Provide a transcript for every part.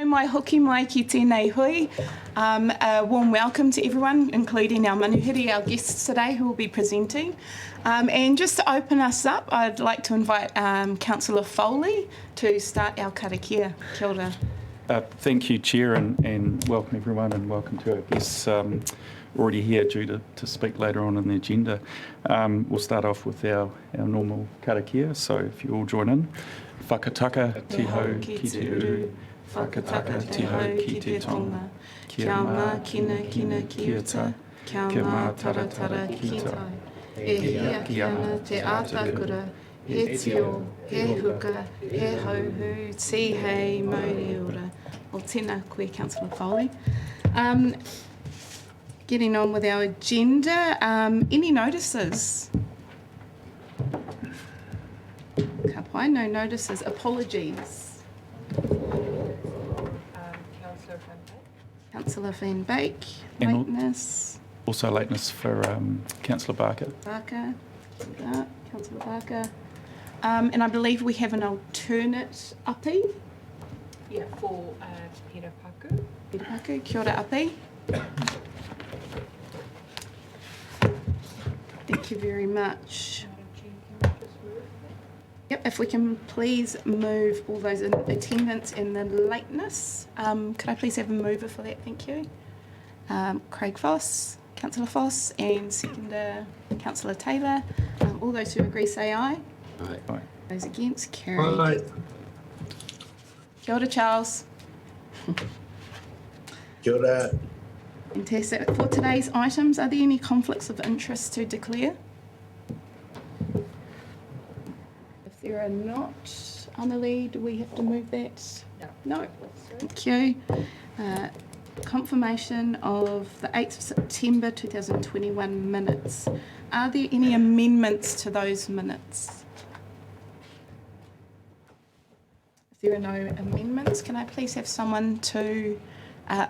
Mai hoki mai ki tēnei hui. A warm welcome to everyone, including our manuhiri, our guests today who will be presenting. And just to open us up, I'd like to invite Councillor Foley to start our karakia. Kia ora. Thank you, Chair, and welcome everyone, and welcome to our guests already here due to speak later on in the agenda. We'll start off with our normal karakia, so if you all join in. Whakataka te hau ki te uru, whakataka te hau ki te tonga, kia mā kina kina ki ata, kia mā taratara ki tai. E hiaki ana te ātakura, he tio, he huka, he hauhu, ti hei, mauri ora. Well, tēnā koe, Councillor Foley. Getting on with our agenda, any notices? Ka pai, no notices. Apologies. Councillor Van Beek, lateness. Also lateness for Councillor Barker. Councillor Barker. And I believe we have an alternate api. Yeah, for Peter Paku. Peter Paku, kia ora api. Thank you very much. Yep, if we can please move all those in attendance and the lateness. Could I please have a mover for that? Thank you. Craig Foss, Councillor Foss, and seconder Councillor Taylor. All those who agree say aye. Aye. Those against, carried. Aye. Kia ora, Charles. Kia ora. Fantastic. For today's items, are there any conflicts of interest to declare? If there are not, Annalie, do we have to move that? No. Thank you. Confirmation of the 8th of September 2021 minutes. Are there any amendments to those minutes? If there are no amendments, can I please have someone to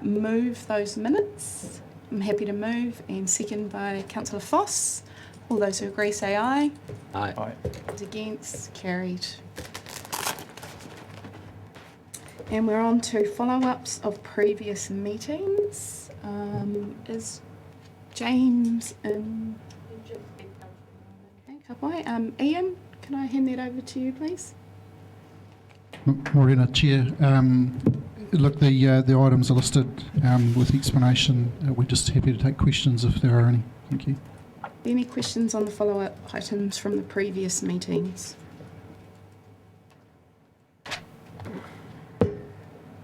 move those minutes? I'm happy to move, and second by Councillor Foss. All those who agree say aye. Aye. Aye. Those against, carried. And we're on to follow-ups of previous meetings. Is James in? Okay, ka pai. Ian, can I hand that over to you, please? Morena, Chair. Look, the items are listed with explanation. We're just happy to take questions if there are any. Thank you. Any questions on the follow-up items from the previous meetings?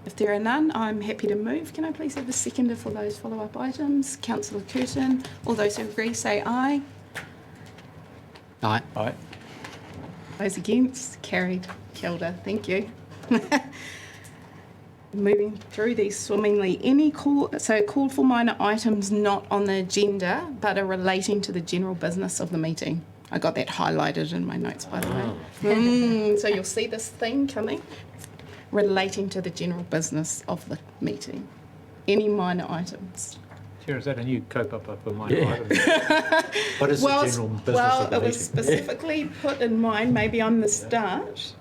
If there are none, I'm happy to move. Can I please have a seconder for those follow-up items? Councillor Curtin. All those who agree say aye. Aye. Aye. Those against, carried. Kia ora. Thank you. Moving through these swimmingly. Called for minor items not on the agenda but are relating to the general business of the meeting. I got that highlighted in my notes, by the way. So you'll see this thing coming. Relating to the general business of the meeting. Any minor items? Chair, is that a new kaupapa for minor items? What is the general business of the it was meeting? specifically put in mind, maybe I'm the start,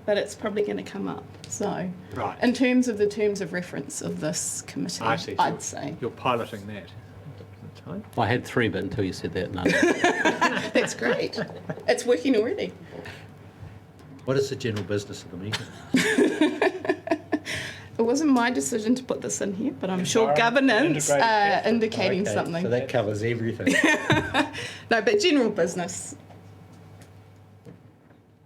but it's probably going to come up. So, Right. in terms of the terms of reference of this committee, I see. I'd say. You're piloting that. That's fine. I had three, but until you said that, none. That's great. It's working already. What is the general business of the meeting? It wasn't my decision to put this in here, but I'm sure governance indicating Okay, something. So that covers everything. No, but general business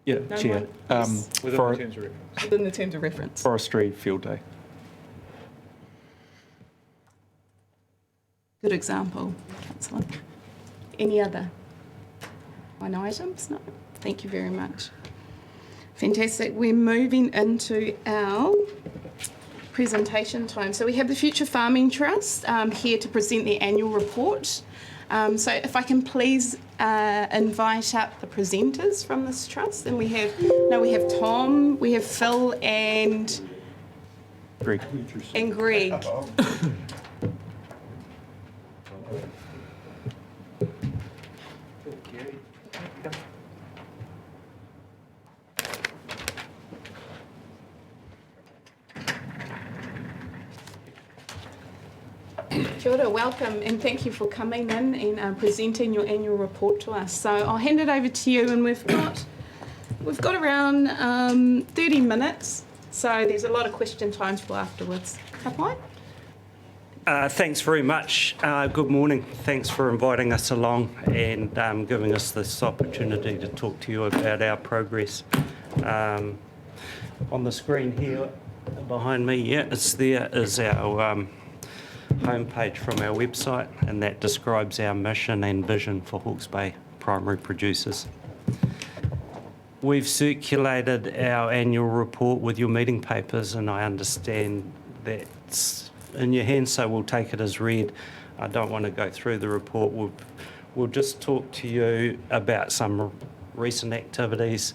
Yeah, No Chair. one- yes. Within For the terms of reference. within the terms of reference. Forestry Field Day. Good example, Councillor. Any other minor items? No. Thank you very much. Fantastic. We're moving into our presentation time. So we have the Future Farming Trust here to present their annual report. So if I can please invite up the presenters from this trust. And we have Tom, we have Phil and Greg. Greg. Kia ora, welcome, and thank you for coming in and presenting your annual report to us. So I'll hand it over to you, and we've got around 30 minutes, so there's a lot of question times for afterwards. Ka pai? Thanks very much. Good morning. Thanks for inviting us along and giving us this opportunity to talk to you about our progress. On the screen here behind me, there is our homepage from our website, and that describes our mission and vision for Hawke's Bay primary producers. We've circulated our annual report with your meeting papers, and I understand that's in your hands, so we'll take it as read. I don't want to go through the report. We'll just talk to you about some recent activities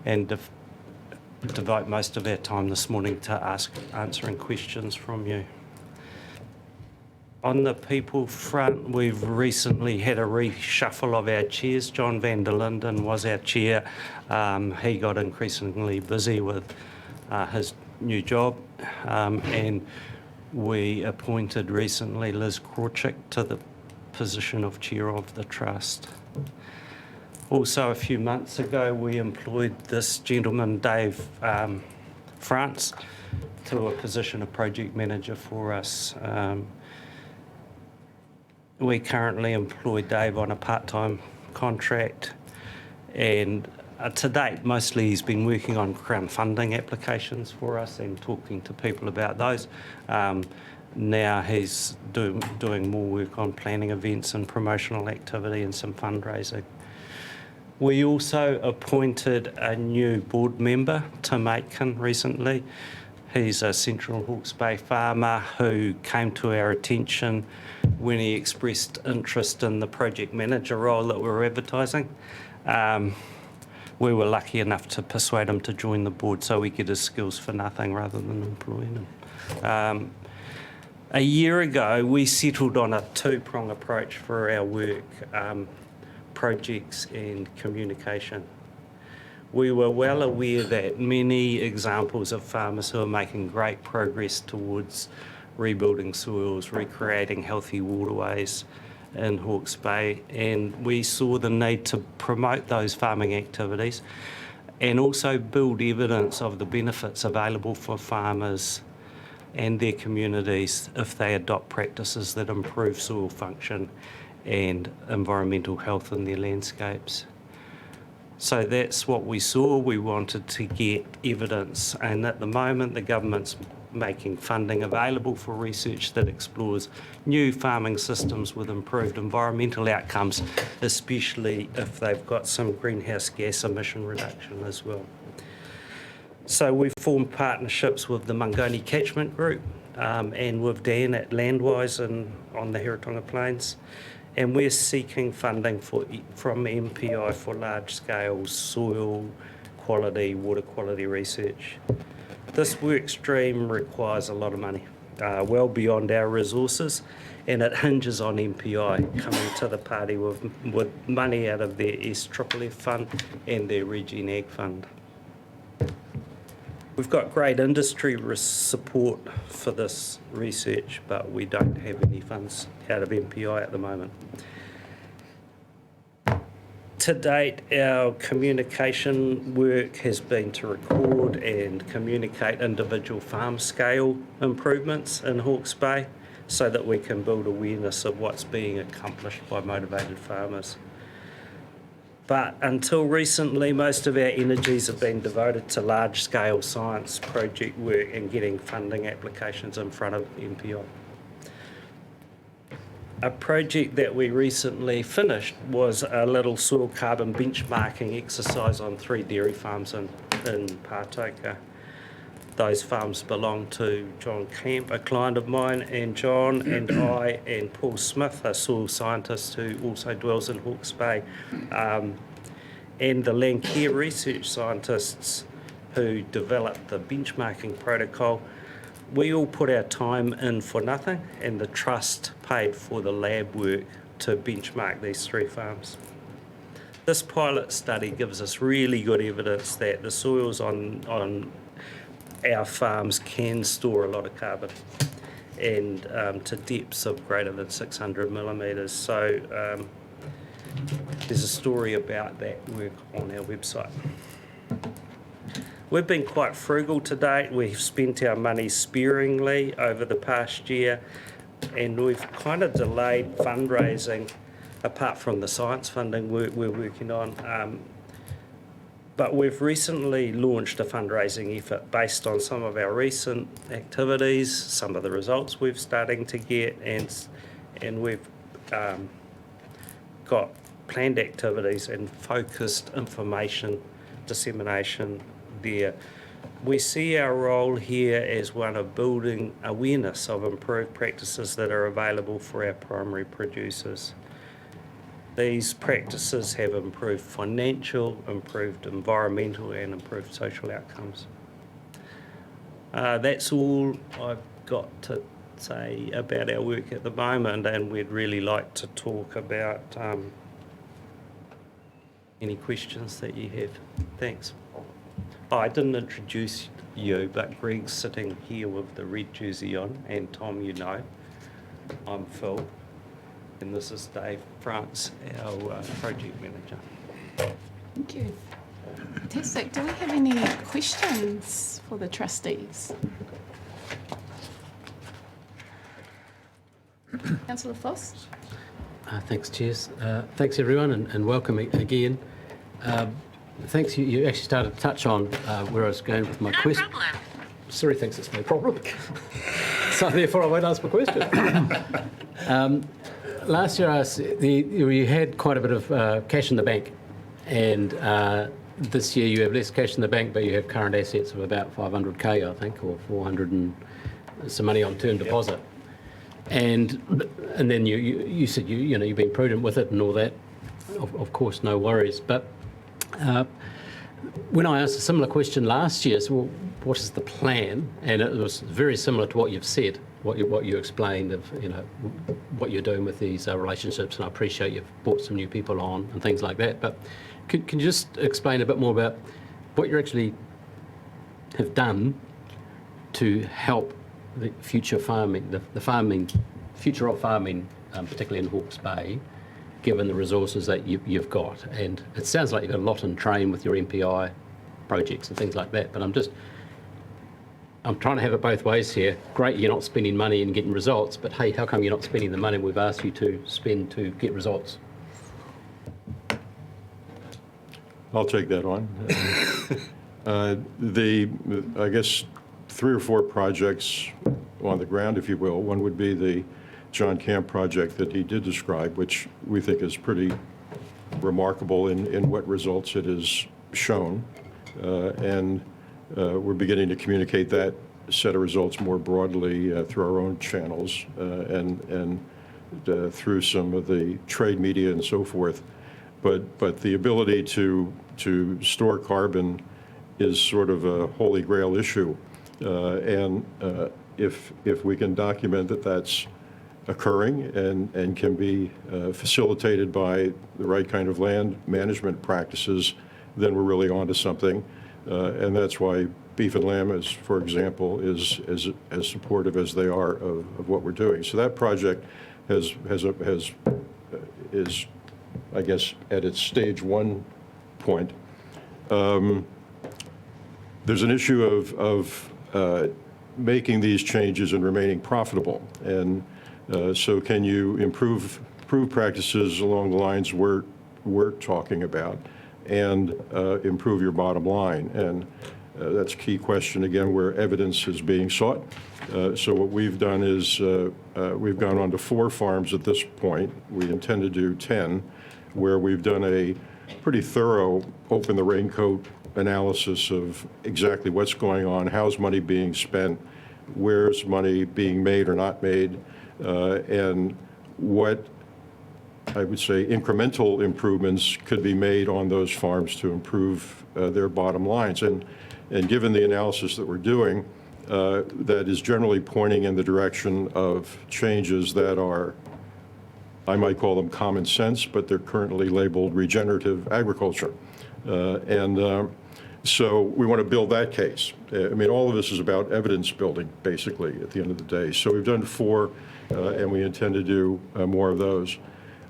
and devote most of our time this morning to answering questions from you. On the people front, we've recently had a reshuffle of our chairs. John van der Linden was our chair. He got increasingly busy with his new job, and we appointed recently Liz Krawczyk to the position of chair of the trust. Also, a few months ago, we employed this gentleman, Dave France, to a position of project manager for us. We currently employ Dave on a part-time contract, and to date, mostly he's been working on Crown funding applications for us and talking to people about those. Now he's doing more work on planning events and promotional activity and some fundraising. We also appointed a new board member, Tim Aitken, recently. He's a Central Hawke's Bay farmer who came to our attention when he expressed interest in the project manager role that we were advertising. We were lucky enough to persuade him to join the board so we get his skills for nothing rather than employing him. A year ago, we settled on a two-prong approach for our work, projects and communication. We were well aware that many examples of farmers who are making great progress towards rebuilding soils, recreating healthy waterways in Hawke's Bay, and we saw the need to promote those farming activities and also build evidence of the benefits available for farmers and their communities if they adopt practices that improve soil function and environmental health in their landscapes. So that's what we saw. We wanted to get evidence, and at the moment the government's making funding available for research that explores new farming systems with improved environmental outcomes, especially if they've got some greenhouse gas emission reduction as well. So we've formed partnerships with the Mangoni Catchment Group and with Dan at Landwise on the Heretaunga Plains. And we're seeking funding from MPI for large-scale soil quality, water quality research. This work stream requires a lot of money, well beyond our resources, and it hinges on MPI coming to the party with money out of their SFFF fund and their Regen Ag fund. We've got great industry support for this research, but we don't have any funds out of MPI at the moment. To date, our communication work has been to record and communicate individual farm scale improvements in Hawke's Bay so that we can build awareness of what's being accomplished by motivated farmers. But until recently, most of our energies have been devoted to large-scale science project work and getting funding applications in front of MPI. A project that we recently finished was a little soil carbon benchmarking exercise on 3 dairy farms in Pātauka. Those farms belong to John Camp, a client of mine, and John and I and Paul Smith, a soil scientist who also dwells in Hawke's Bay, and the land care research scientists who developed the benchmarking protocol. We all put our time in for nothing, and the trust paid for the lab work to benchmark these 3 farms. This pilot study gives us really good evidence that the soils on our farms can store a lot of carbon, and to depths of greater than 600 millimetres. So there's a story about that work on our website. We've been quite frugal to date. We've spent our money sparingly over the past year, and we've kind of delayed fundraising apart from the science funding we're working on. But we've recently launched a fundraising effort based on some of our recent activities, some of the results we're starting to get, and we've got planned activities and focused information dissemination there. We see our role here as one of building awareness of improved practices that are available for our primary producers. These practices have improved financial, improved environmental and improved social outcomes. That's all I've got to say about our work at the moment, and we'd really like to talk about any questions that you have. Thanks. Oh, I didn't introduce you, but Greg's sitting here with the red jersey on, and Tom, you know, I'm Phil. And this is Dave France, our project manager. Thank you. Fantastic. Do we have any questions for the trustees? Councillor Foss? Thanks, Chairs. Thanks, everyone, and welcome again. Thanks, you actually started to touch on where I was going with my question. No problem. Siri thinks it's no problem. So therefore I won't ask my question. Last year you had quite a bit of cash in the bank, and this year you have less cash in the bank, but you have current assets of about 500k, I think, or 400 and some money on term deposit. And then you said you've been prudent with it and all that. Of course, no worries. But when I asked a similar question last year, so what is the plan? And it was very similar to what you've said, what you explained of what you're doing with these relationships. And I appreciate you've brought some new people on and things like that. But can you just explain a bit more about what you actually have done to help the future farming, the future of farming, particularly in Hawke's Bay, given the resources that you've got? And it sounds like you've got a lot in train with your MPI projects and things like that, but I'm trying to have it both ways here. Great, you're not spending money and getting results, but hey, how come you're not spending the money we've asked you to spend to get results? I'll take that on. I guess 3 or 4 projects on the ground, if you will. One would be the John Camp project that he did describe, which we think is pretty remarkable in what results it has shown. And we're beginning to communicate that set of results more broadly through our own channels and through some of the trade media and so forth. But the ability to store carbon is sort of a holy grail issue. And if we can document that that's occurring and can be facilitated by the right kind of land management practices, then we're really onto something. And that's why Beef and Lamb, for example, is as supportive as they are of what we're doing. So that project is, I guess, at its stage 1 point. There's an issue of making these changes and remaining profitable. And so can you improve practices along the lines we're talking about and improve your bottom line? And that's a key question, again, where evidence is being sought. So what we've done is we've gone on to 4 farms at this point. We intend to do 10, where we've done a pretty thorough open the raincoat analysis of exactly what's going on, how's money being spent, where's money being made or not made, and what I would say incremental improvements could be made on those farms to improve their bottom lines. And given the analysis that we're doing, that is generally pointing in the direction of changes that are, I might call them common sense, but they're currently labeled regenerative agriculture. So we want to build that case. I mean, all of this is about evidence building, basically, at the end of the day. So we've done 4, and we intend to do more of those.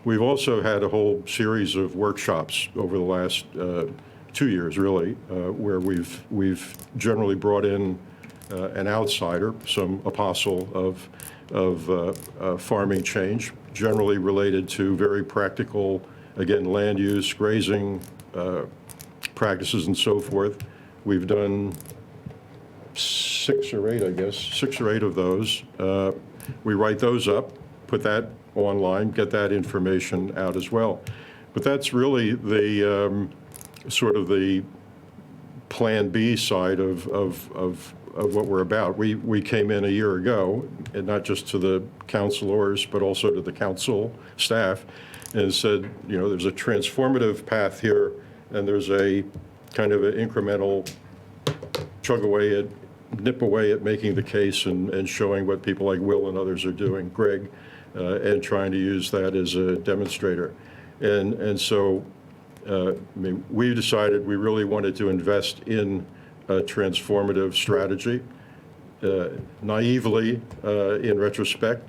We've also had a whole series of workshops over the last 2 years, really, where we've generally brought in an outsider, some apostle of farming change, generally related to very practical, again, land use, grazing, practices and so forth. We've done 6 or 8, I guess, 6 or 8 of those. We write those up, put that online, get that information out as well. But that's really the sort of the Plan B side of what we're about. We came in a year ago, and not just to the councilors, but also to the council staff, and said, you know, there's a transformative path here, and there's a kind of an incremental nip away at making the case and showing what people like Will and others are doing, Greg, and trying to use that as a demonstrator. And so I mean, we decided we really wanted to invest in a transformative strategy. Naively, in retrospect,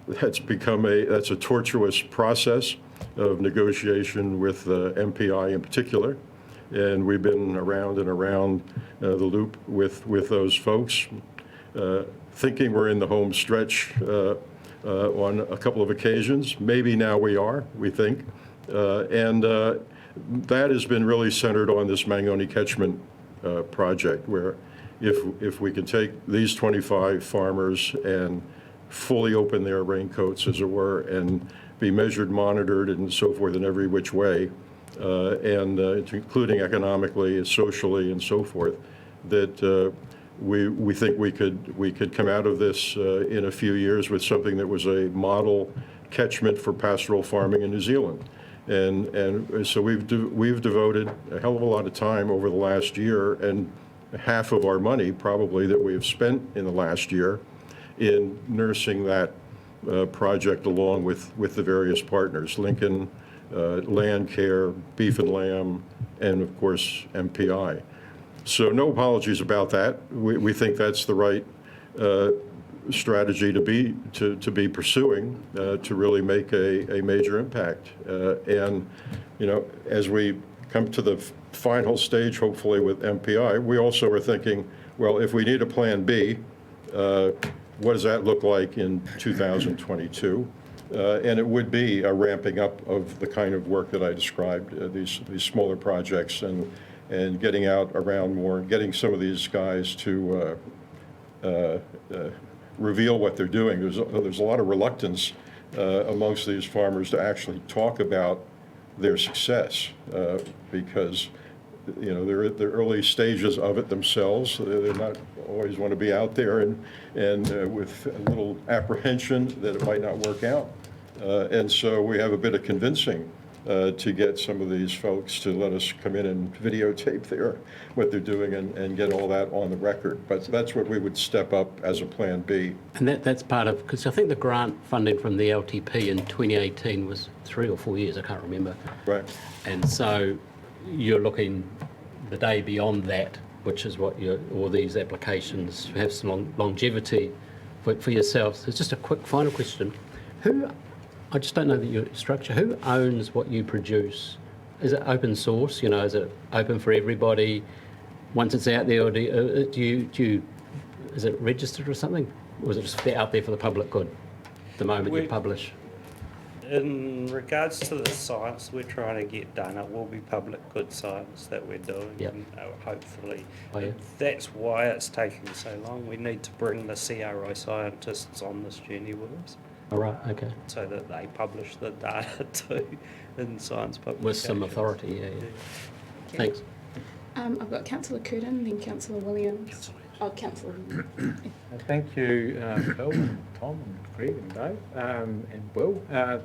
that's a tortuous process of negotiation with MPI in particular. And we've been around and around the loop with those folks, thinking we're in the home stretch on a couple of occasions. Maybe now we are, we think. That has been really centered on this Mangoni Catchment project, where if we can take these 25 farmers and fully open their raincoats, as it were, and be measured, monitored, and so forth in every which way, and including economically, socially, and so forth, that we think we could come out of this in a few years with something that was a model catchment for pastoral farming in New Zealand. And so we've devoted a hell of a lot of time over the last year, and half of our money probably that we have spent in the last year in nursing that project along with the various partners, Lincoln, Land Care, Beef and Lamb, and of course MPI. So no apologies about that. We think that's the right strategy to be pursuing to really make a major impact. And you know, as we come to the final stage, hopefully with MPI, we also are thinking, well, if we need a plan B, what does that look like in 2022? And it would be a ramping up of the kind of work that I described, these smaller projects, and getting out around more, and getting some of these guys to reveal what they're doing. There's a lot of reluctance amongst these farmers to actually talk about their success because, you know, they're at the early stages of it themselves. They're not always want to be out there and with a little apprehension that it might not work out. And so we have a bit of convincing to get some of these folks to let us come in and videotape what they're doing and get all that on the record. But that's what we would step up as a plan B. And that's part of, because I think the grant funding from the LTP in 2018 was 3 or 4 years, I can't remember. Right. And so you're looking the day beyond that, which is what all these applications have some longevity for yourselves. It's just a quick final question. I just don't know your structure. Who owns what you produce? Is it open source? You know, is it open for everybody? Once it's out there, or is it registered or something? Or is it just out there for the public good the moment you publish? In regards to the science we're trying to get done, it will be public good science that we're doing, Yep. and, hopefully. Oh, yeah. That's why it's taking so long. We need to bring the CRI scientists on this journey with us, All right, okay. so that they publish the data too in science publications. With some authority, yeah. Thanks. I've got Councillor Curtin, then Councillor Williams. Oh, Councillor. Thank you, Bill and Tom and Greg and Dave and Will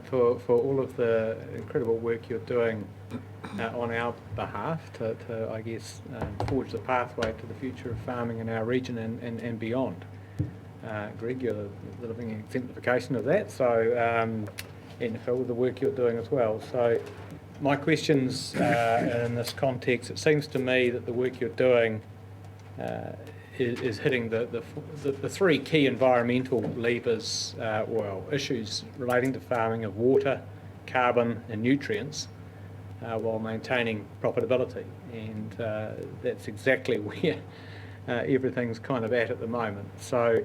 for all of the incredible work you're doing on our behalf to I guess, forge the pathway to the future of farming in our region and beyond. Greg, you're the living exemplification of that. So, and Phil, the work you're doing as well. So, my questions in this context, it seems to me that the work you're doing is hitting the three key environmental levers, issues relating to farming of water, carbon and nutrients, while maintaining profitability. And that's exactly where everything's kind of at the moment. So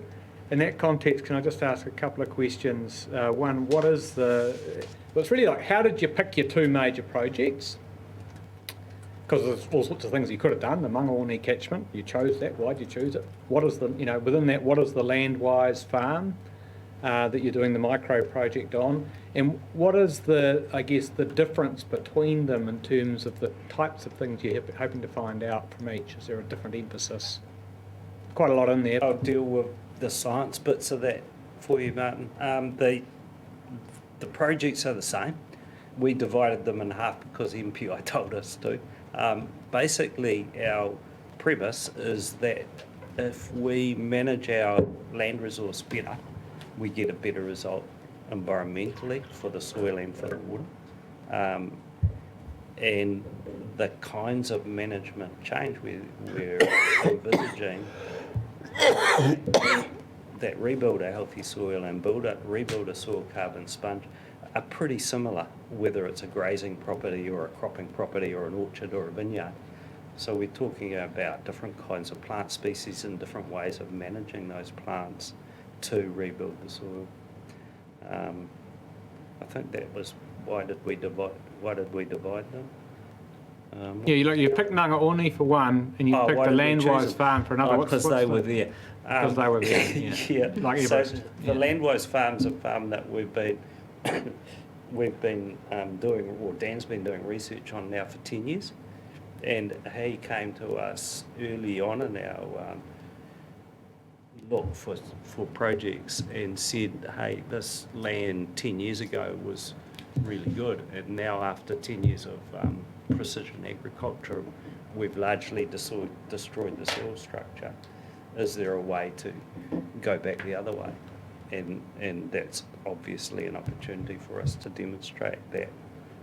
in that context, can I just ask a couple of questions? One, what is it's really like, how did you pick your two major projects? Because there's all sorts of things you could have done. The Mangaone catchment, you chose that. Why did you choose it? What is within that, what is the Landwise farm that you're doing the micro project on? And what is the difference between them in terms of the types of things you're hoping to find out from each? Is there a different emphasis? Quite a lot in there. I'll deal with the science bits of that for you, Martin. The projects are the same. We divided them in half because MPI told us to. Basically, our premise is that if we manage our land resource better, we get a better result environmentally for the soil and for the water. And the kinds of management change we're envisaging that rebuild a healthy soil and rebuild a soil carbon sponge are pretty similar, whether it's a grazing property or a cropping property or an orchard or a vineyard. So we're talking about different kinds of plant species and different ways of managing those plants to rebuild the soil. I think that was why did we divide them? You picked Mangaone for one, and you picked the Landwise farm for another. Because they were there. Because they were there. Yeah. Like so the Landwise farm's a farm that we've been doing, or Dan's been doing research on now for 10 years, and he came to us early on in our look for projects and said, hey, this land 10 years ago was really good, and now after 10 years of precision agriculture, we've largely destroyed the soil structure. Is there a way to go back the other way? And that's obviously an opportunity for us to demonstrate that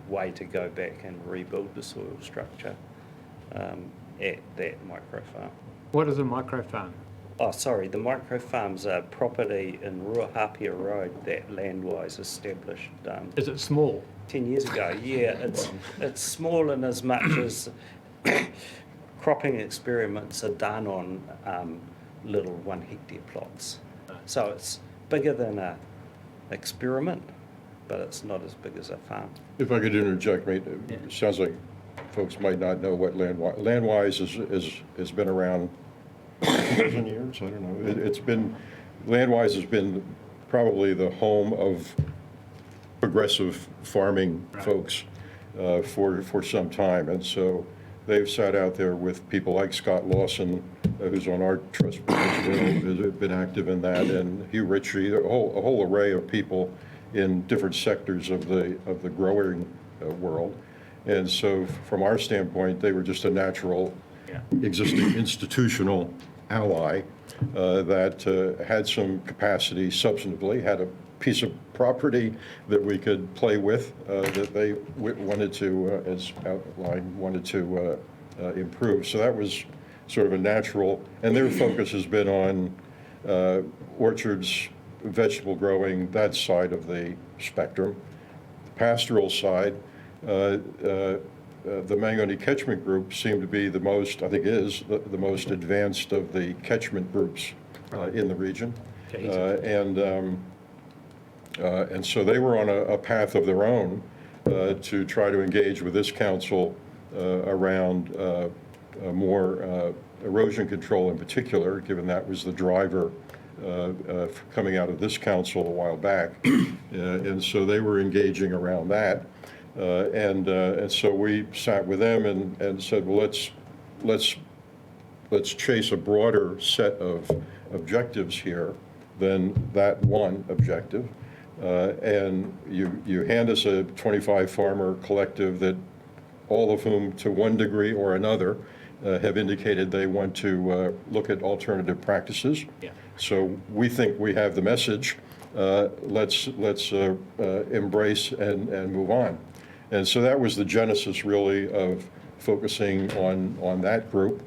way to go back and rebuild the soil structure at that micro farm. What is a micro farm? Oh, sorry, the micro farm's a property in Ruahapia Road that Landwise established. Is it small? 10 years ago, yeah. It's small in as much as cropping experiments are done on little 1 hectare plots. So it's bigger than an experiment, but it's not as big as a farm. If I could interject, mate, it sounds like folks might not know what Landwise has been around a dozen years. I don't know. Landwise has been probably the home of progressive farming folks for some time, and so they've sat out there with people like Scott Lawson, who's on our trust board as well, has been active in that, and Hugh Ritchie, a whole array of people in different sectors of the growing world. And so from our standpoint, they were just a natural existing institutional ally that had some capacity substantively, had a piece of property that we could play with that they wanted to, as outlined, improve. So that was sort of a natural, and their focus has been on orchards, vegetable growing, that side of the spectrum. The pastoral side, the Mangaone Catchment Group seemed to be the most, I think is, the most advanced of the catchment groups in the region. And so they were on a path of their own to try to engage with this council around more erosion control in particular, given that was the driver coming out of this council a while back. And so they were engaging around that. And so we sat with them and said, well, let's chase a broader set of objectives here than that one objective. And you hand us a 25 farmer collective that all of whom to one degree or another have indicated they want to look at alternative practices. Yeah. So we think we have the message. Let's embrace and move on. And so that was the genesis, really, of focusing on that group.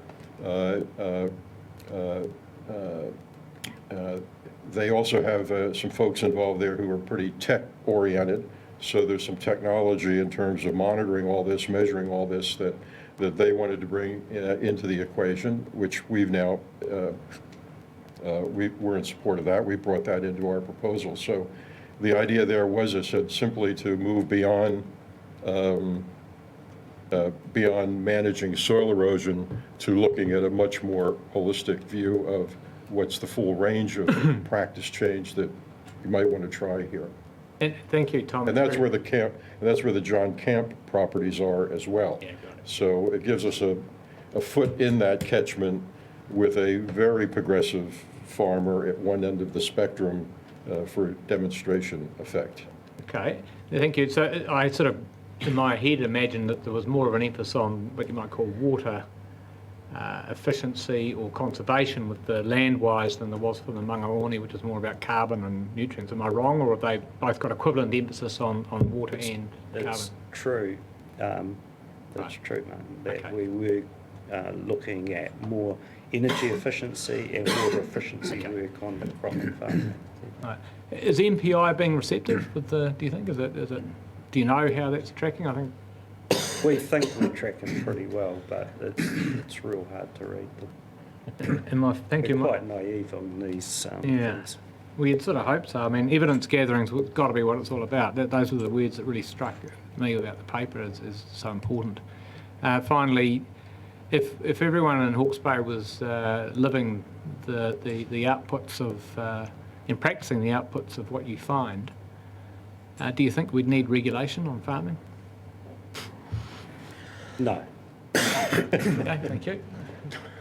They also have some folks involved there who are pretty tech-oriented. So there's some technology in terms of monitoring all this, measuring all this that they wanted to bring into the equation, which we've now, we're in support of that. We brought that into our proposal. So the idea there was, I said, simply to move beyond managing soil erosion to looking at a much more holistic view of what's the full range of practice change that you might want to try here. And thank you, Tom. And that's where the camp, and that's where the John Camp properties are as well. Yeah, got it. So it gives us a foot in that catchment with a very progressive farmer at one end of the spectrum for demonstration effect. Okay, thank you. So I sort of, in my head, imagined that there was more of an emphasis on what you might call water efficiency or conservation with the land-wise than there was for the Mangaoni, which is more about carbon and nutrients. Am I wrong, or have they both got equivalent emphasis on water and carbon? It's true. That's true, Martin, that Okay. we were looking at more energy efficiency and water efficiency work on the crop and farming. Right. Is MPI being receptive with the, do you think? Is it, do you know how that's tracking? I think. We think we're tracking pretty well, but it's real hard to read them. Thank you. We're quite naive on these Yeah. things. We had sort of hoped so. I mean, evidence gathering's got to be what it's all about. Those were the words that really struck me about the paper is so important. Finally, if everyone in Hawke's Bay was living the outputs of and practicing the outputs of what you find, do you think we'd need regulation on farming? No. Okay, thank you.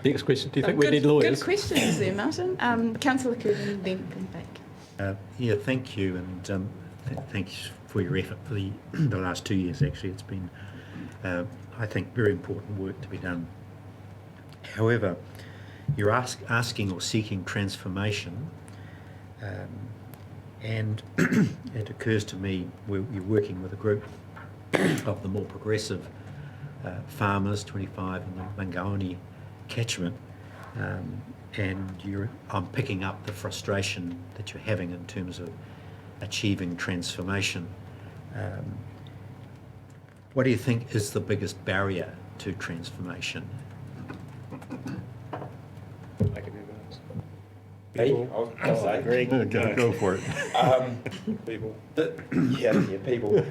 Next question. Do you think we need lawyers? Good questions there, Martin. Councillor Curtin, then come back. Yeah, thank you, and thanks for your effort for the last 2 years. Actually, it's been, I think, very important work to be done. However, you're asking or seeking transformation, and it occurs to me you're working with a group of the more progressive farmers, 25 in the Mangaoni catchment, and I'm picking up the frustration that you're having in terms of achieving transformation. What do you think is the biggest barrier to transformation? I'll say. Greg, Go for it. people. People. I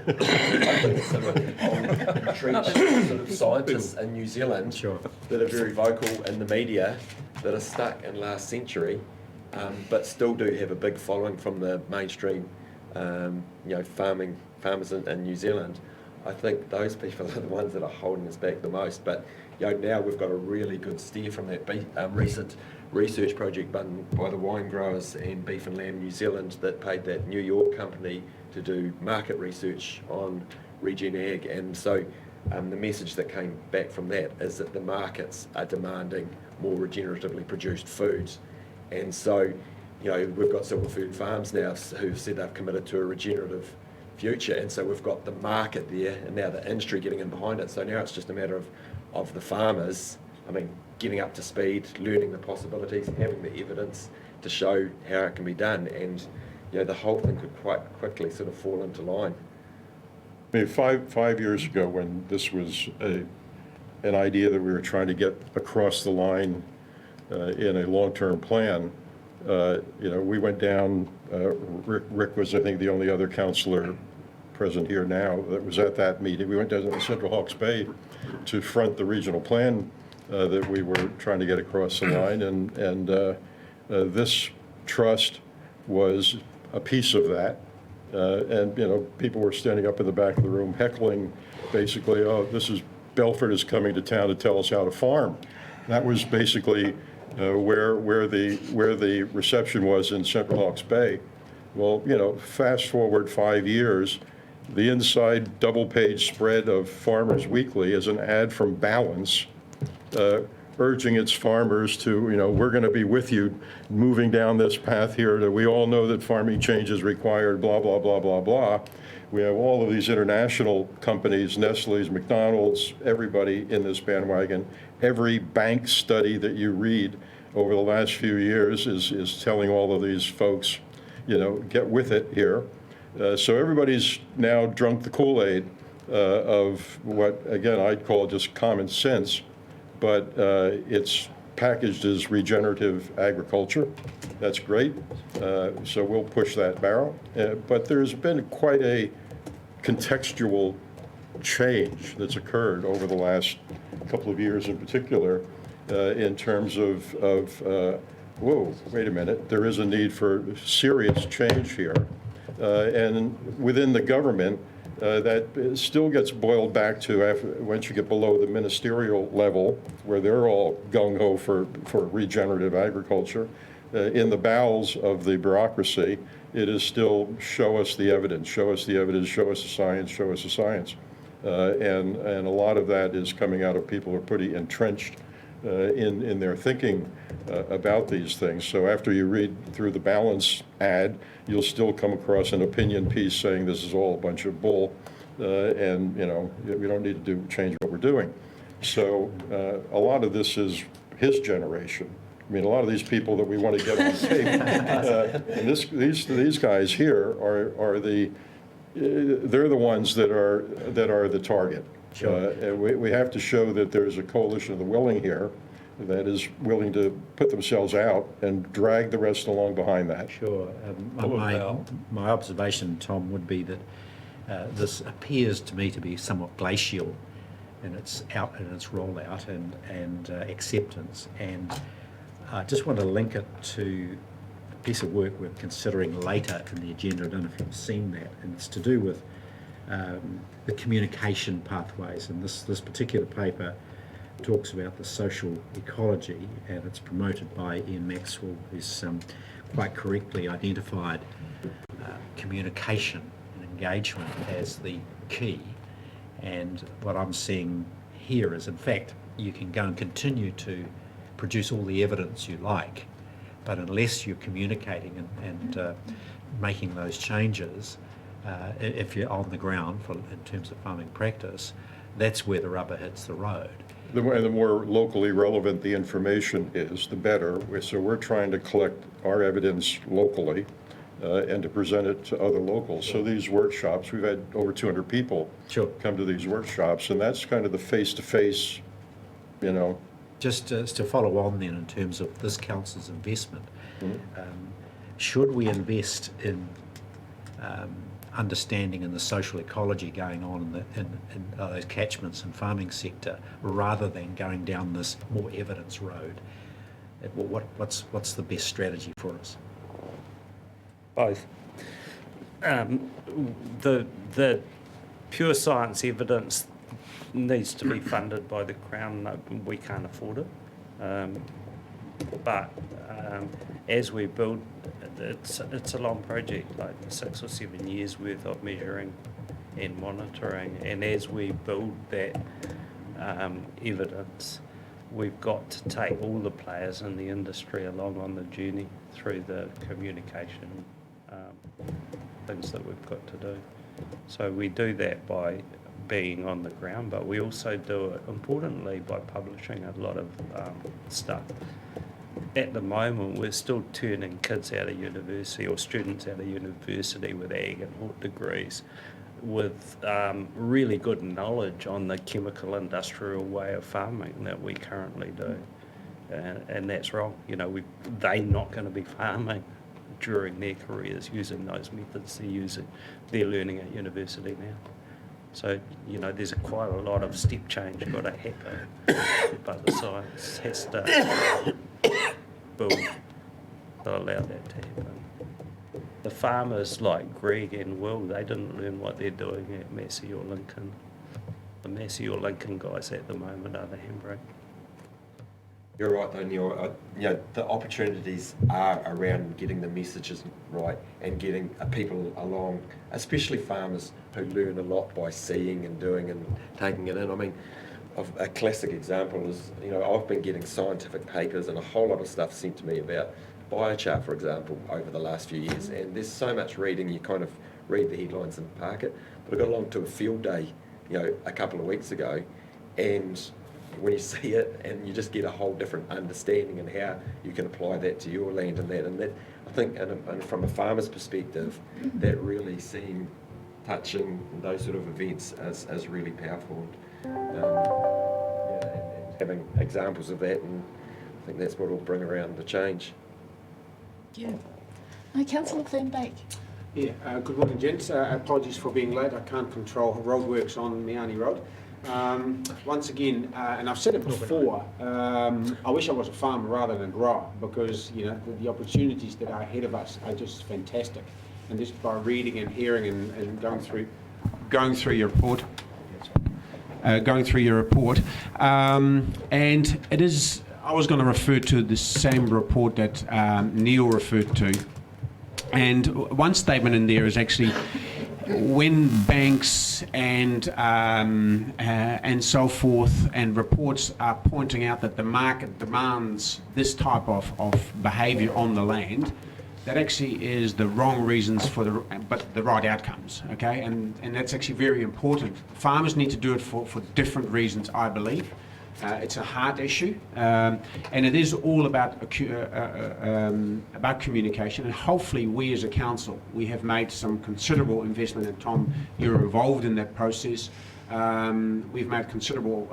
think it's some entrenched sort of scientists in New Zealand that are very vocal in the media, that are stuck in last century, but still do have a big following from the mainstream, farmers in New Zealand. I think those people are the ones that are holding us back the most. But now we've got a really good steer from that recent research project done by the wine growers and Beef and Lamb New Zealand that paid that New York company to do market research on regen ag. And so the message that came back from that is that the markets are demanding more regeneratively produced foods. And so, we've got Silver Food Farms now who've said they've committed to a regenerative future. And so we've got the market there and now the industry getting in behind it. So now it's just a matter of the farmers, getting up to speed, learning the possibilities, having the evidence to show how it can be done, and the whole thing could quite quickly sort of fall into line. Five years ago, when this was an idea that we were trying to get across the line in a long-term plan, we went down. Rick was, I think, the only other councillor present here now that was at that meeting. We went down to Central Hawke's Bay to front the regional plan that we were trying to get across the line, and this trust was a piece of that. And people were standing up in the back of the room heckling, basically, "Oh, Belford is coming to town to tell us how to farm." That was basically where the reception was in Central Hawke's Bay. Well, fast forward 5 years, the inside double-page spread of Farmers Weekly is an ad from Balance urging its farmers to, we're going to be with you moving down this path here, that we all know that farming change is required, blah, blah, blah, blah, blah. We have all of these international companies, Nestle's, McDonald's, everybody in this bandwagon. Every bank study that you read over the last few years is telling all of these folks, get with it here. So everybody's now drunk the Kool-Aid of what, again, I'd call just common sense, but it's packaged as regenerative agriculture. That's great. So we'll push that barrel. But there's been quite a contextual change that's occurred over the last couple of years in particular in terms of whoa, wait a minute, there is a need for serious change here. And within the government, that still gets boiled back to once you get below the ministerial level, where they're all gung-ho for regenerative agriculture. In the bowels of the bureaucracy, it is still show us the evidence, show us the evidence, show us the science, show us the science. And a lot of that is coming out of people who are pretty entrenched in their thinking about these things. So after you read through the balance ad, you'll still come across an opinion piece saying this is all a bunch of bull, and we don't need to change what we're doing. So a lot of this is his generation. I mean, a lot of these people that we want to get on tape, and these guys here are they're the ones that are the target. Sure. We have to show that there's a coalition of the willing here that is willing to put themselves out and drag the rest along behind that. Sure. My observation, Tom, would be that this appears to me to be somewhat glacial in its rollout and acceptance. And I just want to link it to a piece of work we're considering later in the agenda. I don't know if you've seen that, and it's to do with the communication pathways. And this particular paper talks about the social ecology, and it's promoted by Ian Maxwell, who's quite correctly identified communication and engagement as the key. And what I'm seeing here is, in fact, you can go and continue to produce all the evidence you like, but unless you're communicating and making those changes, if you're on the ground in terms of farming practice, that's where the rubber hits the road. The more locally relevant the information is, the better. So we're trying to collect our evidence locally and to present it to other locals. So these workshops, we've had over 200 people come to these workshops, and that's kind of the face-to-face, Just to follow on then in terms of this council's investment, should we invest in understanding in the social ecology going on in those catchments and farming sector, rather than going down this more evidence road? What's the best strategy for us? Both. The pure science evidence needs to be funded by the Crown. No, we can't afford it. But as we build, it's a long project, like 6 or 7 years worth of measuring and monitoring. And as we build that evidence, we've got to take all the players in the industry along on the journey through the communication things that we've got to do. So we do that by being on the ground, but we also do it, importantly, by publishing a lot of stuff. At the moment, we're still turning kids out of university, or students out of university with ag and hort degrees, with really good knowledge on the chemical industrial way of farming that we currently do. And that's wrong. They're not going to be farming during their careers using those methods they're learning at university now. So, there's quite a lot of step change got to happen, but the science has to build to allow that to happen. The farmers like Greg and Will, they didn't learn what they're doing at Massey or Lincoln. The Massey or Lincoln guys at the moment are the handbrake. You're right, though, Neil. The opportunities are around getting the messages right and getting people along, especially farmers who learn a lot by seeing and doing and taking it in. I mean, of a classic example is, I've been getting scientific papers and a whole lot of stuff sent to me about biochar, for example, over the last few years. And there's so much reading, you kind of read the headlines and park it. But I got along to a field day, a couple of weeks ago, and when you see it, and you just get a whole different understanding and how you can apply that to your land and that I think, and from a farmer's perspective, that really seeing, touching those sort of events as really powerful. And having examples of that, and I think that's what will bring around the change. Yeah. Councillor Van Dyke. Yeah, good morning, gents. Apologies for being late. I can't control roadworks on Meani Road. Once again, and I've said it before, I wish I was a farmer rather than a grower, because the opportunities that are ahead of us are just fantastic. And just by reading and hearing and going through your report, and it is. I was going to refer to the same report that Neil referred to, and one statement in there is actually, when banks and so forth and reports are pointing out that the market demands this type of behaviour on the land, that actually is the wrong reasons but the right outcomes. Okay, and that's actually very important. Farmers need to do it for different reasons, I believe. It's a heart issue, and it is all about communication. And hopefully, we as a council, we have made some considerable investment. And Tom, you're involved in that process. We've made considerable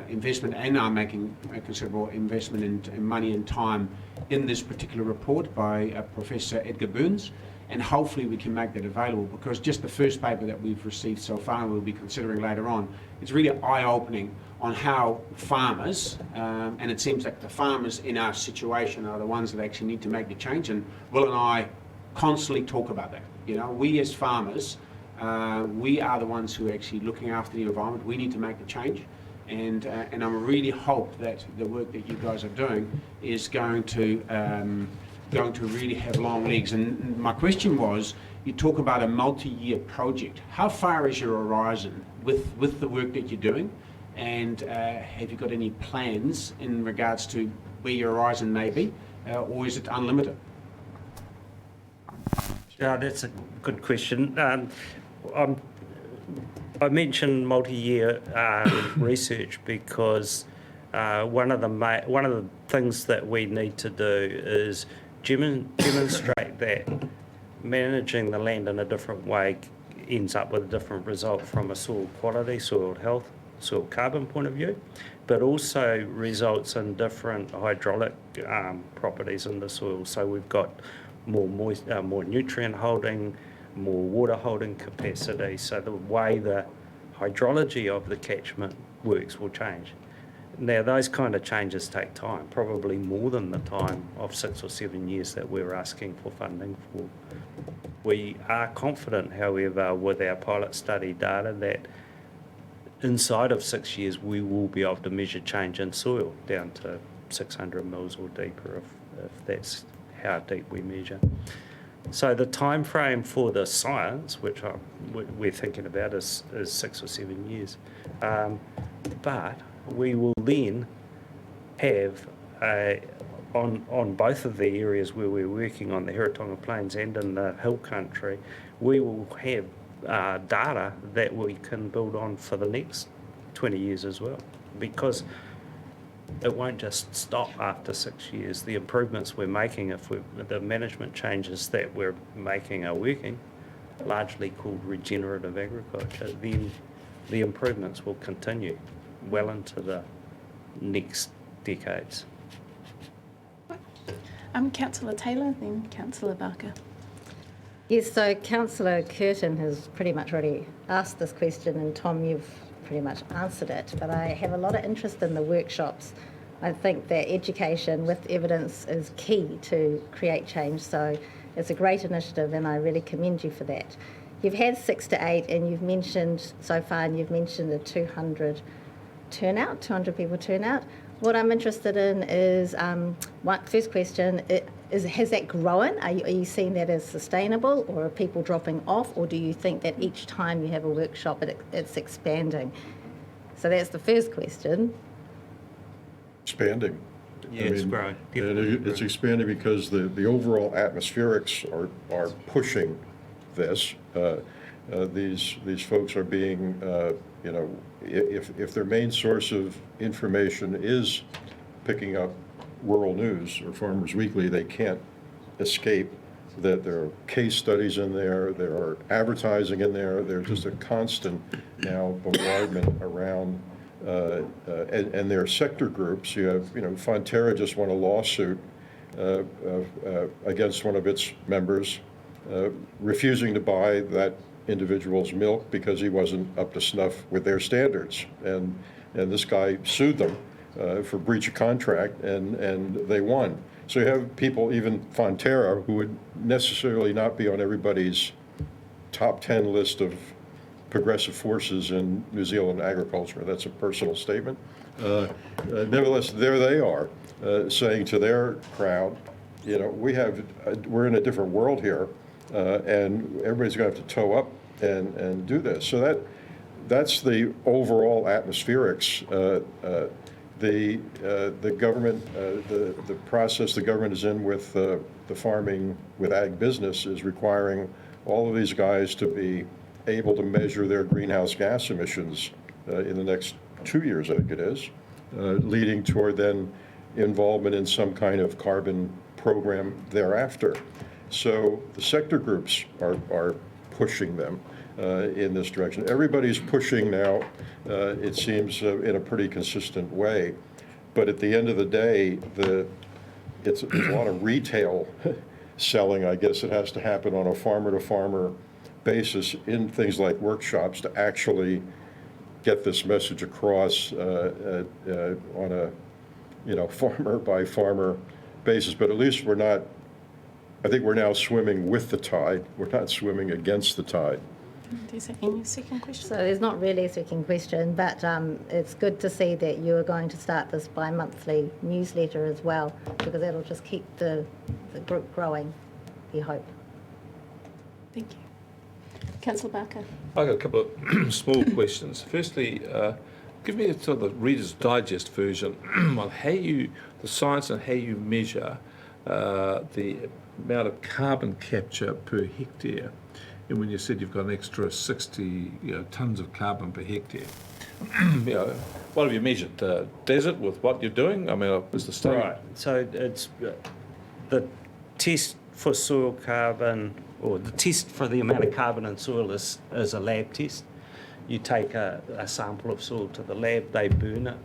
investment, and are making a considerable investment in money and time in this particular report by Professor Edgar Burns. And hopefully we can make that available, because just the first paper that we've received so far, and we'll be considering later on, it's really eye-opening on how farmers, and it seems like the farmers in our situation are the ones that actually need to make the change, and Will and I constantly talk about that. We as farmers, we are the ones who are actually looking after the environment. We need to make the change, and I really hope that the work that you guys are doing is going to really have long legs. And my question was, you talk about a multi-year project. How far is your horizon with the work that you're doing? And have you got any plans in regards to where your horizon may be, or is it unlimited? Yeah, that's a good question. I mentioned multi-year research because one of the things that we need to do is demonstrate that managing the land in a different way ends up with a different result from a soil quality, soil health, soil carbon point of view, but also results in different hydraulic properties in the soil. So we've got more nutrient holding, more water holding capacity. So the way the hydrology of the catchment works will change. Now, those kind of changes take time, probably more than the time of 6 or 7 years that we're asking for funding for. We are confident, however, with our pilot study data that inside of 6 years we will be able to measure change in soil down to 600 mils or deeper if that's how deep we measure. So the time frame for the science, which we're thinking about, is 6 or 7 years. But we will then have, on both of the areas where we're working on the Heretaunga Plains and in the hill country, we will have data that we can build on for the next 20 years as well, because it won't just stop after 6 years. The improvements we're making, the management changes that we're making are working, largely called regenerative agriculture, then the improvements will continue well into the next decades. Councillor Taylor, then Councillor Barker. Yes, so Councillor Curtin has pretty much already asked this question, and Tom, you've pretty much answered it, but I have a lot of interest in the workshops. I think that education with evidence is key to create change, so it's a great initiative and I really commend you for that. You've had 6 to 8 and you've mentioned so far, and you've mentioned the 200 people turnout. What I'm interested in is, first question, has that grown? Are you seeing that as sustainable, or are people dropping off, or do you think that each time you have a workshop it's expanding? So that's the first question. Expanding. Yeah, it's growing. And Definitely it's growing. expanding because the overall atmospherics are pushing this. These folks are being, you know, if their main source of information is picking up rural news or Farmers Weekly, they can't escape that there are case studies in there, there are advertising in there, there's just a constant now bombardment around, and there are sector groups. You have, you know, Fonterra just won a lawsuit against one of its members, refusing to buy that individual's milk because he wasn't up to snuff with their standards. And this guy sued them for breach of contract, and they won. So you have people, even Fonterra, who would necessarily not be on everybody's top 10 list of progressive forces in New Zealand agriculture. That's a personal statement. Nevertheless, there they are, saying to their crowd, you know, we're in a different world here, and everybody's going to have to toe up and do this. So that's the overall atmospherics. The government, the process the government is in with the farming, with ag business, is requiring all of these guys to be able to measure their greenhouse gas emissions in the next 2 years, I think it is, leading toward then involvement in some kind of carbon program thereafter. So the sector groups are pushing them in this direction. Everybody's pushing now, it seems, in a pretty consistent way. But at the end of the day, it's a lot of retail selling, I guess, that has to happen on a farmer-to-farmer basis in things like workshops to actually get this message across on a, you know, farmer-by-farmer basis. But at least we're not, I think we're now swimming with the tide. We're not swimming against the tide. Is any second question? So there's not really a second question, but it's good to see that you are going to start this bi-monthly newsletter as well, because that'll just keep the group growing, we hope. Thank you. Councillor Barker. I've got a couple of small questions. Firstly, give me a sort of the Reader's Digest version on how the science and how you measure the amount of carbon capture per hectare. And when you said you've got an extra 60 tonnes of carbon per hectare, what have you measured? Desert with what you're doing? I mean, is the study? Right. So it's the test for soil carbon, or the test for the amount of carbon in soil is a lab test. You take a sample of soil to the lab, they burn it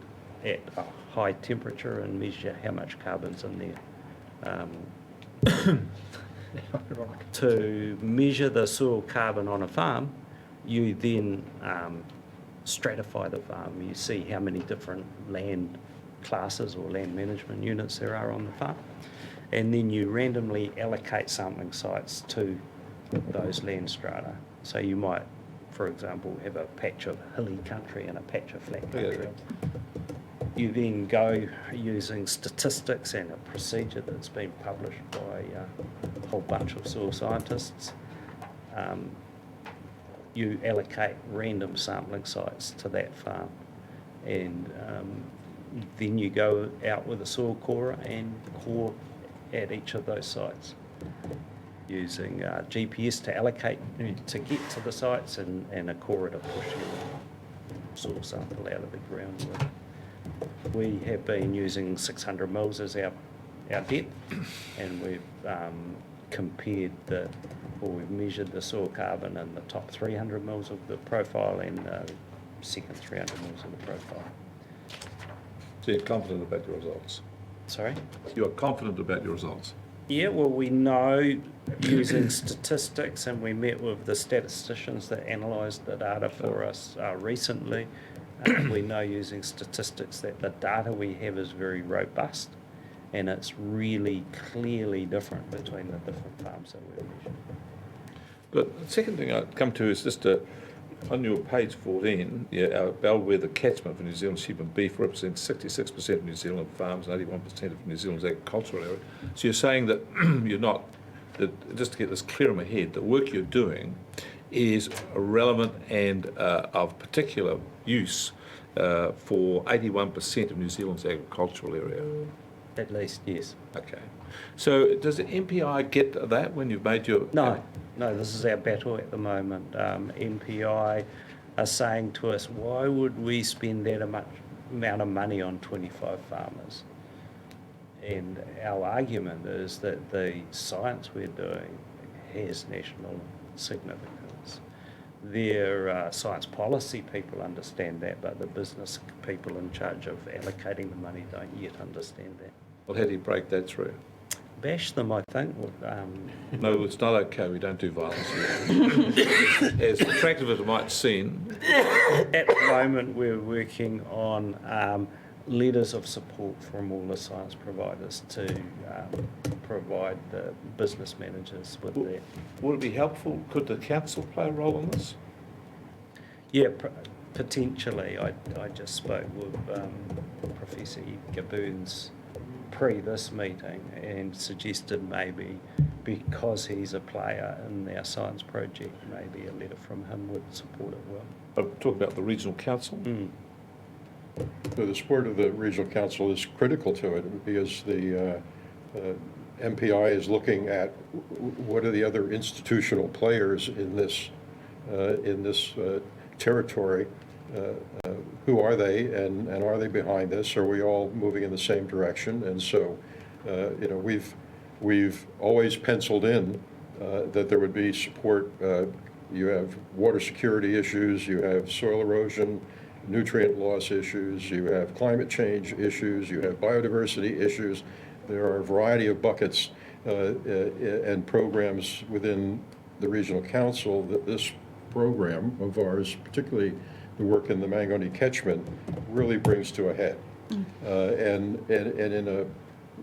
at a high temperature and measure how much carbon's in there. To measure the soil carbon on a farm, you then stratify the farm. You see how many different land classes or land management units there are on the farm, and then you randomly allocate sampling sites to those land strata. So you might, for example, have a patch of hilly country and a patch of flat country. You then go using statistics and a procedure that's been published by a whole bunch of soil scientists. You allocate random sampling sites to that farm, and then you go out with a soil corer and core at each of those sites using GPS to allocate, to get to the sites, and a corer to push your soil sample out of the ground with. We have been using 600 mils as our depth, and we've we've measured the soil carbon in the top 300 mils of the profile and the second 300 mils of the profile. So you're confident about your results? Sorry? You're confident about your results? Yeah, well, we know using statistics, and we met with the statisticians that analysed the data for us recently. We know using statistics that the data we have is very robust, and it's really clearly different between the different farms that we've measured. But the second thing I'd come to is just on your page 14, our bellwether catchment for New Zealand sheep and beef represents 66% of New Zealand farms and 81% of New Zealand's agricultural area. So you're saying that you're not, that, just to get this clear in my head, the work you're doing is relevant and of particular use for 81% of New Zealand's agricultural area. At least, yes. Okay. So does the MPI get that when you've made your... No, this is our battle at the moment. MPI are saying to us, why would we spend that amount of money on 25 farmers? And our argument is that the science we're doing has national significance. Their science policy people understand that, but the business people in charge of allocating the money don't yet understand that. Well, how do you break that through? Bash them, I think. No, it's not okay. We don't do violence here. As attractive as it might seem. At the moment, we're working on letters of support from all the science providers to provide the business managers with that. Would it be helpful? Could the council play a role in this? Yeah, potentially. I just spoke with Professor Gaboons pre this meeting and suggested maybe because he's a player in our science project, maybe a letter from him would support it well. I'm talking about the regional council. So the support of the regional council is critical to it because the MPI is looking at what are the other institutional players in this territory. Who are they, and are they behind this? Are we all moving in the same direction? And so, we've always penciled in that there would be support. You have water security issues, you have soil erosion, nutrient loss issues, you have climate change issues, you have biodiversity issues. There are a variety of buckets and programs within the regional council that this program of ours, particularly the work in the Mangoni catchment, really brings to a head, and in a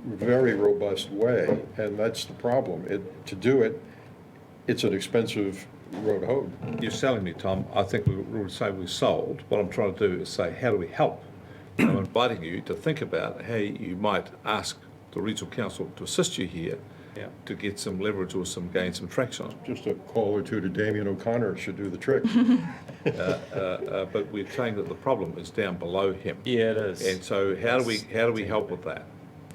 very robust way. And that's the problem. To do it, it's an expensive road home. You're selling me, Tom. I think we would say we're sold. What I'm trying to do is say, how do we help? I'm inviting you to think about how you might ask the regional council to assist you here, to get some leverage or gain some traction. Just a call or two to Damien O'Connor should do the trick. But we're saying that the problem is down below him. Yeah, it is. And so how do we help with that?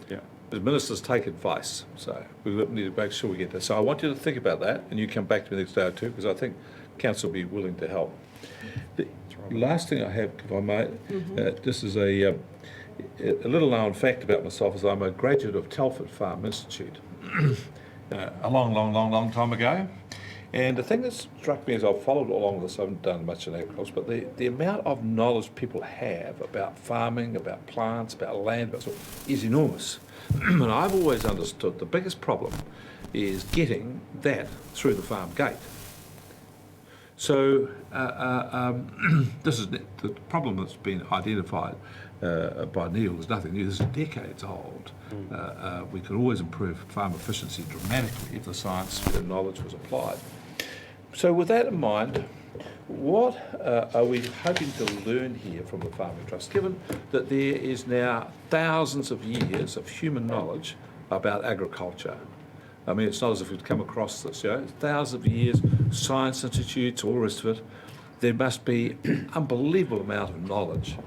Yeah. The ministers take advice, so we need to make sure we get that. So I want you to think about that, and you come back to me the next day or two, because I think council will be willing to help. The last thing I have, if I may, this is a little known fact about myself is I'm a graduate of Telford Farm Institute a long time ago. And the thing that struck me as I've followed along this, I haven't done much in agriculture, but the amount of knowledge people have about farming, about plants, about land, is enormous. And I've always understood the biggest problem is getting that through the farm gate. So this is the problem that's been identified by Neil is nothing new. This is decades old. We could always improve farm efficiency dramatically if the science and knowledge was applied. So with that in mind, what are we hoping to learn here from the Farming Trust, given that there is now thousands of years of human knowledge about agriculture? I mean, it's not as if we've come across this, thousands of years, science institutes, all the rest of it. There must be an unbelievable amount of knowledge.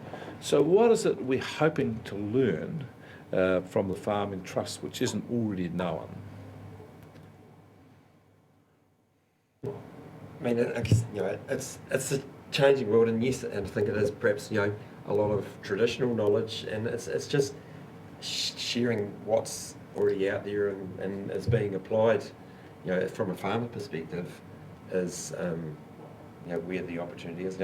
So what is it we're hoping to learn from the Farming Trust, which isn't already known? I mean, I guess, it's a changing world, and yes, and I think it is perhaps, a lot of traditional knowledge, and it's just sharing what's already out there and is being applied, from a farmer perspective, is, where the opportunity is.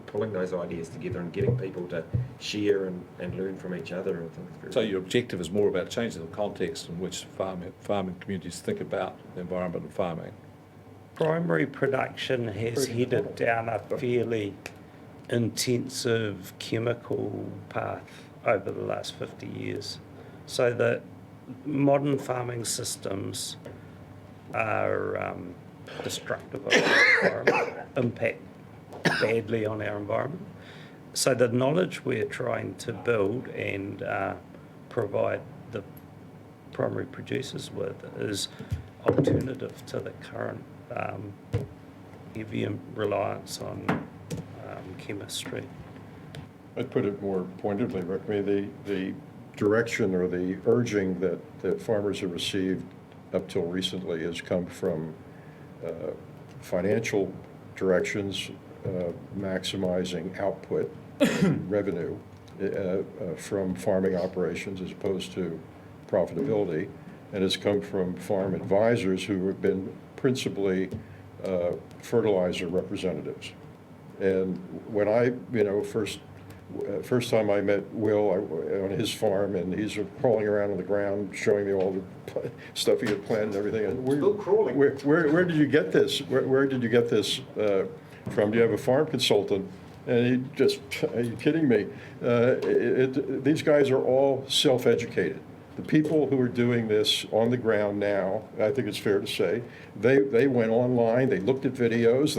Pulling those ideas together and getting people to share and learn from each other. I think it's very So your objective is more about changing the context in which farming communities think about the environment and farming. Primary production has headed down a fairly intensive chemical path over the last 50 years. So that modern farming systems are destructive of our environment, impact badly on our environment. So the knowledge we're trying to build and provide the primary producers with is alternative to the current heavy reliance on chemistry. I'd put it more pointedly, Rick. I mean, the direction or the urging that farmers have received up till recently has come from financial directions, maximizing output, revenue from farming operations as opposed to profitability, and has come from farm advisors who have been principally fertilizer representatives. And when I, first time I met Will on his farm, and he's crawling around on the ground, showing me all the stuff he had planted and everything. And Still crawling. Where did you get this? Where did you get this from? Do you have a farm consultant? And he just, are you kidding me? These guys are all self-educated. The people who are doing this on the ground now, I think it's fair to say, they went online, they looked at videos,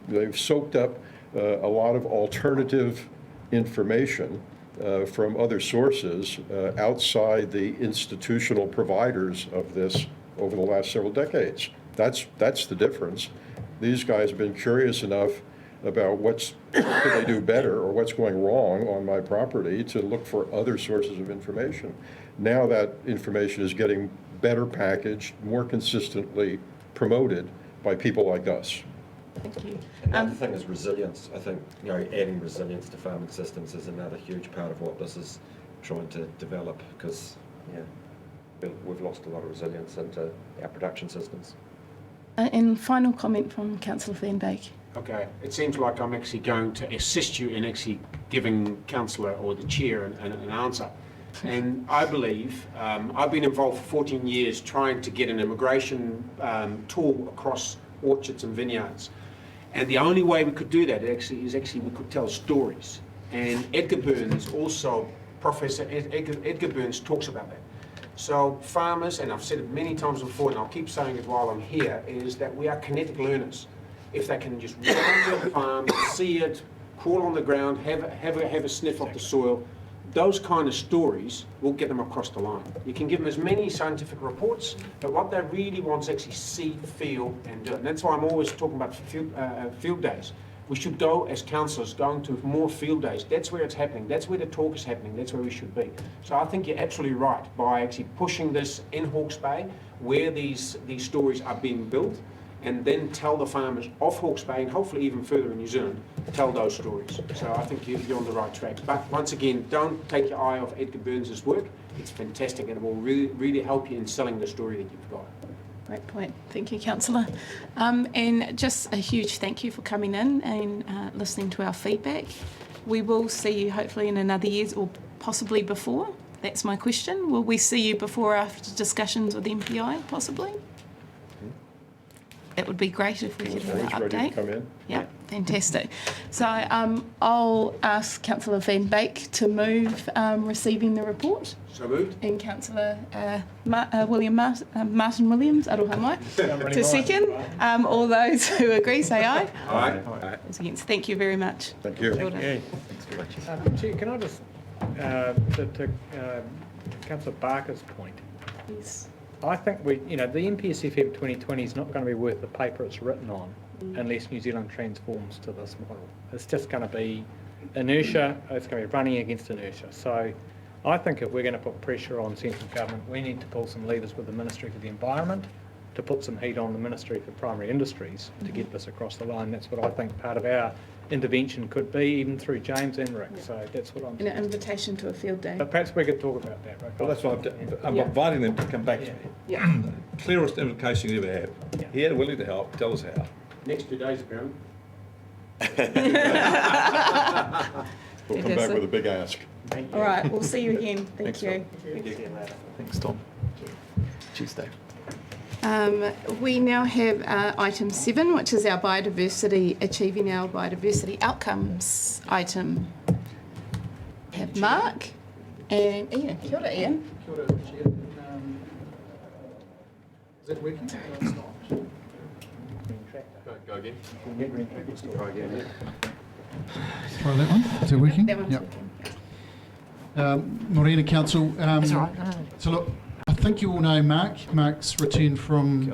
they've soaked up a lot of alternative information from other sources outside the institutional providers of this over the last several decades. That's the difference. These guys have been curious enough about what could they do better or what's going wrong on my property to look for other sources of information. Now that information is getting better packaged, more consistently promoted by people like us. Thank you. Another thing is resilience. I think adding resilience to farming systems is another huge part of what this is trying to develop, because we've lost a lot of resilience into our production systems. And final comment from Councillor Van Beek. Okay, it seems like I'm actually going to assist you in actually giving Councillor or the Chair an answer. And I believe, I've been involved for 14 years trying to get an immigration tool across orchards and vineyards. And the only way we could do that is we could tell stories. And Edgar Burns also, Professor Edgar Burns talks about that. So farmers, and I've said it many times before, and I'll keep saying it while I'm here, is that we are kinetic learners. If they can just run onto the farm, see it, crawl on the ground, have a sniff of the soil, those kind of stories will get them across the line. You can give them as many scientific reports, but what they really want is actually see, feel, and do it. And that's why I'm always talking about field days. We should go, as councillors, going to more field days. That's where it's happening. That's where the talk is happening. That's where we should be. So I think you're absolutely right by actually pushing this in Hawke's Bay, where these stories are being built, and then tell the farmers of Hawke's Bay, and hopefully even further in New Zealand, tell those stories. So I think you're on the right track. But once again, don't take your eye off Edgar Burns' work. It's fantastic, and it will really, really help you in selling the story that you've got. Great point. Thank you, Councillor. And just a huge thank you for coming in and listening to our feedback. We will see you hopefully in another year or possibly before. That's my question. Will we see you before or after discussions with MPI, possibly? That would be great if we could have an update. Ready to come in? Yeah, fantastic. So I'll ask Councillor Van Beek to move receiving the report. So moved. And Councillor Martin Williams, aroha mai, to second. All those who agree say aye. Aye. Those against. Thank you very much. Thank you. Well done. Chair, can I just, to Councillor Barker's point, Yes. I think the NPSFM 2020 is not going to be worth the paper it's written on unless New Zealand transforms to this model. It's just going to be inertia, it's going to be running against inertia. So I think if we're going to put pressure on central government, we need to pull some levers with the Ministry for the Environment to put some heat on the Ministry for Primary Industries to get this across the line. That's what I think part of our intervention could be, even through James and Rick. So that's what I'm And an invitation to a field day. But perhaps we could talk about that, right? Well, that's what I'm inviting them to come back to me. Yeah. Clearest invitation you ever had. Yeah. Here, willing to help, tell us how. Next 2 days, apparently. We'll come back with a big ask. All right, we'll see you again. Thank you. Thanks, Tom. Tuesday. We now have item 7, which is our biodiversity, achieving our biodiversity outcomes item. We have Mark and Ian. Kia ora, Ian. Kia ora, Chair. Is it working? No, it's not. Go again. Try that one. Is it working? That one's Yep. working. Morena Council. That's all right. So look, I think you all know Mark. Mark's returned from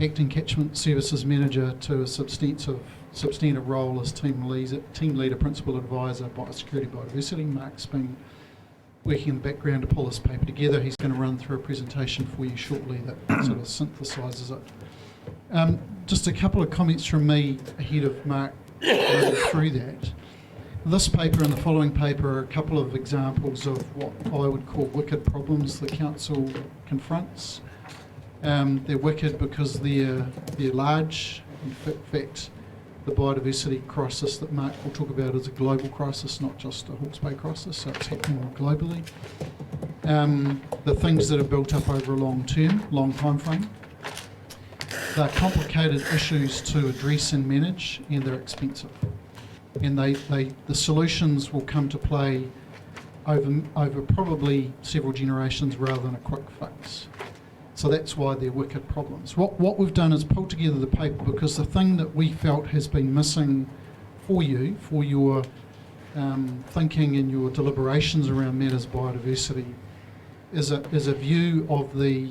acting catchment services manager to a substantive substantive role as team leader, principal advisor, biosecurity, biodiversity. Mark's been working in the background to pull this paper together. He's going to run through a presentation for you shortly that sort of synthesises it. Just a couple of comments from me ahead of Mark going through that. This paper and the following paper are a couple of examples of what I would call wicked problems the council confronts. They're wicked because they're large. In fact, the biodiversity crisis that Mark will talk about is a global crisis, not just a Hawke's Bay crisis, so it's happening globally. The things that are built up over a long time frame. They're complicated issues to address and manage, and they're expensive. And the solutions will come to play over probably several generations rather than a quick fix. So that's why they're wicked problems. What we've done is pull together the paper because the thing that we felt has been missing for you, for your thinking and your deliberations around matters biodiversity, is a view of the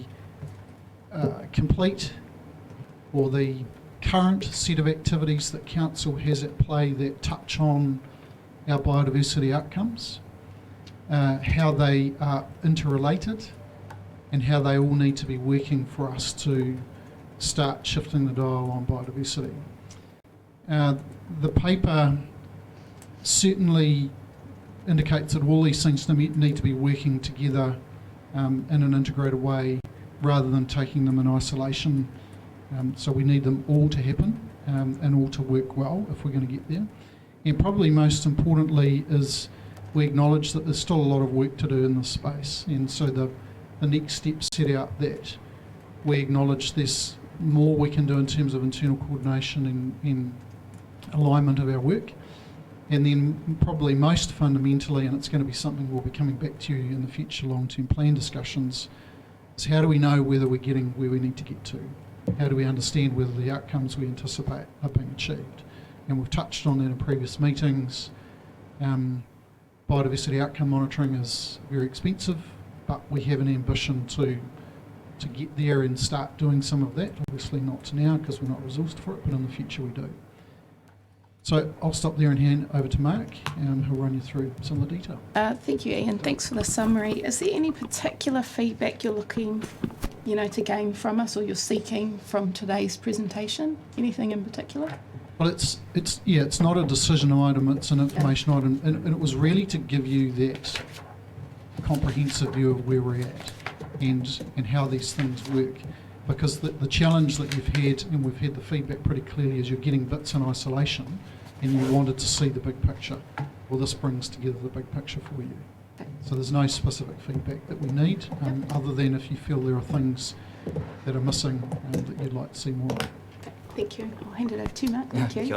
complete or the current set of activities that Council has at play that touch on our biodiversity outcomes, how they are interrelated, and how they all need to be working for us to start shifting the dial on biodiversity. The paper certainly indicates that all these things need to be working together in an integrated way rather than taking them in isolation. So we need them all to happen and all to work well if we're going to get there. And probably most importantly is we acknowledge that there's still a lot of work to do in this space. And so the next steps set out that we acknowledge there's more we can do in terms of internal coordination and alignment of our work. And then probably most fundamentally, and it's going to be something we'll be coming back to you in the future long-term plan discussions, is how do we know whether we're getting where we need to get to? How do we understand whether the outcomes we anticipate are being achieved? And we've touched on that in previous meetings. Biodiversity outcome monitoring is very expensive, but we have an ambition to get there and start doing some of that. Obviously not now because we're not resourced for it, but in the future we do. So I'll stop there and hand over to Mark, who'll run you through some of the detail. Thank you, Ian. Thanks for the summary. Is there any particular feedback you're looking, to gain from us or you're seeking from today's presentation? Anything in particular? Well, it's not a decision item, it's an information item, and it was really to give you that comprehensive view of where we're at and how these things work. Because the challenge that you've had, and we've had the feedback pretty clearly, is you're getting bits in isolation and you wanted to see the big picture. Well, this brings together the big picture for you. So there's no specific feedback that we need, other than if you feel there are things that are missing that you'd like to see more of. Thank you. I'll hand it over to you, Mark. Thank you. Kia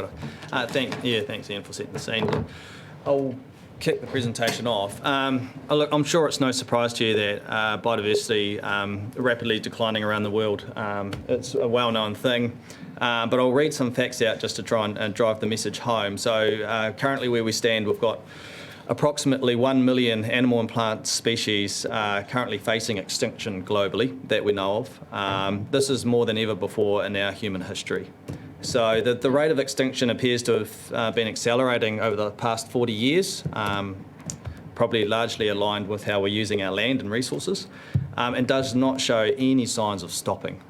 ora. Thanks, Ian, for setting the scene. I'll kick the presentation off. Look, I'm sure it's no surprise to you that biodiversity rapidly declining around the world. It's a well-known thing, but I'll read some facts out just to try and drive the message home. So currently where we stand, we've got approximately 1 million animal and plant species currently facing extinction globally that we know of. This is more than ever before in our human history. So the rate of extinction appears to have been accelerating over the past 40 years, probably largely aligned with how we're using our land and resources, and does not show any signs of stopping.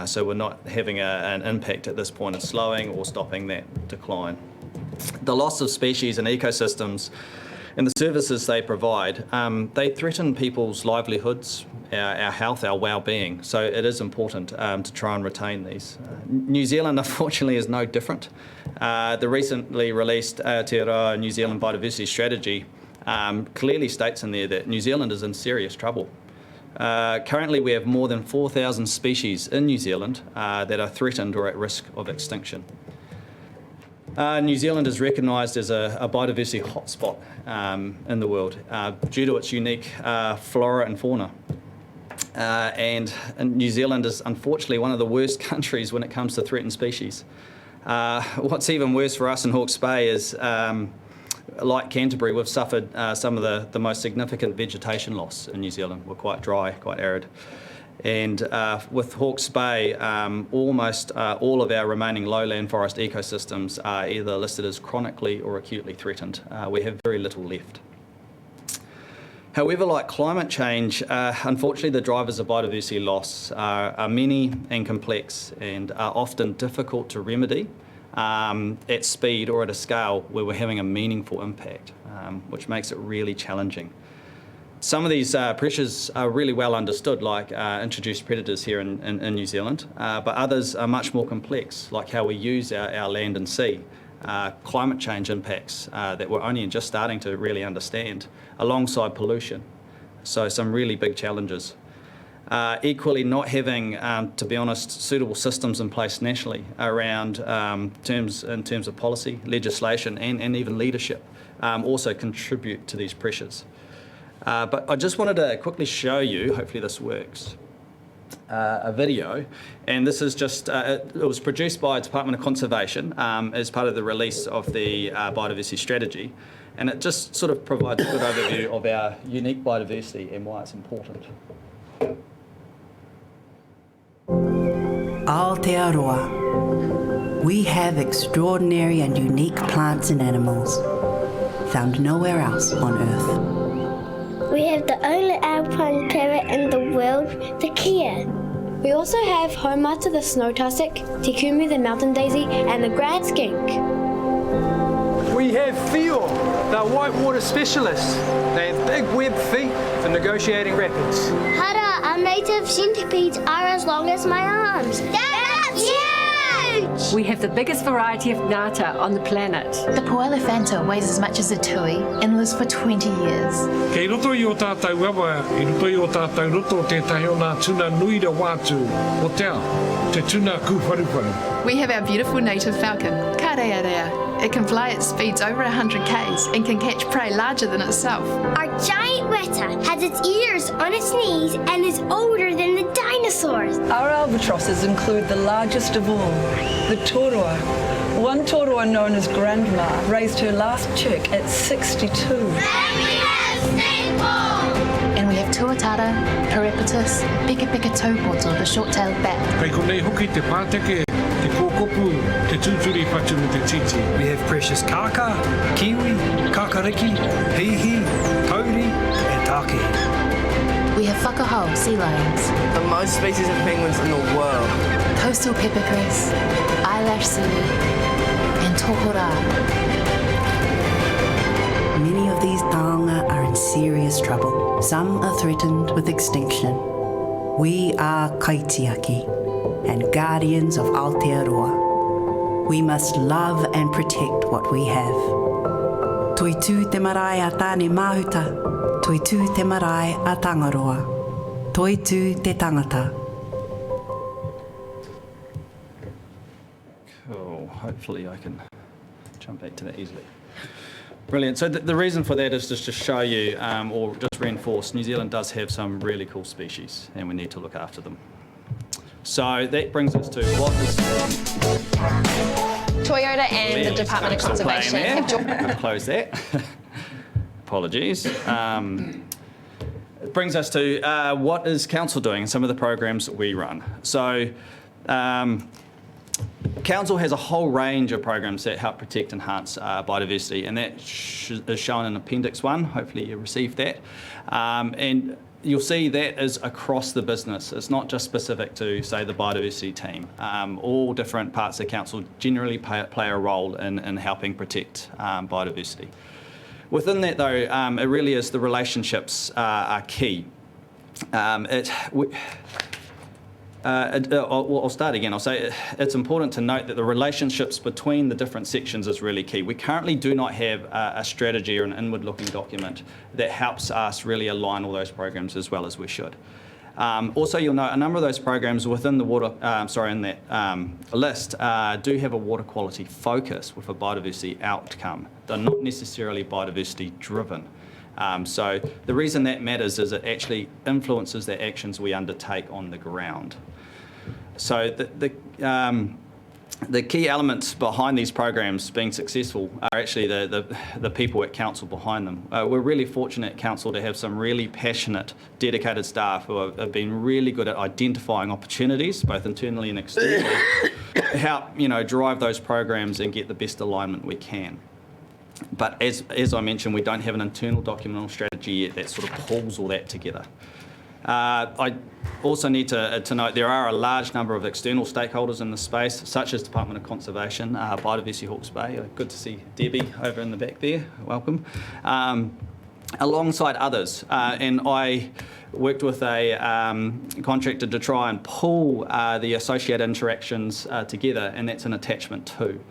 So we're not having an impact at this point of slowing or stopping that decline. The loss of species and ecosystems and the services they provide, they threaten people's livelihoods, our health, our well-being. So it is important to try and retain these. New Zealand, unfortunately, is no different. The recently released Aotearoa New Zealand Biodiversity Strategy clearly states in there that New Zealand is in serious trouble. Currently, we have more than 4,000 species in New Zealand that are threatened or at risk of extinction. New Zealand is recognised as a biodiversity hotspot in the world due to its unique flora and fauna. And New Zealand is unfortunately one of the worst countries when it comes to threatened species. What's even worse for us in Hawke's Bay is, like Canterbury, we've suffered some of the most significant vegetation loss in New Zealand. We're quite dry, quite arid. And with Hawke's Bay, almost all of our remaining lowland forest ecosystems are either listed as chronically or acutely threatened. We have very little left. However, like climate change, unfortunately the drivers of biodiversity loss are many and complex and are often difficult to remedy at speed or at a scale where we're having a meaningful impact, which makes it really challenging. Some of these pressures are really well understood, like introduced predators here in New Zealand, but others are much more complex, like how we use our land and sea, climate change impacts that we're only just starting to really understand, alongside pollution. So some really big challenges. Equally, not having, to be honest, suitable systems in place nationally around in terms of policy, legislation, and even leadership also contribute to these pressures. But I just wanted to quickly show you, hopefully this works, a video. And this is just, it was produced by Department of Conservation as part of the release of the biodiversity strategy. And it just sort of provides a good overview of our unique biodiversity and why it's important. Aotearoa. We have extraordinary and unique plants and animals found nowhere else on Earth. We have the only alpine parrot in the world, the kea. We also have Haumata the snow tussock, Te Kumu the mountain daisy, and the grand skink. We have Whio, the whitewater specialist. They have big webbed feet for negotiating rapids. Hara, our native centipedes are as long as my arms. That's huge! We have the biggest variety of ngata on the planet. The Poelephanta weighs as much as a tui and lives for 20 years. Kei roto I o tātou awa, I roto I o tātou roto tētahi o nā tuna nui ra wātu o te ao, te tuna kūwharuwharu. We have our beautiful native falcon, ka rea rea. It can fly at speeds over 100 k's and can catch prey larger than itself. Our giant weta has its ears on its knees and is older than the dinosaurs. Our albatrosses include the largest of all, the torua. One torua known as Grandma raised her last chick at 62. And we have snakeball! And we have tuatara, peripatus, pika pika taupoto, the short-tailed bat. Kei konei hoki te pāteke, te kōkopu, te tūturi whatu me te titi. We have precious kaka, kiwi, kakariki, hihi, kauri, and tāke. We have whakahau, sea lions. The most species of penguins in the world. Coastal peppercress, eyelash seaweed, and tohora. Many of these taonga are in serious trouble. Some are threatened with extinction. We are kaitiaki and guardians of Aotearoa. We must love and protect what we have. Toi tū te marae a tāne māhuta, toi tū te marae a Tangaroa, toi tū te tangata. Cool. Hopefully I can jump back to that easily. Brilliant. So the reason for that is just to show you, or just reinforce, New Zealand does have some really cool species and we need to look after them. So that brings us to what is... Toyota and the Department of Conservation have joined. I'll close that. Apologies. It brings us to what is Council doing and some of the programs that we run. So Council has a whole range of programs that help protect and enhance biodiversity, and that is shown in Appendix 1. Hopefully you received that. And you'll see that is across the business. It's not just specific to, say, the biodiversity team. All different parts of Council generally play a role in helping protect biodiversity. Within that, though, it really is the relationships are key. I'll start again. I'll say it's important to note that the relationships between the different sections is really key. We currently do not have a strategy or an inward-looking document that helps us really align all those programs as well as we should. Also, you'll note a number of those programs within the in that list do have a water quality focus with a biodiversity outcome. They're not necessarily biodiversity driven. So the reason that matters is it actually influences the actions we undertake on the ground. So the key elements behind these programs being successful are actually the people at council behind them. We're really fortunate at council to have some really passionate, dedicated staff who have been really good at identifying opportunities, both internally and externally, help drive those programs and get the best alignment we can. But as I mentioned, we don't have an internal document or strategy yet that sort of pulls all that together. I also need to note there are a large number of external stakeholders in the space, such as Department of Conservation, Biodiversity Hawke's Bay. Good to see Debbie over in the back there. Welcome. Alongside others, and I worked with a contractor to try and pull the associated interactions together, and that's an attachment 2.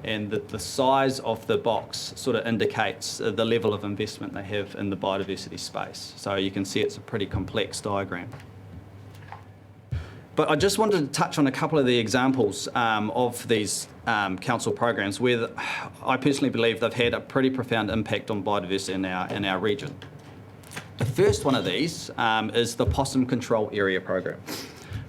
And the size of the box sort of indicates the level of investment they have in the biodiversity space. So you can see it's a pretty complex diagram. But I just wanted to touch on a couple of the examples of these council programs where I personally believe they've had a pretty profound impact on biodiversity in our region. The first one of these is the Possum Control Area Program.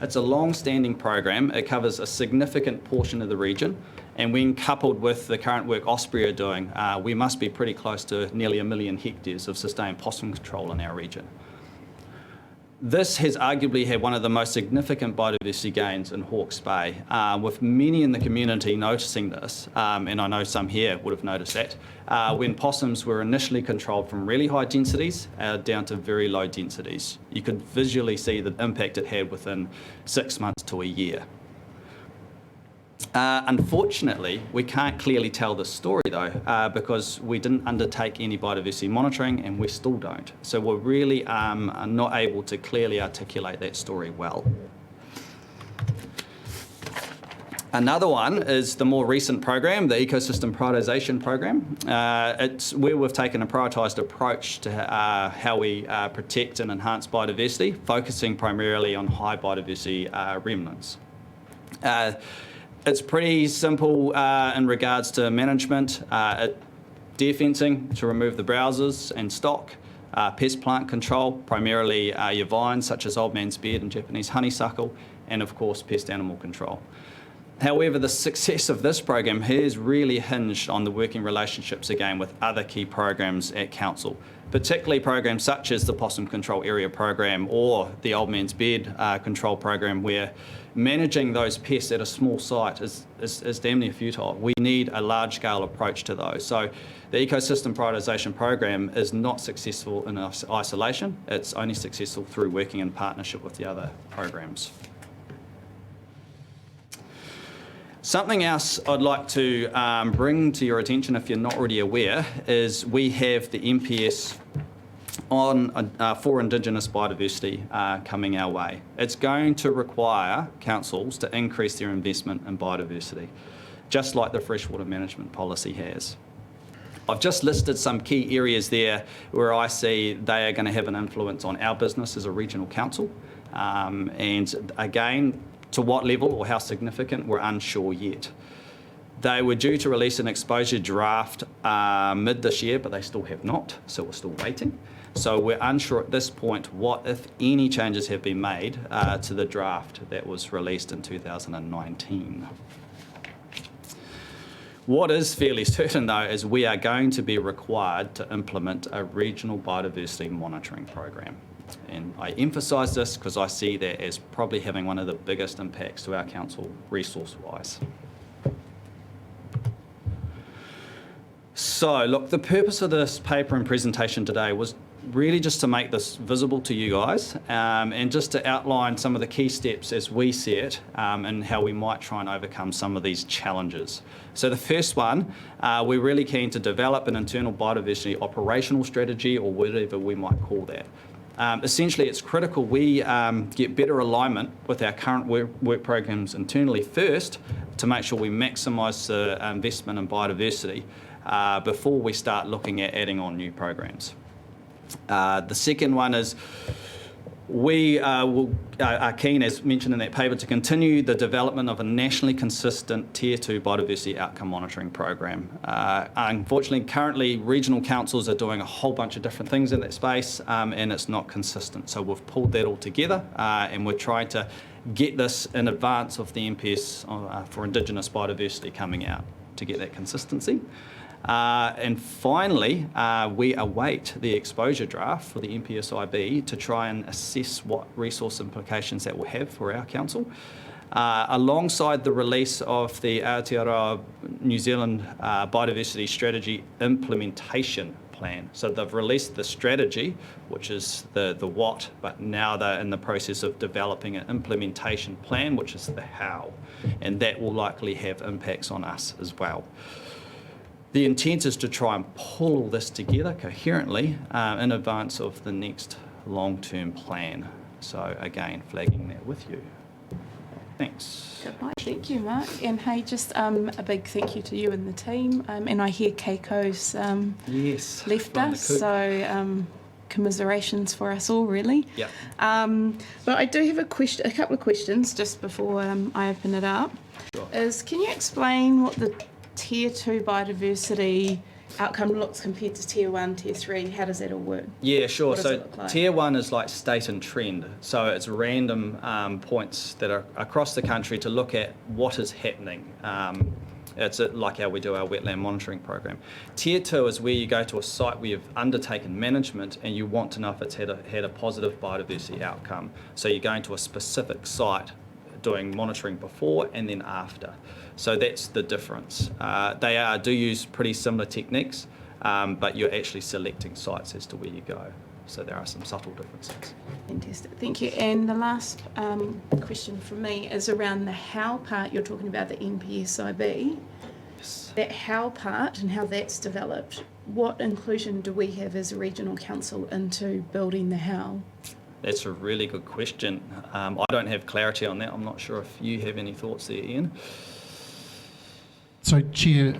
It's a long-standing program. It covers a significant portion of the region, and when coupled with the current work Osprey are doing, we must be pretty close to nearly 1 million hectares of sustained possum control in our region. This has arguably had one of the most significant biodiversity gains in Hawke's Bay, with many in the community noticing this, and I know some here would have noticed that, when possums were initially controlled from really high densities down to very low densities. You could visually see the impact it had within 6 months to a year. Unfortunately, we can't clearly tell the story though, because we didn't undertake any biodiversity monitoring and we still don't. So we're really not able to clearly articulate that story well. Another one is the more recent program, the Ecosystem Prioritization program. It's where we've taken a prioritised approach to how we protect and enhance biodiversity, focusing primarily on high biodiversity remnants. It's pretty simple in regards to management, deer fencing to remove the browsers and stock, pest plant control, primarily your vines such as old man's beard and Japanese honeysuckle, and of course pest animal control. However, the success of this program has really hinged on the working relationships again with other key programs at council, particularly programs such as the Possum Control Area Program or the Old Man's Beard Control Program, where managing those pests at a small site is damn near futile. We need a large-scale approach to those. So the Ecosystem Prioritization Program is not successful in isolation. It's only successful through working in partnership with the other programs. Something else I'd like to bring to your attention, if you're not already aware, is we have the MPS for Indigenous biodiversity coming our way. It's going to require councils to increase their investment in biodiversity, just like the freshwater management policy has. I've just listed some key areas there where I see they are going to have an influence on our business as a regional council. And again, to what level or how significant, we're unsure yet. They were due to release an exposure draft mid this year, but they still have not, so we're still waiting. So we're unsure at this point what, if any, changes have been made to the draft that was released in 2019. What is fairly certain, though, is we are going to be required to implement a regional biodiversity monitoring program. And I emphasise this because I see that as probably having one of the biggest impacts to our council resource-wise. So, look, the purpose of this paper and presentation today was really just to make this visible to you guys and just to outline some of the key steps as we see it and how we might try and overcome some of these challenges. So the first one, we're really keen to develop an internal biodiversity operational strategy, or whatever we might call that. Essentially, it's critical we get better alignment with our current work programs internally first to make sure we maximise the investment in biodiversity before we start looking at adding on new programs. The second one is we are keen, as mentioned in that paper, to continue the development of a nationally consistent Tier 2 biodiversity outcome monitoring program. Unfortunately, currently regional councils are doing a whole bunch of different things in that space and it's not consistent. So we've pulled that all together and we're trying to get this in advance of the MPS for Indigenous biodiversity coming out to get that consistency. And finally, we await the exposure draft for the MPSIB to try and assess what resource implications that will have for our council. Alongside the release of the Aotearoa New Zealand Biodiversity Strategy Implementation Plan. So they've released the strategy, which is the what, but now they're in the process of developing an implementation plan, which is the how. And that will likely have impacts on us as well. The intent is to try and pull all this together coherently in advance of the next long-term plan. So again, flagging that with you. Thanks. Goodbye. Thank you, Mark. And hey, just a big thank you to you and the team. And I hear Keiko's yes, left us, so commiserations for us all, really. Yeah. But I do have a couple of questions just before I open it up. Sure. Can you explain what the Tier 2 biodiversity outcome looks compared to Tier 1, Tier 3? How does that all work? Yeah, sure. What does So it look like? Tier 1 is like state and trend. So it's random points that are across the country to look at what is happening. It's like how we do our wetland monitoring program. Tier 2 is where you go to a site where you've undertaken management and you want to know if it's had a positive biodiversity outcome. So you're going to a specific site doing monitoring before and then after. So that's the difference. They do use pretty similar techniques, but you're actually selecting sites as to where you go. So there are some subtle differences. Fantastic, thank you. And the last question from me is around the how part. You're talking about the NPSIB. Yes. That how part and how that's developed. What inclusion do we have as a regional council into building the how? That's a really good question. I don't have clarity on that. I'm not sure if you have any thoughts there, Ian. So, Chair,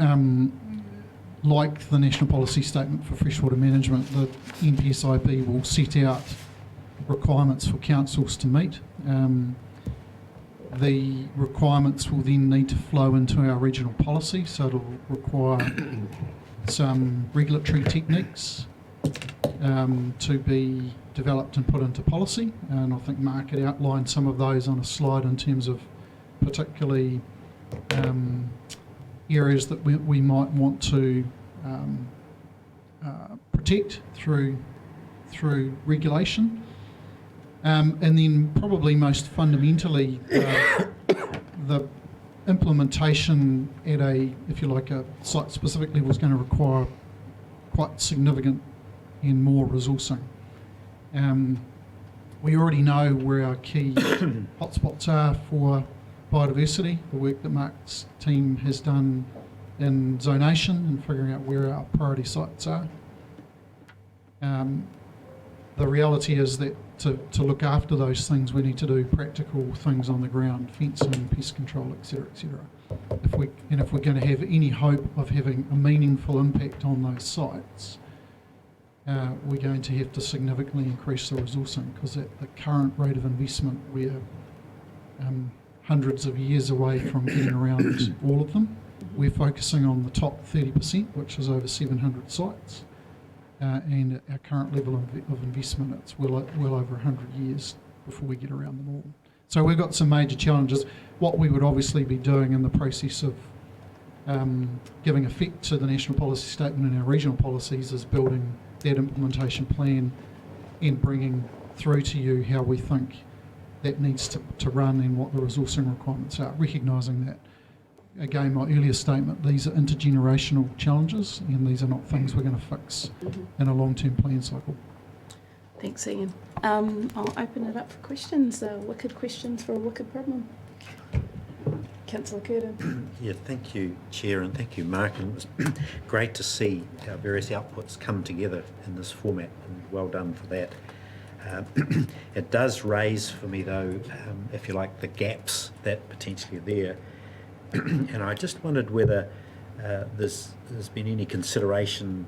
like the National Policy Statement for Freshwater Management, the NPSIB will set out requirements for councils to meet. The requirements will then need to flow into our regional policy, so it'll require some regulatory techniques to be developed and put into policy, and I think Mark had outlined some of those on a slide in terms of particularly areas that we might want to protect through regulation. And then probably most fundamentally, the implementation at a site-specific level is going to require quite significant and more resourcing. We already know where our key hotspots are for biodiversity, the work that Mark's team has done in zonation and figuring out where our priority sites are. The reality is that to look after those things, we need to do practical things on the ground, fencing, pest control, etc., etc. If we're going to have any hope of having a meaningful impact on those sites, we're going to have to significantly increase the resourcing, because at the current rate of investment, we're hundreds of years away from getting around all of them. We're focusing on the top 30%, which is over 700 sites. And at our current level of investment, it's well over 100 years before we get around them all. So we've got some major challenges. What we would obviously be doing in the process of giving effect to the National Policy Statement and our regional policies is building that implementation plan and bringing through to you how we think that needs to run and what the resourcing requirements are, recognising that, again, my earlier statement, these are intergenerational challenges and these are not things we're going to fix in a long-term plan cycle. Thanks, Ian. I'll open it up for questions. Wicked questions for a wicked problem. Councillor Curtin. Yeah, thank you, Chair, and thank you, Mark. And it was great to see our various outputs come together in this format, and well done for that. It does raise for me, though, if you like, the gaps that potentially are there. And I just wondered whether there's been any consideration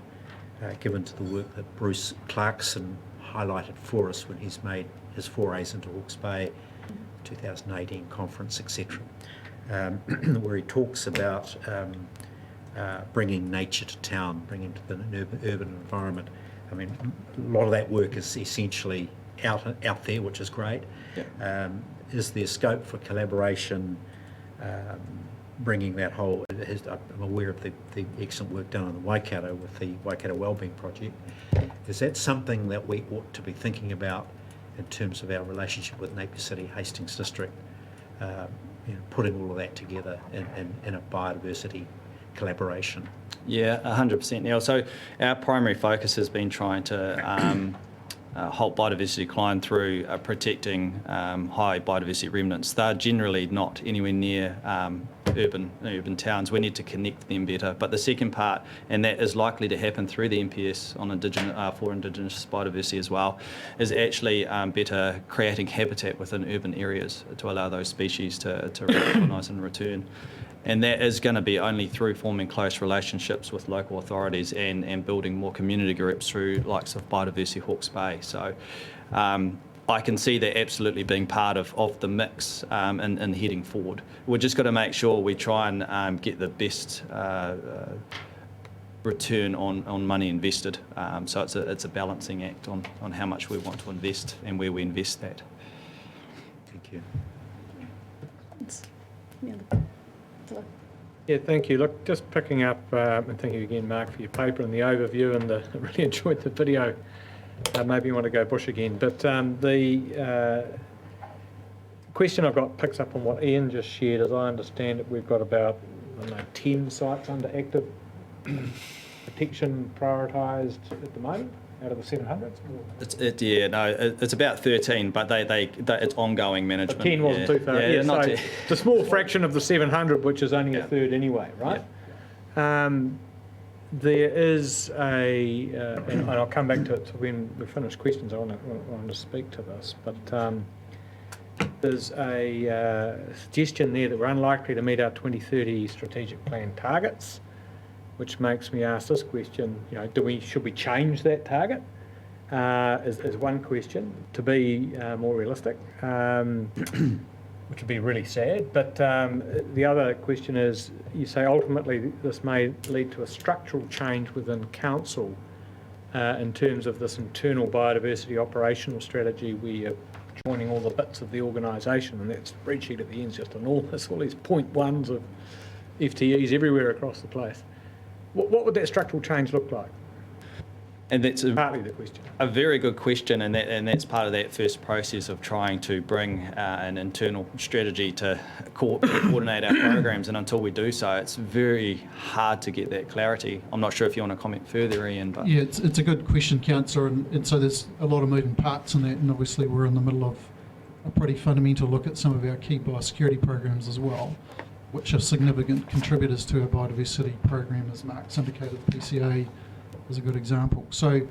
given to the work that Bruce Clarkson highlighted for us when he's made his forays into Hawke's Bay, 2018 conference, etc., where he talks about bringing nature to town, bringing to the urban environment. I mean, a lot of that work is essentially out there, which is great. is there scope for collaboration, bringing that whole, I'm aware of the excellent work done on the Waikato with the Waikato Wellbeing Project. Is that something that we ought to be thinking about in terms of our relationship with Napier City, Hastings District, putting all of that together in a biodiversity collaboration? Yeah, 100%, Neil. So our primary focus has been trying to halt biodiversity decline through protecting high biodiversity remnants. They're generally not anywhere near urban towns. We need to connect them better. But the second part, and that is likely to happen through the NPS on for Indigenous biodiversity as well, is actually better creating habitat within urban areas to allow those species to recolonise and return. And that is going to be only through forming close relationships with local authorities and building more community groups through likes of Biodiversity Hawke's Bay. So I can see that absolutely being part of the mix in heading forward. We've just got to make sure we try and get the best return on money invested. So it's a balancing act on how much we want to invest and where we invest that. Thank you. Yeah, thank you. Look, just picking up, and thank you again, Mark, for your paper and the overview, and I really enjoyed the video. Maybe you want to go bush again. But the question I've got picks up on what Ian just shared. As I understand it, we've got about 10 sites under active protection prioritised at the moment, out of the 700? It's about 13, but it's ongoing management. 10 wasn't too far. Yeah, so it's a small fraction of the 700, which is only a third anyway, right? Yeah. There is and I'll come back to it when we finish questions. I want to speak to this, but there's a suggestion there that we're unlikely to meet our 2030 strategic plan targets, which makes me ask this question: should we change that target? Is one question to be more realistic, which would be really sad. But the other question is, you say ultimately this may lead to a structural change within council in terms of this internal biodiversity operational strategy where you're joining all the bits of the organisation, and that spreadsheet at the end is just enormous, all these 0.1s of FTEs everywhere across the place. What would that structural change look like? And that's partly the question. A very good question, and that's part of that first process of trying to bring an internal strategy to coordinate our programs. And until we do so, it's very hard to get that clarity. I'm not sure if you want to comment further, Ian. But yeah, it's a good question, Councillor, and so there's a lot of moving parts in that, and obviously we're in the middle of a pretty fundamental look at some of our key biosecurity programs as well, which are significant contributors to our biodiversity program, as Mark's indicated. The PCA is a good example. So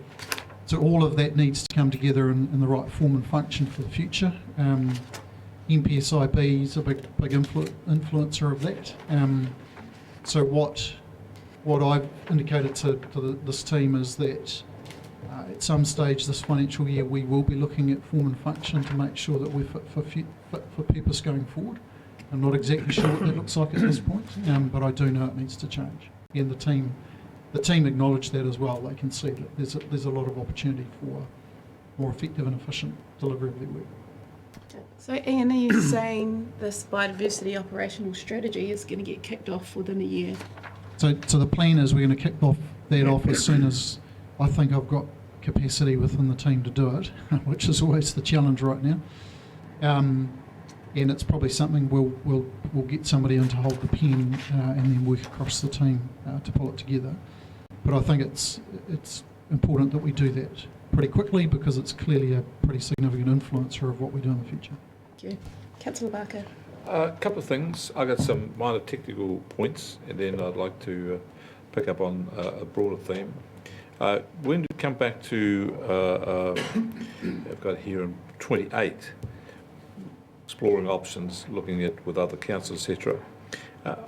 all of that needs to come together in the right form and function for the future. NPSIB is a big influencer of that. So what I've indicated to this team is that at some stage this financial year we will be looking at form and function to make sure that we're fit for purpose going forward. I'm not exactly sure what that looks like at this point, but I do know it needs to change. And the team acknowledge that as well. They can see that there's a lot of opportunity for more effective and efficient delivery of their work. So Ian, are you saying this biodiversity operational strategy is going to get kicked off within a year? So the plan is we're going to kick that off as soon as I think I've got capacity within the team to do it, which is always the challenge right now. And it's probably something we'll get somebody in to hold the pen and then work across the team to pull it together. But I think it's important that we do that pretty quickly because it's clearly a pretty significant influencer of what we do in the future. Thank you. Councillor Barker. A couple of things. I got some minor technical points, and then I'd like to pick up on a broader theme. When we come back to, I've got here in 28, exploring options, looking at with other councils, etc.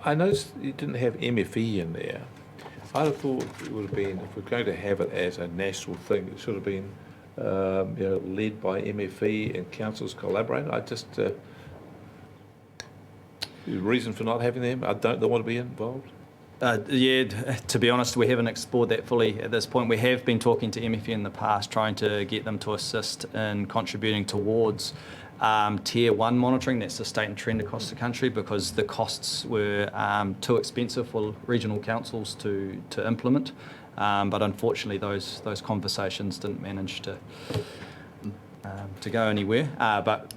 I noticed you didn't have MFE in there. I'd have thought it would have been, if we're going to have it as a national thing, it should have been led by MFE and councils collaborating. I just, the reason for not having them, they want to be involved? To be honest, we haven't explored that fully at this point. We have been talking to MFE in the past, trying to get them to assist in contributing towards Tier 1 monitoring, that's the state and trend across the country, because the costs were too expensive for regional councils to implement. But unfortunately, those conversations didn't manage to go anywhere. But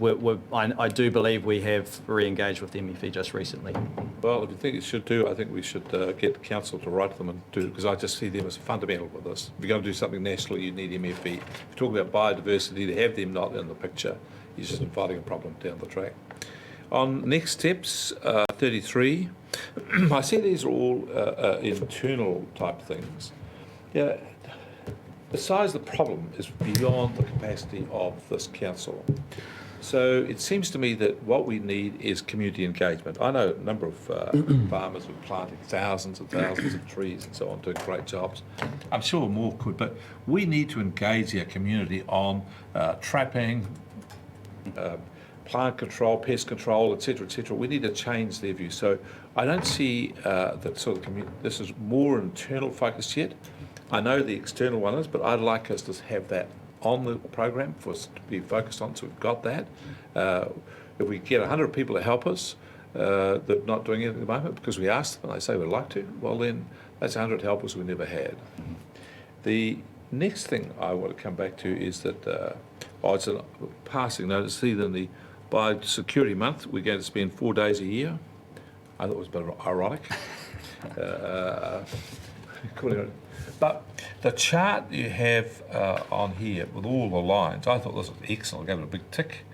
I do believe we have re-engaged with the MFE just recently. Well, if you think it should do, I think we should get the council to write to them and do it, because I just see them as fundamental with this. If you're going to do something nationally, you need MFE. If you're talking about biodiversity, to have them not in the picture is just inviting a problem down the track. On next steps, 33, I see these are all internal type things. Yeah. The size of the problem is beyond the capacity of this council. So it seems to me that what we need is community engagement. I know a number of farmers who are planting thousands and thousands of trees and so on, doing great jobs. I'm sure more could, but we need to engage our community on trapping, plant control, pest control, etc., etc. We need to change their view. So I don't see that sort of community. This is more internal focus yet. I know the external one is, but I'd like us to have that on the program for us to be focused on, so we've got that. If we get 100 people to help us that are not doing it at the moment because we asked them and they say we'd like to, well then that's 100 helpers we never had. The next thing I want to come back to is that, it's a passing notice, see that in the Biosecurity Month we're going to spend 4 days a year. I thought it was a bit ironic. But the chart you have on here with all the lines, I thought this was excellent. I gave it a big tick.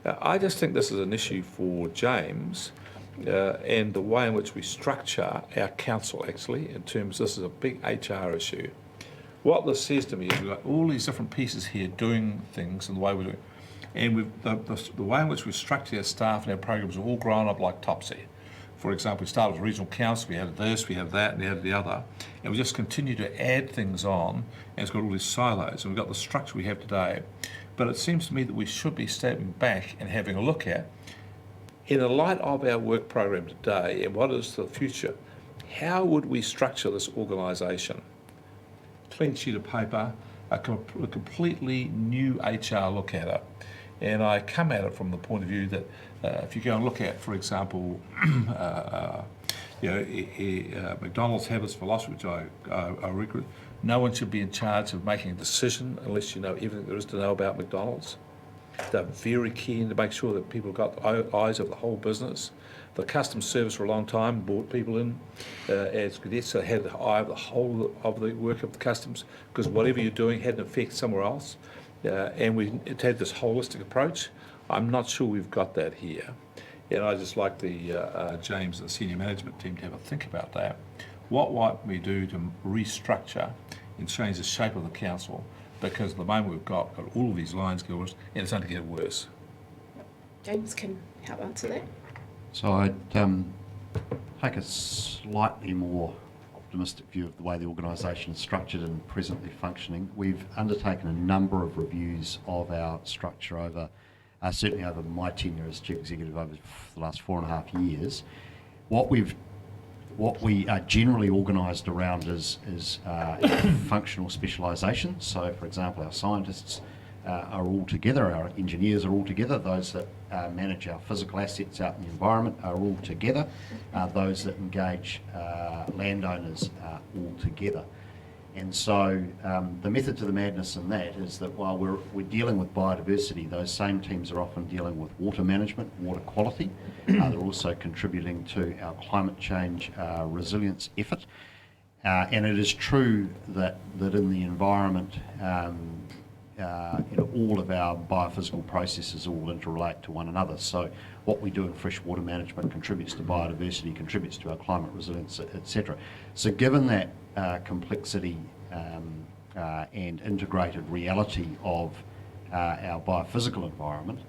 I just think this is an issue for James and the way in which we structure our council, actually, in terms this is a big HR issue. What this says to me is we've got all these different pieces here doing things and the way we're doing it. And the way in which we structure our staff and our programs are all grown up like Topsy. For example, we started with regional council, we had this, we have that, and we had the other, and we just continue to add things on, and it's got all these silos, and we've got the structure we have today. But it seems to me that we should be stepping back and having a look at, in the light of our work program today, and what is the future, how would we structure this organisation? Clean sheet of paper, a completely new HR look at it. And I come at it from the point of view that if you go and look at, for example, McDonald's have this philosophy, which I regret. No one should be in charge of making a decision unless you know everything there is to know about McDonald's. They're very keen to make sure that people got the eyes of the whole business. The customer service for a long time brought people in as cadets, so they had the eye of the whole of the work of the customs, because whatever you're doing had an effect somewhere else. And we had this holistic approach. I'm not sure we've got that here. And I just like the James and the senior management team to have a think about that. What might we do to restructure and change the shape of the council? Because at the moment we've got all of these lines going, and it's only getting worse. James can help answer that. So I'd take a slightly more optimistic view of the way the organisation is structured and presently functioning. We've undertaken a number of reviews of our structure over, certainly over my tenure as Chief Executive over the last 4.5 years. What we are generally organised around is functional specialisation. So, for example, our scientists are all together, our engineers are all together, those that manage our physical assets out in the environment are all together, those that engage landowners are all together. And so the method to the madness in that is that while we're dealing with biodiversity, those same teams are often dealing with water management, water quality. They're also contributing to our climate change resilience effort. And it is true that in the environment, all of our biophysical processes all interrelate to one another. So what we do in freshwater management contributes to biodiversity, contributes to our climate resilience, etc. So given that complexity and integrated reality of our biophysical environment,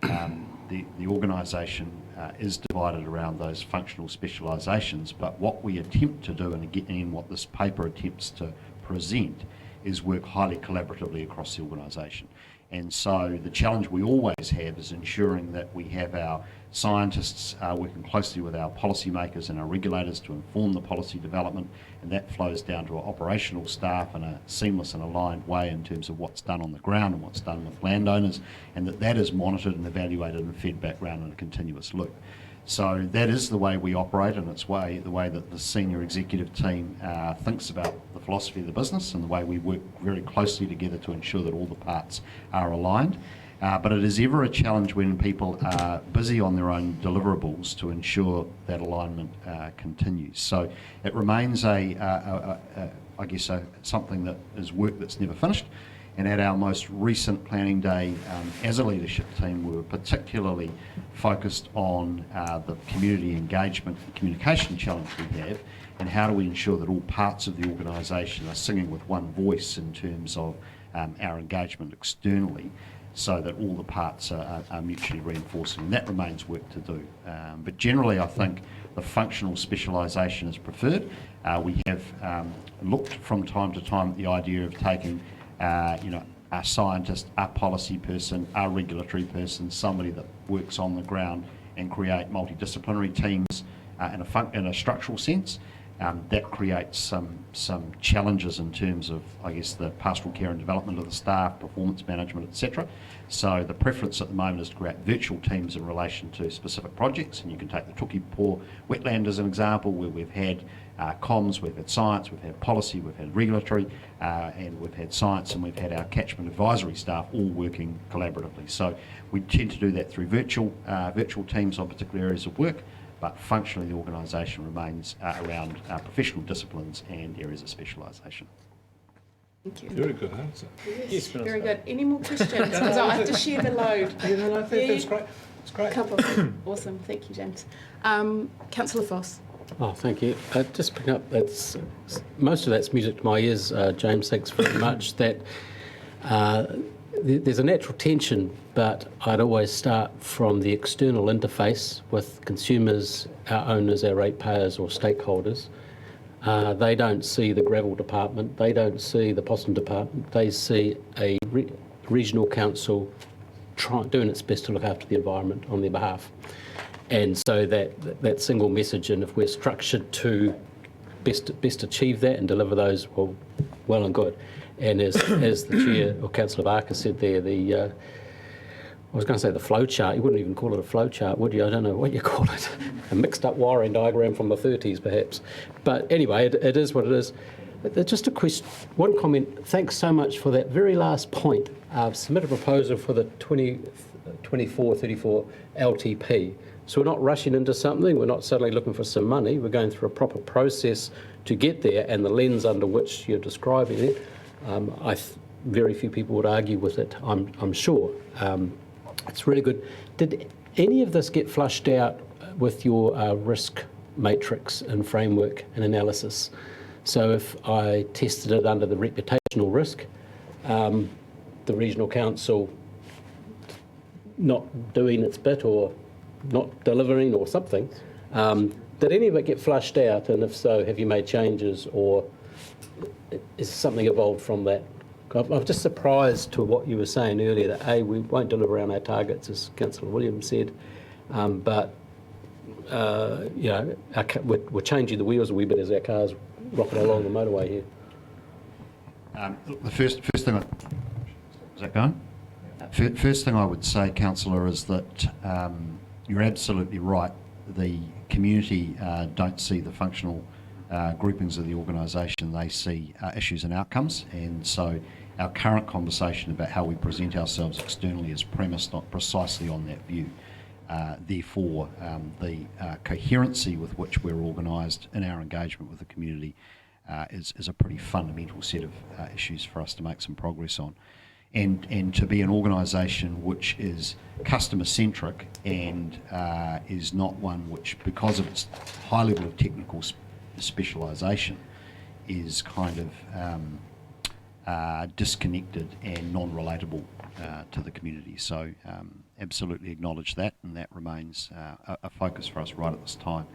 the organisation is divided around those functional specialisations. But what we attempt to do, and again what this paper attempts to present, is work highly collaboratively across the organisation. And so the challenge we always have is ensuring that we have our Scientists are working closely with our policymakers and our regulators to inform the policy development, and that flows down to our operational staff in a seamless and aligned way in terms of what's done on the ground and what's done with landowners, and that is monitored and evaluated and fed back round in a continuous loop. So that is the way we operate, and it's the way that the senior executive team thinks about the philosophy of the business, and the way we work very closely together to ensure that all the parts are aligned. But it is ever a challenge when people are busy on their own deliverables to ensure that alignment continues. So it remains something that is work that's never finished. And at our most recent planning day, as a leadership team, we were particularly focused on the community engagement and communication challenge we have, and how do we ensure that all parts of the organisation are singing with one voice in terms of our engagement externally, so that all the parts are mutually reinforcing, and that remains work to do. But generally, I think the functional specialisation is preferred. We have looked from time to time at the idea of taking a scientist, a policy person, a regulatory person, somebody that works on the ground, and create multidisciplinary teams in a structural sense. That creates some challenges in terms of, I guess, the pastoral care and development of the staff, performance management, etc. So the preference at the moment is to create virtual teams in relation to specific projects, and you can take the Tukipo wetland as an example, where we've had comms, we've had science, we've had policy, we've had regulatory, and we've had science, and we've had our catchment advisory staff all working collaboratively. So we tend to do that through virtual teams on particular areas of work, but functionally the organisation remains around professional disciplines and areas of specialisation. Thank you. Very good answer. Yes, very good. Any more questions? Because I have to share the load. That's great. It's great. Couple. Awesome. Thank you, James. Councillor Foss. Oh, thank you. Just picking up, most of that's music to my ears, James, thanks very much. That there's a natural tension, but I'd always start from the external interface with consumers, our owners, our ratepayers or stakeholders. They don't see the gravel department, they don't see the Possum department, they see a regional council doing its best to look after the environment on their behalf. And so that single message, and if we're structured to best achieve that and deliver those, well and good. And as the Chair, or Councillor Barker said there, I was going to say the flow chart, you wouldn't even call it a flow chart, would you? I don't know what you call it. A mixed up wiring diagram from the 30s, perhaps. But anyway, it is what it is. But just a question, one comment. Thanks so much for that very last point. Submit a proposal for the 24-34 LTP. So we're not rushing into something, we're not suddenly looking for some money, we're going through a proper process to get there, and the lens under which you're describing it, very few people would argue with it, I'm sure. It's really good. Did any of this get flushed out with your risk matrix and framework and analysis? So if I tested it under the reputational risk, the regional council not doing its bit or not delivering or something, did any of it get flushed out? And if so, have you made changes, or is something evolved from that? I'm just surprised to what you were saying earlier, that A, we won't deliver on our targets, as Councillor Williams said, but we're changing the wheels a wee bit as our cars rocking along the motorway here. The first thing, is that going? First thing I would say, Councillor, is that you're absolutely right. The community don't see the functional groupings of the organisation. They see issues and outcomes, and so our current conversation about how we present ourselves externally is premised not precisely on that view. Therefore, the coherency with which we're organised in our engagement with the community is a pretty fundamental set of issues for us to make some progress on. And to be an organisation which is customer-centric and is not one which, because of its high level of technical specialisation, is kind of disconnected and non-relatable to the community. So absolutely acknowledge that, and that remains a focus for us right at this time.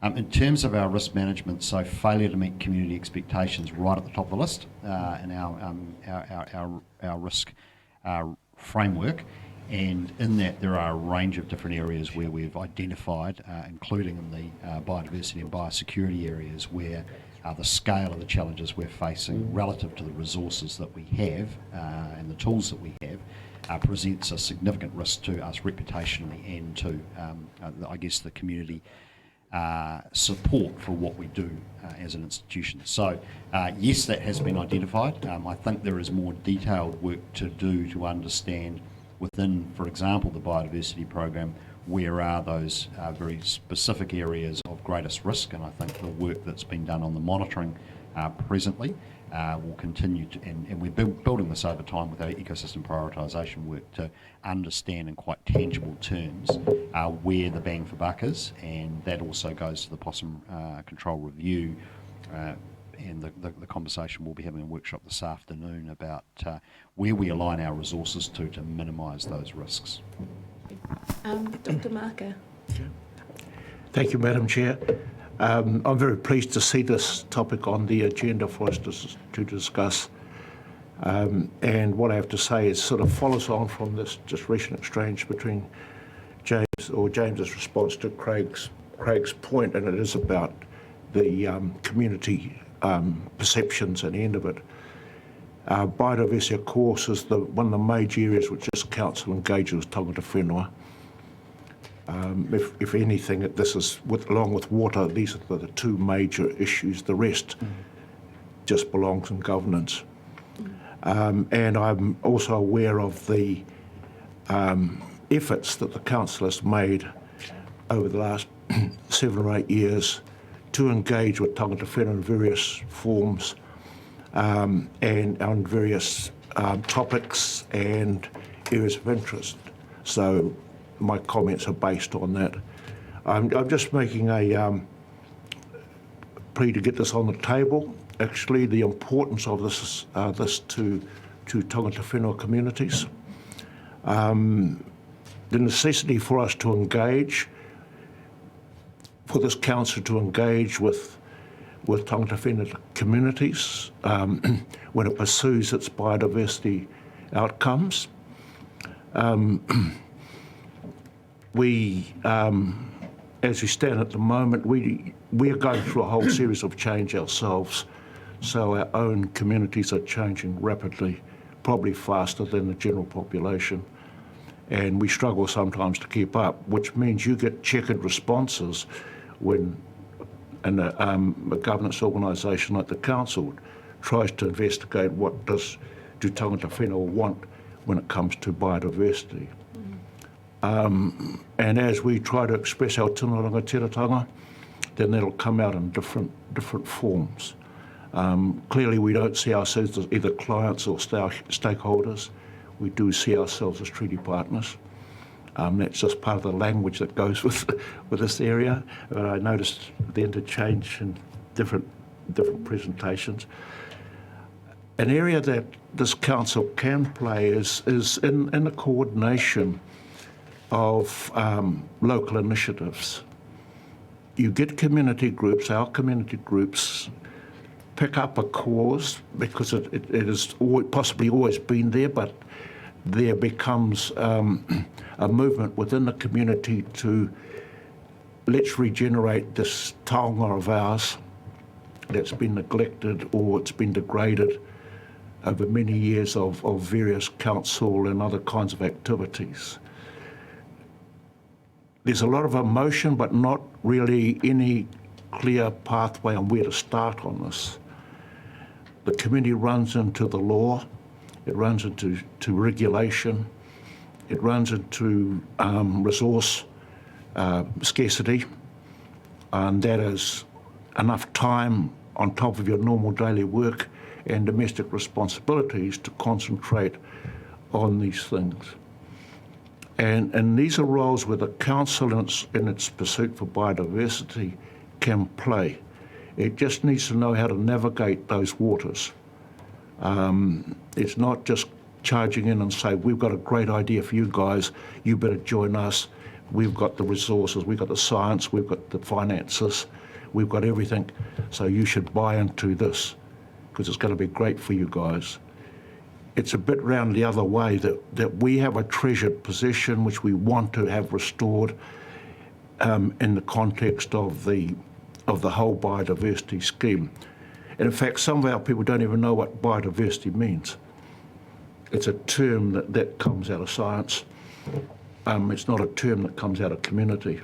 In terms of our risk management, so failure to meet community expectations right at the top of the list in our risk framework, And in that, there are a range of different areas where we've identified, including in the biodiversity and biosecurity areas, where the scale of the challenges we're facing relative to the resources that we have and the tools that we have presents a significant risk to us reputationally and to, I guess, the community support for what we do as an institution. So yes, that has been identified. I think there is more detailed work to do to understand within, for example, the biodiversity program, where are those very specific areas of greatest risk, and I think the work that's been done on the monitoring presently will continue to, and we're building this over time with our ecosystem prioritisation work to understand in quite tangible terms where the bang for buck is, and that also goes to the Possum control review and the conversation we'll be having a workshop this afternoon about where we align our resources to minimise those risks. Dr. Marker. Thank you, Madam Chair. I'm very pleased to see this topic on the agenda for us to discuss. And what I have to say is sort of follows on from this just recent exchange between James's response to Craig's point, and it is about the community perceptions at the end of it. Biodiversity, of course, is one of the major areas which this council engages with tangata whenua. If anything, this is, along with water, these are the two major issues. The rest just belongs in governance. And I'm also aware of the efforts that the council has made over the last 7 or 8 years to engage with tangata whenua in various forms and on various topics and areas of interest. So my comments are based on that. I'm just making a plea to get this on the table. Actually, the importance of this to tangata whenua communities. The necessity for us to engage, for this council to engage with tangata whenua communities when it pursues its biodiversity outcomes. As we stand at the moment, we are going through a whole series of change ourselves. So our own communities are changing rapidly, probably faster than the general population. And we struggle sometimes to keep up, which means you get checkered responses when a governance organisation like the council tries to investigate do tangata whenua want when it comes to biodiversity. And as we try to express our tino rangatiratanga, then that'll come out in different forms. Clearly, we don't see ourselves as either clients or stakeholders. We do see ourselves as treaty partners. That's just part of the language that goes with this area. I noticed the interchange in different presentations. An area that this council can play is in the coordination of local initiatives. You get community groups, our community groups pick up a cause because it has possibly always been there, but there becomes a movement within the community to let's regenerate this taonga of ours that's been neglected or it's been degraded over many years of various council and other kinds of activities. There's a lot of emotion, but not really any clear pathway on where to start on this. The community runs into the law, it runs into regulation, it runs into resource scarcity, and that is enough time on top of your normal daily work and domestic responsibilities to concentrate on these things. And these are roles where the council in its pursuit for biodiversity can play. It just needs to know how to navigate those waters. It's not just charging in and say, we've got a great idea for you guys, you better join us. We've got the resources, we've got the science, we've got the finances, we've got everything. So you should buy into this because it's going to be great for you guys. it's a bit round the other way, that we have a treasured possession which we want to have restored in the context of the whole biodiversity scheme. And in fact, some of our people don't even know what biodiversity means. It's a term that comes out of science. It's not a term that comes out of community.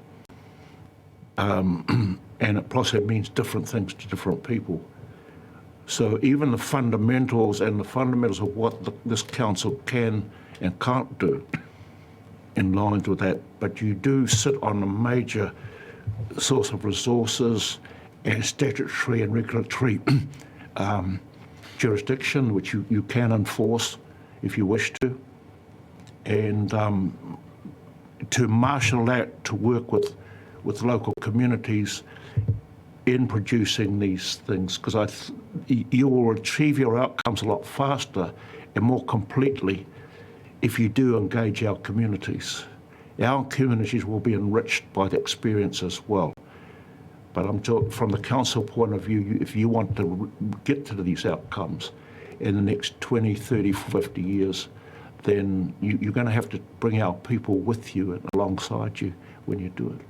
And it plus it means different things to different people. So even the fundamentals of what this council can and can't do in line with that, but you do sit on a major source of resources and statutory and regulatory jurisdiction, which you can enforce if you wish to, and to marshal that to work with local communities in producing these things, because you will achieve your outcomes a lot faster and more completely if you do engage our communities. Our communities will be enriched by the experience as well. But I'm talking from the council point of view, if you want to get to these outcomes in the next 20, 30, 50 years, then you're going to have to bring our people with you and alongside you when you do it.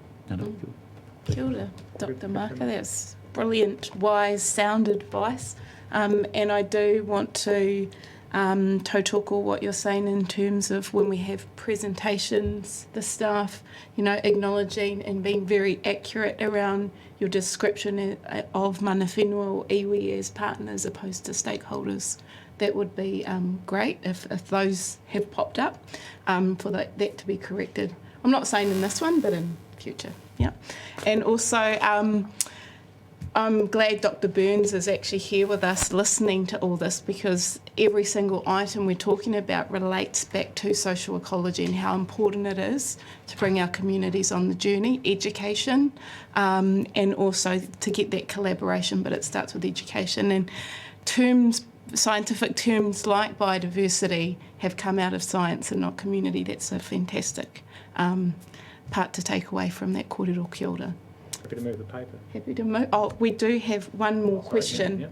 Kia ora, Dr. Marker. That's brilliant, wise, sound advice. And I do want to tautoko what you're saying in terms of when we have presentations, the staff, acknowledging and being very accurate around your description of mana whenua or iwi as partners opposed to stakeholders. That would be great if those have popped up for that to be corrected. I'm not saying in this one, but in future. Yeah. And also, I'm glad Dr. Burns is actually here with us listening to all this, because every single item we're talking about relates back to social ecology and how important it is to bring our communities on the journey, education, and also to get that collaboration, but it starts with education. And scientific terms like biodiversity have come out of science and not community. That's a fantastic part to take away from that kōrero. Kia ora. Happy to move the paper. Happy to move. Oh, we do have one more question. Yeah.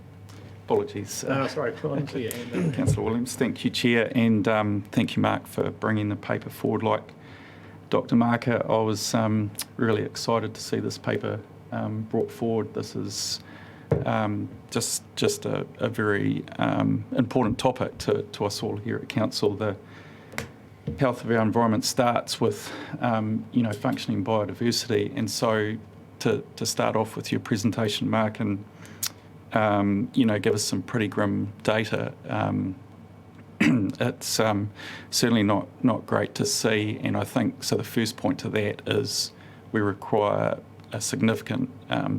Apologies. Sorry, put on to your hand. Councillor Williams, thank you, Chair, and thank you, Mark, for bringing the paper forward. Like Dr. Marker, I was really excited to see this paper brought forward. This is just a very important topic to us all here at Council. The health of our environment starts with, functioning biodiversity, and so to start off with your presentation, Mark, and give us some pretty grim data. It's certainly not great to see, and I think so. The first point to that is we require a significant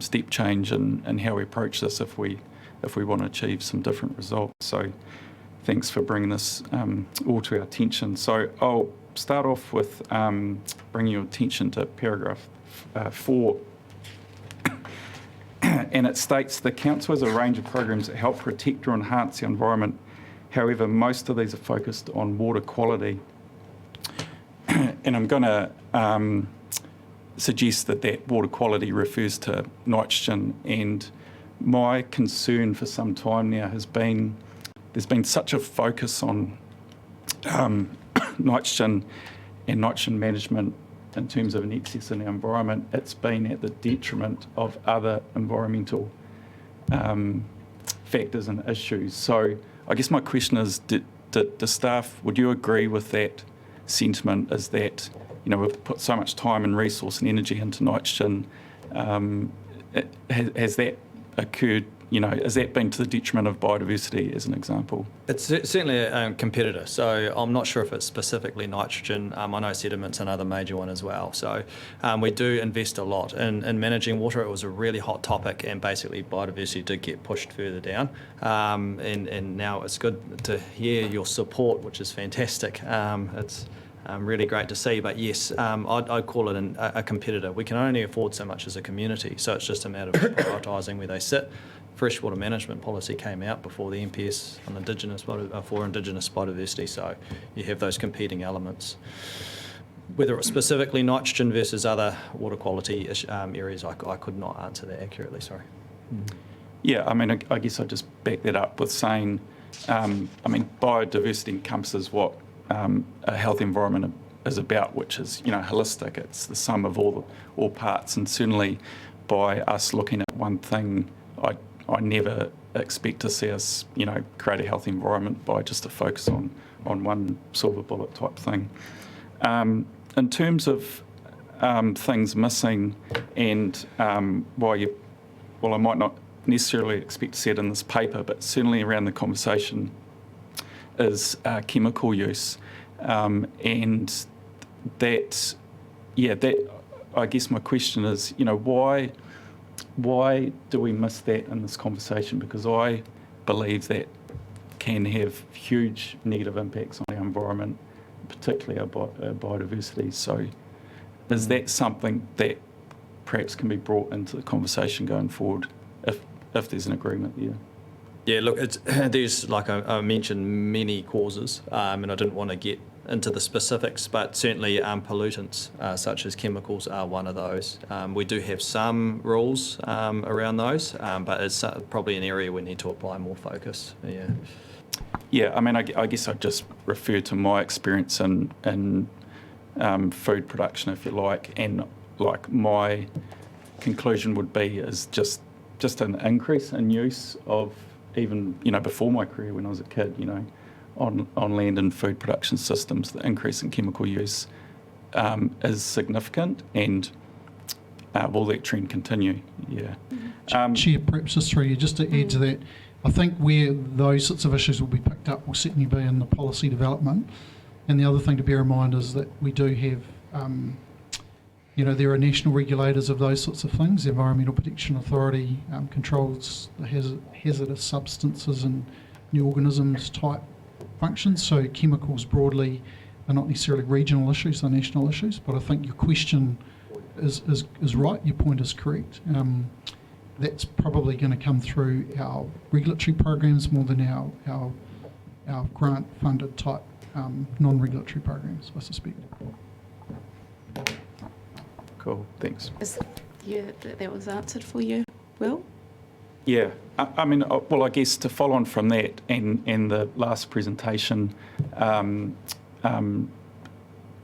step change in how we approach this if we want to achieve some different results. So thanks for bringing this all to our attention. So I'll start off with bringing your attention to paragraph 4. And it states the Council has a range of programs that help protect or enhance the environment. However, most of these are focused on water quality. And I'm going to suggest that water quality refers to nitrogen. And my concern for some time now has been there's been such a focus on nitrogen and nitrogen management in terms of an excess in the environment. It's been at the detriment of other environmental factors and issues. So I guess my question is, do staff, would you agree with that sentiment, is that, we've put so much time and resource and energy into nitrogen, has that occurred, has that been to the detriment of biodiversity, as an example? It's certainly a competitor, so I'm not sure if it's specifically nitrogen. I know sediment's another major one as well. So we do invest a lot in managing water. It was a really hot topic, and basically biodiversity did get pushed further down. And now it's good to hear your support, which is fantastic. It's really great to see, but yes, I'd call it a competitor. We can only afford so much as a community, so it's just a matter of prioritising where they sit. Freshwater management policy came out before the MPS on for Indigenous biodiversity, so you have those competing elements. Whether it's specifically nitrogen versus other water quality areas, I could not answer that accurately, sorry. Yeah, I mean, I guess I'd just back that up with saying, I mean, biodiversity encompasses what a healthy environment is about, which is, holistic. It's the sum of all parts, and certainly by us looking at one thing, I never expect to see us, create a healthy environment by just a focus on one silver bullet type thing. In terms of things missing, and while I might not necessarily expect to see it in this paper, but certainly around the conversation is chemical use, and that I guess my question is, why do we miss that in this conversation? Because I believe that can have huge negative impacts on our environment, particularly our biodiversity. So is that something that perhaps can be brought into the conversation going forward, if there's an agreement there? Yeah, look, there's, like I mentioned, many causes, and I didn't want to get into the specifics, but certainly pollutants such as chemicals are one of those. We do have some rules around those, but it's probably an area we need to apply more focus. Yeah. Yeah, I mean, I guess I'd just refer to my experience in food production, if you like, and like my conclusion would be is just an increase in use of, even before my career when I was a kid, on land and food production systems, the increase in chemical use is significant, and will that trend continue? Yeah. Chair, perhaps just through you, just to add to that, I think where those sorts of issues will be picked up will certainly be in the policy development. And the other thing to bear in mind is that we do have, there are national regulators of those sorts of things. The Environmental Protection Authority controls the hazardous substances and new organisms type functions. So chemicals broadly are not necessarily regional issues, they're national issues. But I think your question is right, your point is correct. That's probably going to come through our regulatory programs more than our grant-funded type non-regulatory programs, I suspect. Cool, thanks. That was answered for you, Will? Yeah, I mean, well, I guess to follow on from that and the last presentation,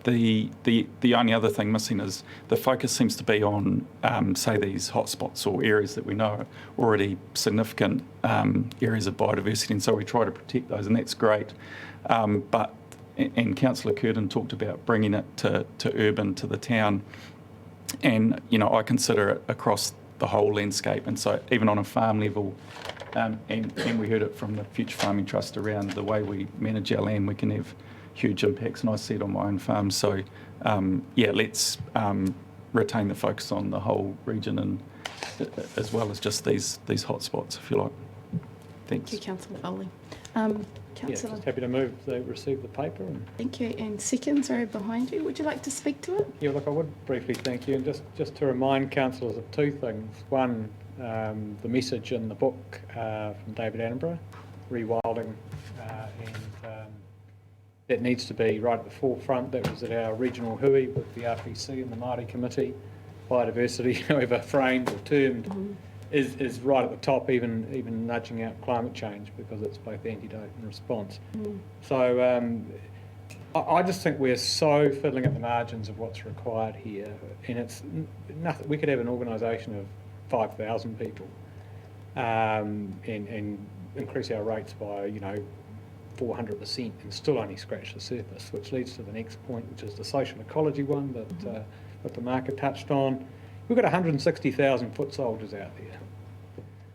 the only other thing missing is the focus seems to be on, say, these hotspots or areas that we know are already significant areas of biodiversity, and so we try to protect those, and that's great. And Councillor Curtin talked about bringing it to urban, to the town, and I consider it across the whole landscape, and so even on a farm level, and we heard it from the Future Farming Trust around the way we manage our land, we can have huge impacts, and I see it on my own farm. So let's retain the focus on the whole region, and as well as just these hotspots, if you like. Thanks. Thank you, Councillor Foley. Councillor. Just happy to move to receive the paper. Thank you. And seconds are behind you. Would you like to speak to it? Yeah, look, I would briefly thank you, and just to remind councillors of two things. One, the message in the book from David Attenborough, rewilding, and that needs to be right at the forefront. That was at our regional hui with the RPC and the Māori committee. Biodiversity, however framed or termed, is right at the top, even nudging out climate change, because it's both antidote and response. So I just think we're so fiddling at the margins of what's required here, and it's nothing. We could have an organisation of 5,000 people and increase our rates by 400% and still only scratch the surface, which leads to the next point, which is the social ecology one that the market touched on. We've got 160,000 foot soldiers out there.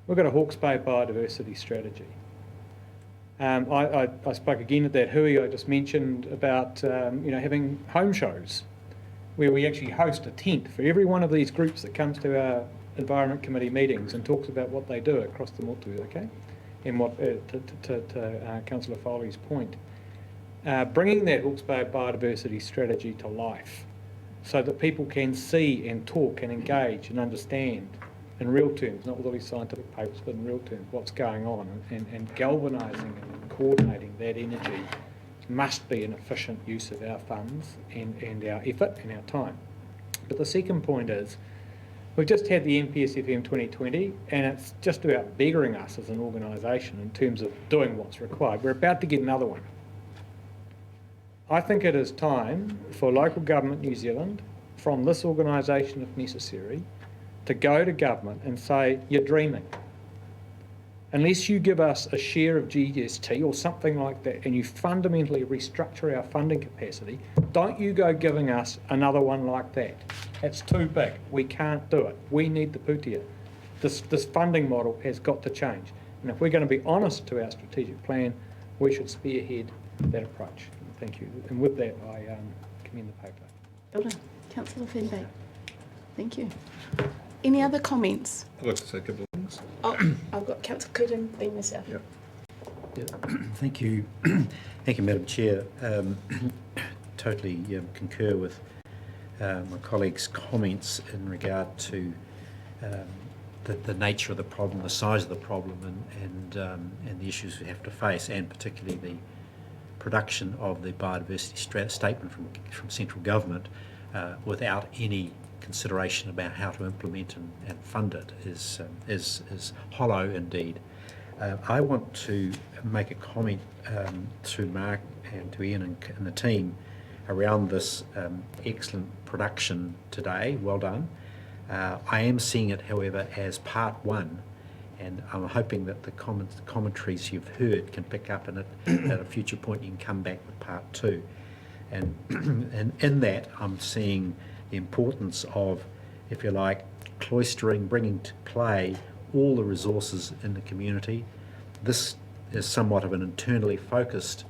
We've got a Hawke's Bay biodiversity strategy. I spoke again at that hui I just mentioned about having home shows where we actually host a tent for every one of these groups that comes to our Environment Committee meetings and talks about what they do across the motu, okay? And what to Councillor Foley's point, bringing that Hawke's Bay biodiversity strategy to life, so that people can see and talk and engage and understand in real terms, not with all these scientific papers, but in real terms, what's going on, and galvanising and coordinating that energy must be an efficient use of our funds and our effort and our time. But the second point is, We've just had the NPSFM 2020, and it's just about beggaring us as an organisation in terms of doing what's required. We're about to get another one. I think it is time for local government New Zealand, from this organisation if necessary, to go to government and say, you're dreaming. Unless you give us a share of GST or something like that and you fundamentally restructure our funding capacity, don't you go giving us another one like that. It's too big. We can't do it. We need the pūtea. This funding model has got to change. And if we're going to be honest to our strategic plan, we should spearhead that approach. Thank you. And with that, I commend the paper. Well done. Councillor Fenbeck. Thank you. Any other comments? I'd like to say a couple of things. Oh, I've got Councillor Cooten, then myself. Yep. Thank you. Thank you, Madam Chair. Totally concur with my colleague's comments in regard to the nature of the problem, the size of the problem, and the issues we have to face, and particularly the production of the biodiversity statement from central government without any consideration about how to implement and fund it is hollow indeed. I want to make a comment to Mark and to Ian and the team around this excellent production today. Well done. I am seeing it, however, as part one, and I'm hoping that the commentaries you've heard can pick up, and at a future point you can come back with part two. And in that, I'm seeing the importance of, if you like, cloistering, bringing to play all the resources in the community. This is somewhat of an internally focused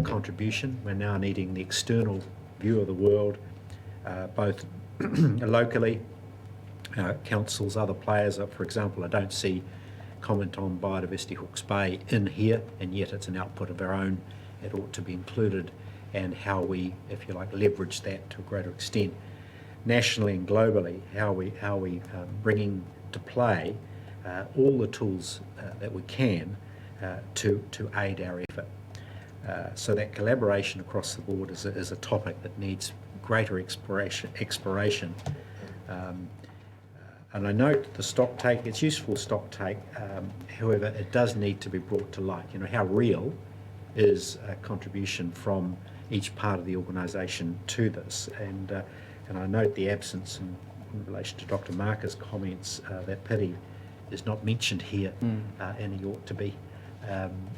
contribution. We're now needing the external view of the world, both locally, councils, other players. For example, I don't see comment on Biodiversity Hawke's Bay in here, and yet it's an output of our own. It ought to be included, and how we, if you like, leverage that to a greater extent. Nationally and globally, how we bringing to play all the tools that we can to aid our effort. So that collaboration across the board is a topic that needs greater exploration. And I note the stock take, it's useful stock take, however, it does need to be brought to light. You know, how real is a contribution from each part of the organisation to this, and I note the absence in relation to Dr. Marker's comments that pity is not mentioned here, and he ought to be,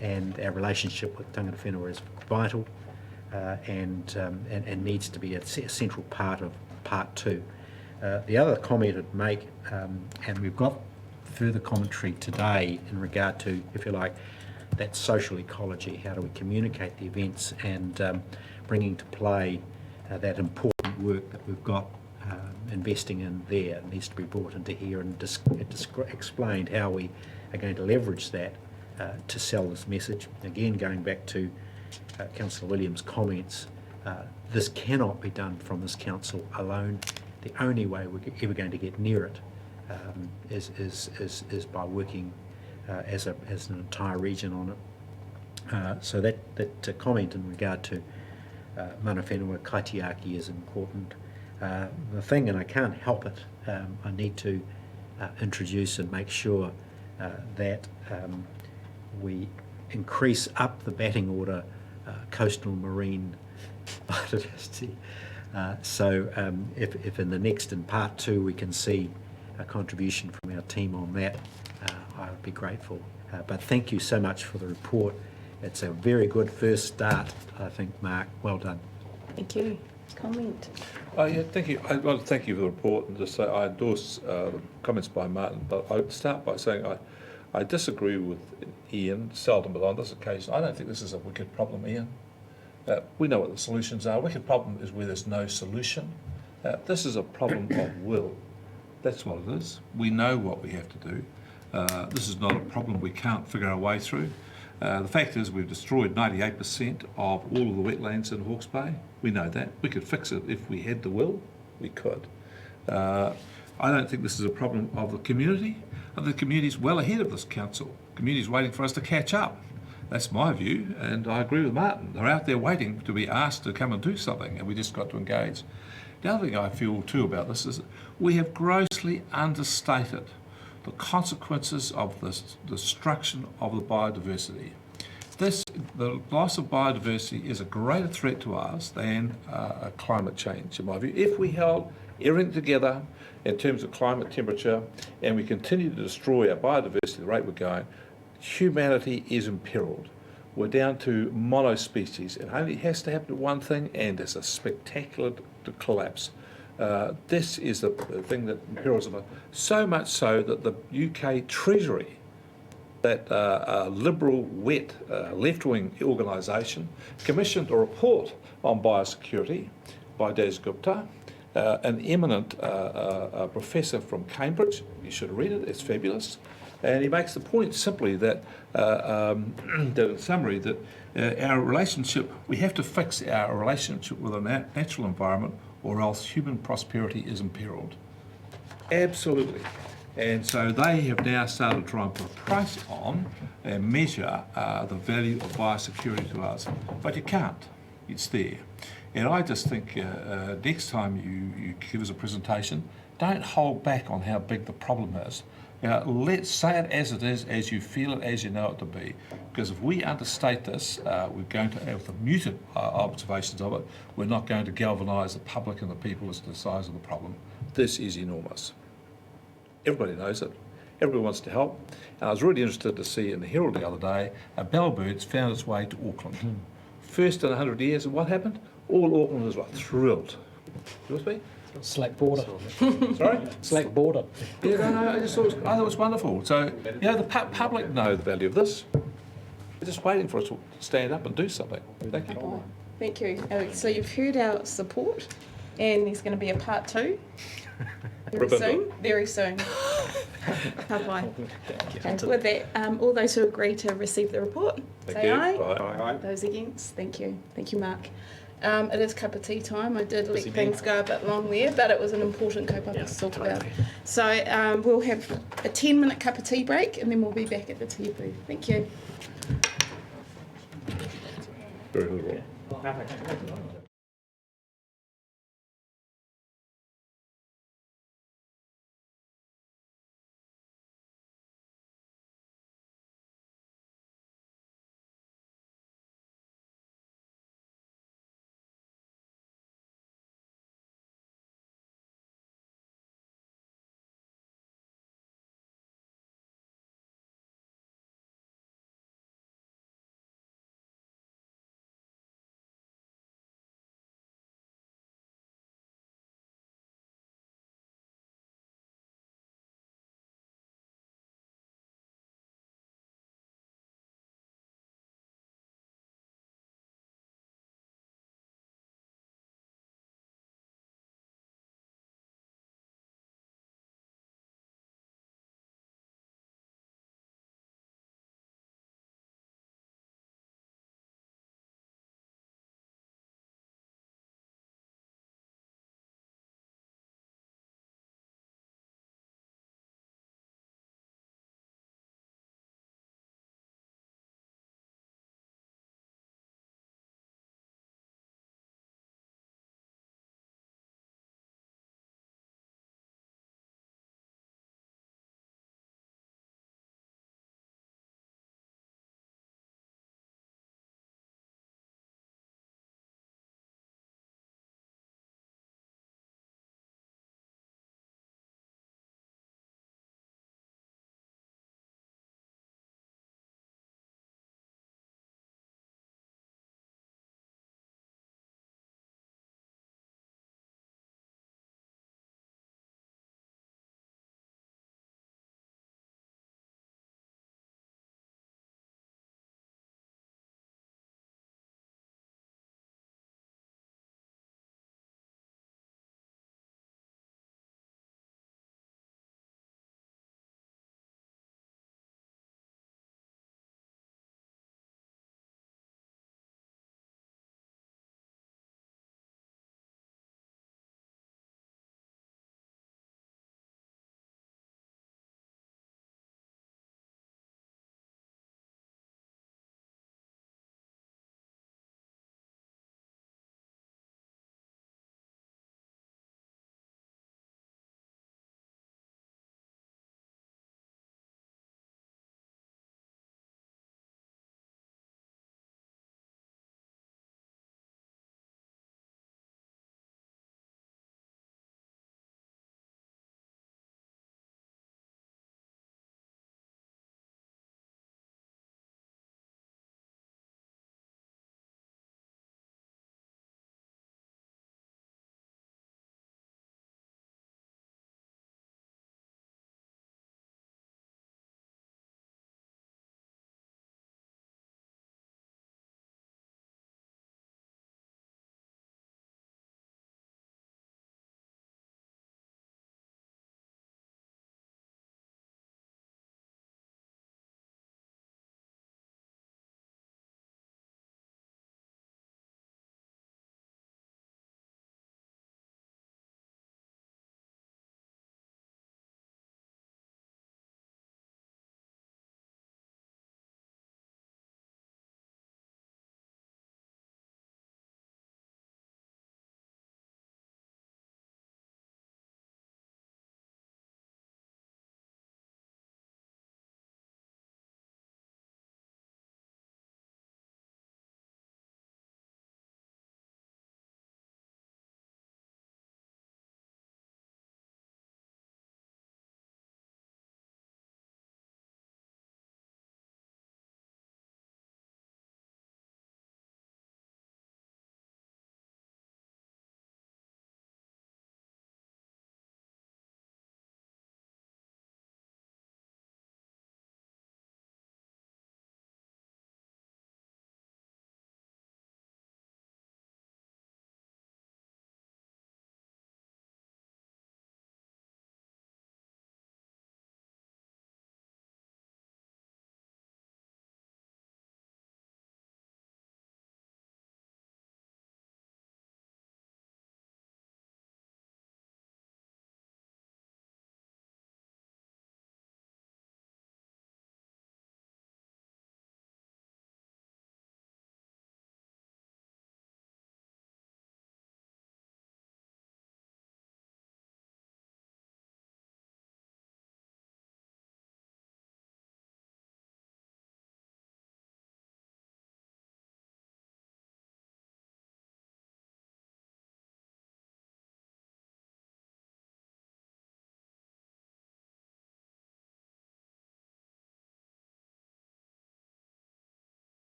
and our relationship with tangata whenua is vital, and needs to be a central part of part two. The other comment I'd make, and we've got further commentary today in regard to, if you like, that social ecology. How do we communicate the events, and bringing to play that important work that we've got investing in there needs to be brought into here and explained how we are going to leverage that to sell this message. Again, going back to Councillor Williams' comments, this cannot be done from this council alone. The only way we're ever going to get near it is by working as an entire region on it. So that comment in regard to mana whenua kaitiaki is important. The thing, and I can't help it, I need to introduce and make sure that we increase up the batting order coastal marine biodiversity. So if in the next, in part two, we can see a contribution from our team on that, I would be grateful. But thank you so much for the report. It's a very good first start, I think, Mark. Well done. Thank you. Comment. Yeah, thank you. I want to thank you for the report, and just say I endorse the comments by Martin, but I would start by saying I disagree with Ian, seldom, but on this occasion, I don't think this is a wicked problem, Ian. We know what the solutions are. A wicked problem is where there's no solution. This is a problem of will. That's what it is. We know what we have to do. This is not a problem we can't figure our way through. The fact is we've destroyed 98% of all of the wetlands in Hawke's Bay. We know that. We could fix it if we had the will. We could. I don't think this is a problem of the community. The community's well ahead of this council. The community's waiting for us to catch up. That's my view, and I agree with Martin. They're out there waiting to be asked to come and do something, and we just got to engage. The other thing I feel too about this is we have grossly understated the consequences of the destruction of the biodiversity. The loss of biodiversity is a greater threat to us than climate change, in my view. If we held everything together in terms of climate temperature and we continue to destroy our biodiversity at the rate we're going, humanity is imperiled. We're down to monospecies. It only has to happen to one thing and it's a spectacular collapse. This is the thing that imperils us, so much so that the UK Treasury, that liberal, wet, left-wing organisation, commissioned a report on biosecurity by Des Gupta, an eminent professor from Cambridge. You should read it, it's fabulous. And he makes the point simply that, that in summary, that our relationship, we have to fix our relationship with the natural environment or else human prosperity is imperiled. Absolutely. And so they have now started to try and put a price on and measure the value of biosecurity to us. But you can't. It's there. And I just think next time you give us a presentation, don't hold back on how big the problem is. Let's say it as it is, as you feel it, as you know it to be. Because if we understate this, we're going to have the muted observations of it. We're not going to galvanise the public and the people as to the size of the problem. This is enormous. Everybody knows it. Everybody wants to help. And I was really interested to see in the Herald the other day, a bellbird's found its way to Auckland. First in 100 years, and what happened? All Aucklanders were thrilled. You with me? Slack border. Sorry? Slack border. Yeah, no, I just thought I thought it was wonderful. So, you know, the public know the value of this. They're just waiting for us to stand up and do something. Thank you. Thank you, Alex. So you've heard our support, and there's going to be a part 2 very soon. Very soon. Bye-bye. Okay, with that, all those who agree to receive the report, say aye. Aye. Those against, thank you. Thank you, Mark. It is cup of tea time. I did let things go a bit long there, but it was an important kaupapa to talk about. So we'll have a 10-minute cup of tea break, and then we'll be back at the tea booth. Thank you. Very good.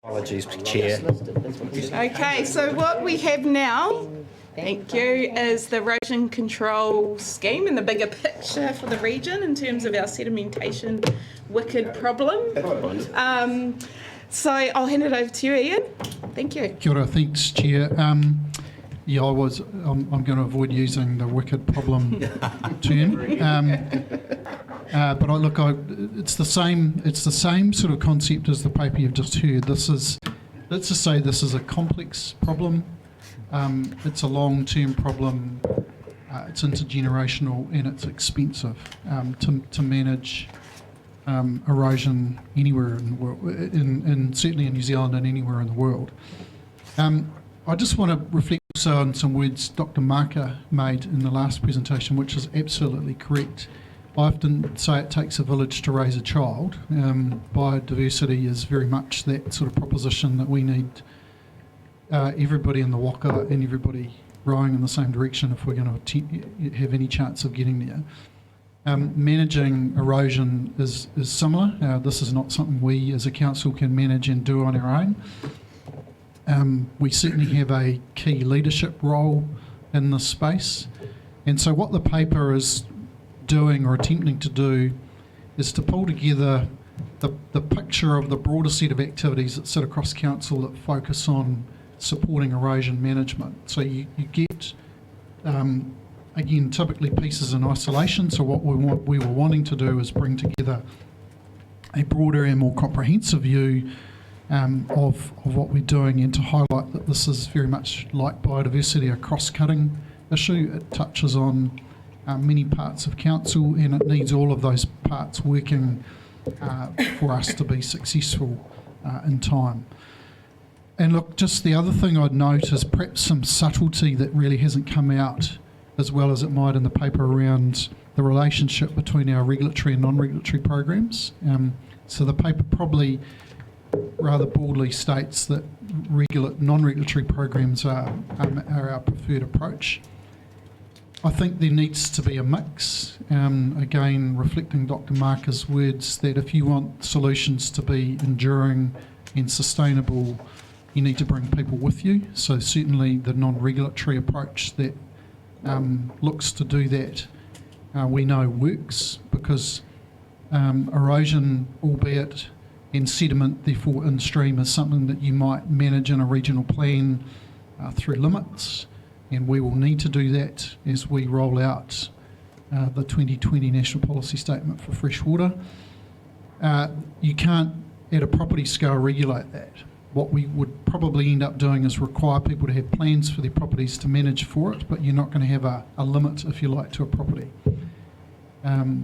Apologies, Chair. Okay, so what we have now, thank you, is the erosion control scheme and the bigger picture for the region in terms of our sedimentation wicked problem. So I'll hand it over to you, Ian. Thank you. Kia ora, thanks, Chair. Yeah, I'm going to avoid using the wicked problem term. But it's the same sort of concept as the paper you've just heard. Let's just say this is a complex problem. It's a long-term problem. It's intergenerational and it's expensive to manage erosion anywhere in the world, and certainly in New Zealand and anywhere in the world. I just want to reflect also on some words Dr. Marker made in the last presentation, which is absolutely correct. I often say it takes a village to raise a child. Biodiversity is very much that sort of proposition that we need everybody in the waka and everybody rowing in the same direction if we're going to have any chance of getting there. Managing erosion is similar. This is not something we as a council can manage and do on our own. We certainly have a key leadership role in this space. And so what the paper is doing or attempting to do is to pull together the picture of the broader set of activities that sit across council that focus on supporting erosion management. So you get, again, typically pieces in isolation. So what we were wanting to do is bring together a broader and more comprehensive view of what we're doing, and to highlight that this is very much like biodiversity, a cross-cutting issue. It touches on many parts of council, and it needs all of those parts working for us to be successful in time. And look, just the other thing I'd note is perhaps some subtlety that really hasn't come out as well as it might in the paper around the relationship between our regulatory and non-regulatory programs. So the paper probably rather boldly states that non-regulatory programs are our preferred approach. I think there needs to be a mix, again reflecting Dr. Marker's words, that if you want solutions to be enduring and sustainable, you need to bring people with you. So certainly the non-regulatory approach that looks to do that, we know works, because erosion, albeit and sediment, therefore in stream, is something that you might manage in a regional plan through limits, and we will need to do that as we roll out the 2020 National Policy Statement for Freshwater. You can't, at a property scale, regulate that. What we would probably end up doing is require people to have plans for their properties to manage for it, but you're not going to have a limit, if you like, to a property,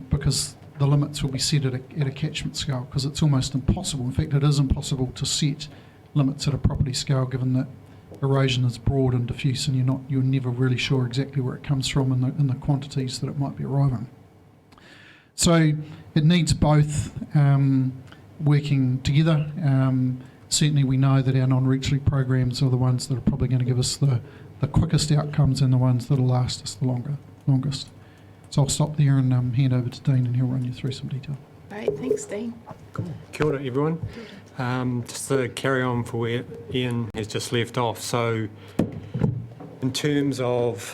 because the limits will be set at a catchment scale, because it's almost impossible. In fact, it is impossible to set limits at a property scale, given that erosion is broad and diffuse, and you're never really sure exactly where it comes from in the quantities that it might be arriving. So it needs both working together. Certainly we know that our non-regulatory programs are the ones that are probably going to give us the quickest outcomes and the ones that will last us the longest. So I'll stop there and hand over to Dean, and he'll run you through some detail. Great, thanks, Dean. Cool. Kia ora, everyone. Just to carry on for where Ian has just left off. So in terms of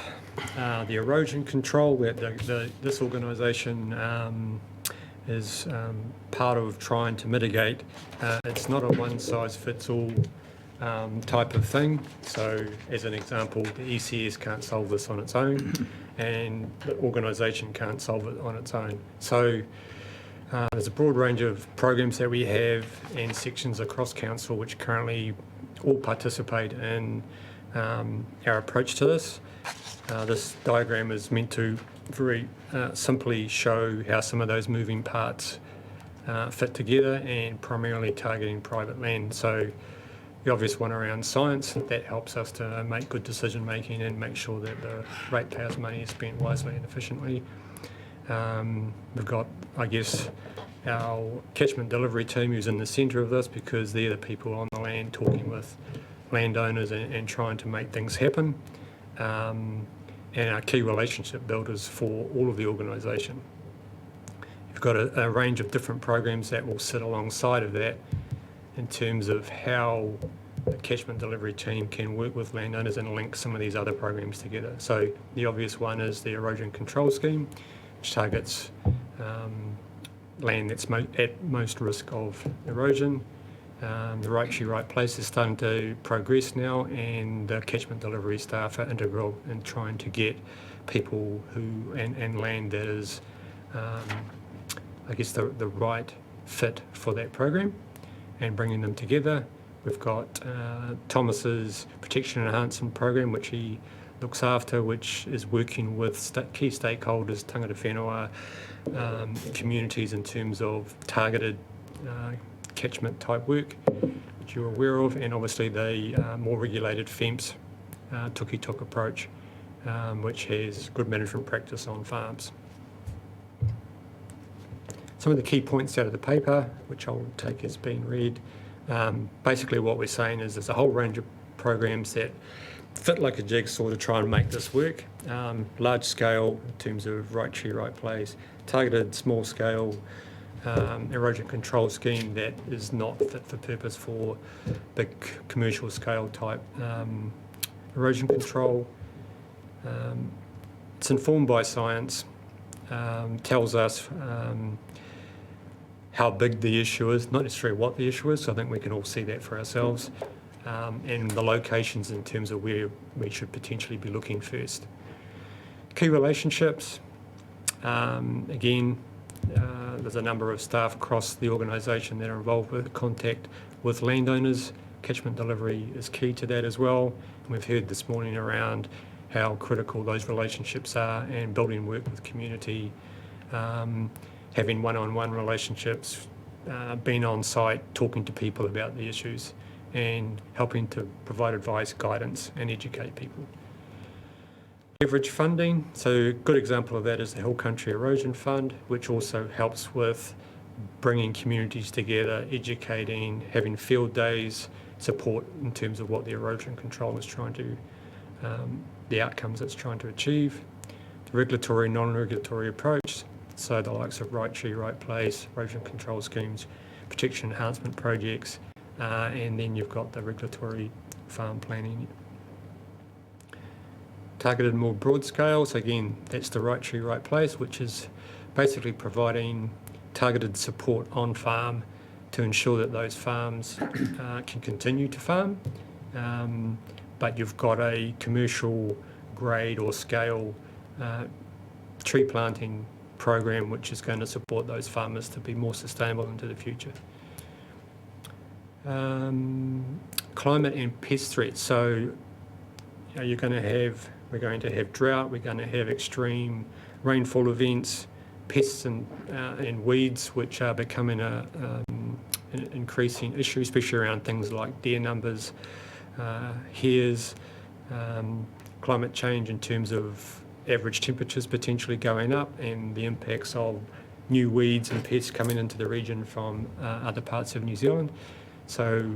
the erosion control, where this organisation is part of trying to mitigate, it's not a one-size-fits-all type of thing. So as an example, the ECS can't solve this on its own, and the organisation can't solve it on its own. So there's a broad range of programs that we have and sections across council which currently all participate in our approach to this. This diagram is meant to very simply show how some of those moving parts fit together, and primarily targeting private land. So the obvious one around science, that helps us to make good decision making and make sure that the ratepayers' money is spent wisely and efficiently. We've got, I guess, our catchment delivery team who's in the centre of this, because they're the people on the land talking with landowners and trying to make things happen. And our key relationship builders for all of the organisation. You've got a range of different programs that will sit alongside of that, in terms of how the catchment delivery team can work with landowners and link some of these other programs together. So the obvious one is the Erosion Control scheme, which targets land that's at most risk of erosion. The Right Tree, Right Place is starting to progress now, and the catchment delivery staff are integral in trying to get people who and land that is, I guess, the right fit for that program, and bringing them together. We've got Thomas's Protection Enhancement Program, which he looks after, which is working with key stakeholders, tangata whenua, communities in terms of targeted catchment type work, which you're aware of, and obviously the more regulated FEMPS tuk approach, which has good management practice on farms. Some of the key points out of the paper, which I'll take as being read, basically what we're saying is there's a whole range of programs that fit like a jigsaw to try and make this work. Large scale in terms of Right Tree, Right Place, targeted small scale erosion control scheme that is not fit for purpose for big commercial scale type erosion control. It's informed by science, tells us how big the issue is, not necessarily what the issue is, so I think we can all see that for ourselves, and the locations in terms of where we should potentially be looking first. Key relationships, again, there's a number of staff across the organisation that are involved with contact with landowners. Catchment delivery is key to that as well. And we've heard this morning around how critical those relationships are, and building work with community, having one-on-one relationships, being on site, talking to people about the issues, and helping to provide advice, guidance, and educate people. Leverage funding, so a good example of that is the Hill Country Erosion Fund, which also helps with bringing communities together, educating, having field days, support in terms of what the erosion control is trying to, the outcomes it's trying to achieve. The regulatory, non-regulatory approach, so the likes of Right Tree, Right Place, erosion control schemes, protection enhancement projects, and then you've got the regulatory farm planning. Targeted more broad scale, so again, that's the Right Tree, Right Place, which is basically providing targeted support on farm to ensure that those farms can continue to farm, but you've got a commercial grade or scale tree planting program which is going to support those farmers to be more sustainable into the future. Climate and pest threats, so we're going to have drought, we're going to have extreme rainfall events, pests and weeds, which are becoming an increasing issue, especially around things like deer numbers, hares, climate change in terms of average temperatures potentially going up, and the impacts of new weeds and pests coming into the region from other parts of New Zealand. So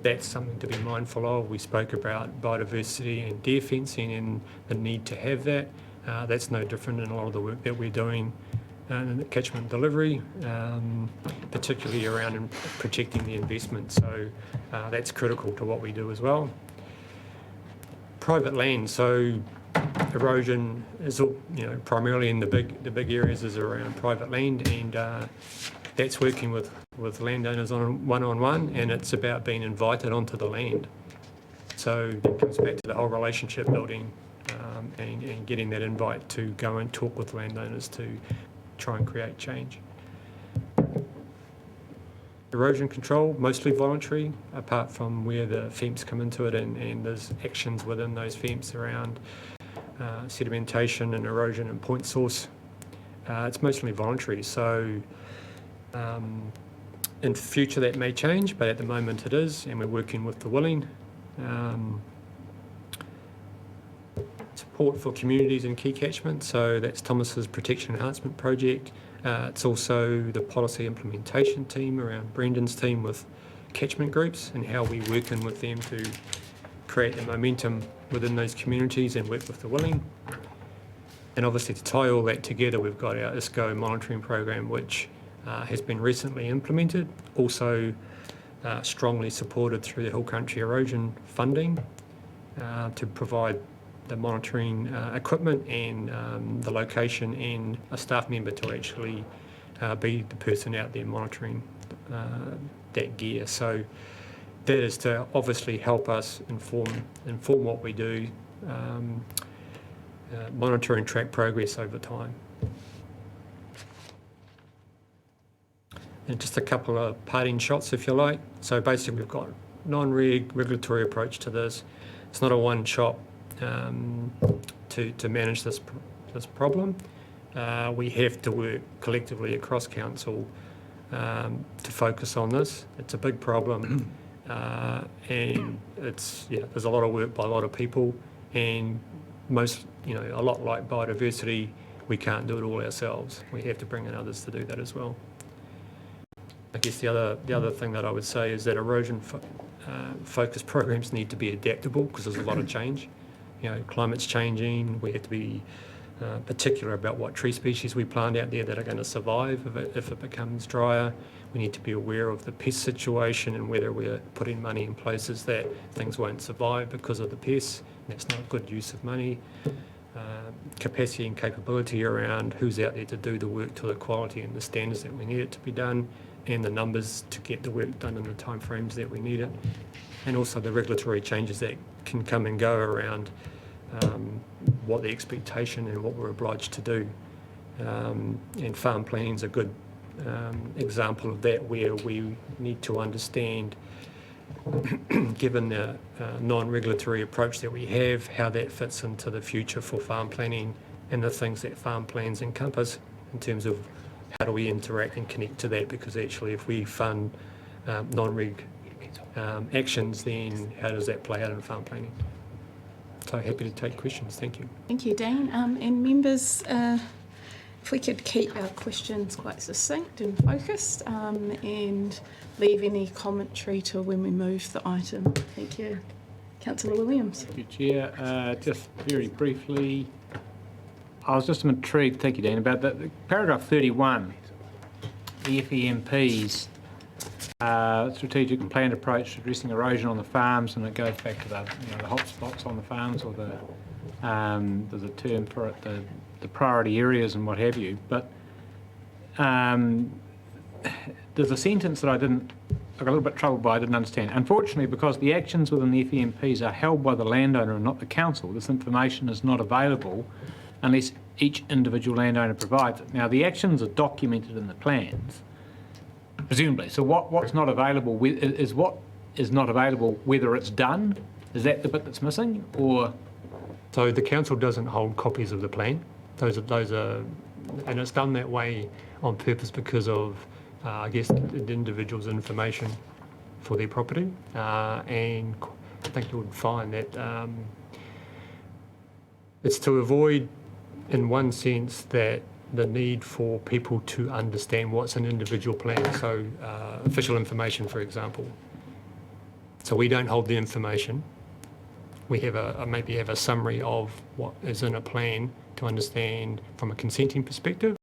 that's something to be mindful of. We spoke about biodiversity and deer fencing and the need to have that. That's no different in a lot of the work that we're doing in the catchment delivery, particularly around protecting the investment. So that's critical to what we do as well. Private land, so erosion is, primarily in the big areas is around private land, and that's working with landowners on one-on-one, and it's about being invited onto the land. So that comes back to the whole relationship building and getting that invite to go and talk with landowners to try and create change. Erosion control, mostly voluntary, apart from where the FEMPs come into it, and there's actions within those FEMPs around sedimentation and erosion and point source. It's mostly voluntary, so in future that may change, but at the moment it is, and we're working with the willing. Support for communities in key catchments, so that's Thomas's Protection Enhancement Project. It's also the policy implementation team around Brendan's team with catchment groups and how we're working with them to create the momentum within those communities and work with the willing. And obviously to tie all that together, we've got our ISCO monitoring program, which has been recently implemented, also strongly supported through the Hill Country Erosion funding to provide the monitoring equipment and the location and a staff member to actually be the person out there monitoring that gear. So that is to obviously help us inform what we do, monitor and track progress over time. And just a couple of parting shots, if you like. So basically we've got non-regulatory approach to this. It's not a one-shot to manage this problem. We have to work collectively across council to focus on this. It's a big problem, and there's a lot of work by a lot of people, and a lot like biodiversity, we can't do it all ourselves. We have to bring in others to do that as well. I guess the other thing that I would say is that erosion focused programs need to be adaptable because there's a lot of change. Climate's changing. We have to be particular about what tree species we plant out there that are going to survive if it becomes drier. We need to be aware of the pest situation and whether we're putting money in places that things won't survive because of the pests. That's not good use of money. Capacity and capability around who's out there to do the work to the quality and the standards that we need it to be done, and the numbers to get the work done in the timeframes that we need it, and also the regulatory changes that can come and go around what the expectation and what we're obliged to do. And farm planning is a good example of that, where we need to understand, given the non-regulatory approach that we have, how that fits into the future for farm planning and the things that farm plans encompass in terms of how do we interact and connect to that, because actually if we fund non-reg actions, then how does that play out in farm planning? So happy to take questions. Thank you. Thank you, Dean. And members, if we could keep our questions quite succinct and focused, and leave any commentary to when we move the item. Thank you. Councillor Williams. Thank you, Chair. Just very briefly, I was just intrigued, thank you, Dean, about the paragraph 31, the FEMP's strategic and planned approach to addressing erosion on the farms, and it goes back to the hot spots on the farms, or there's a term for it, the priority areas and what have you. But there's a sentence that I got a little bit troubled by, I didn't understand. Unfortunately, because the actions within the FEMPs are held by the landowner and not the council, this information is not available unless each individual landowner provides it. Now, the actions are documented in the plans, presumably. So what's not available is what is not available, whether it's done. Is that the bit that's missing, or? So the council doesn't hold copies of the plan. Those are, and it's done that way on purpose because of, I guess, the individual's information for their property. And I think you would find that it's to avoid, in one sense, that the need for people to understand what's an individual plan. So official information, for example. So we don't hold the information. We have maybe have a summary of what is in a plan to understand from a consenting perspective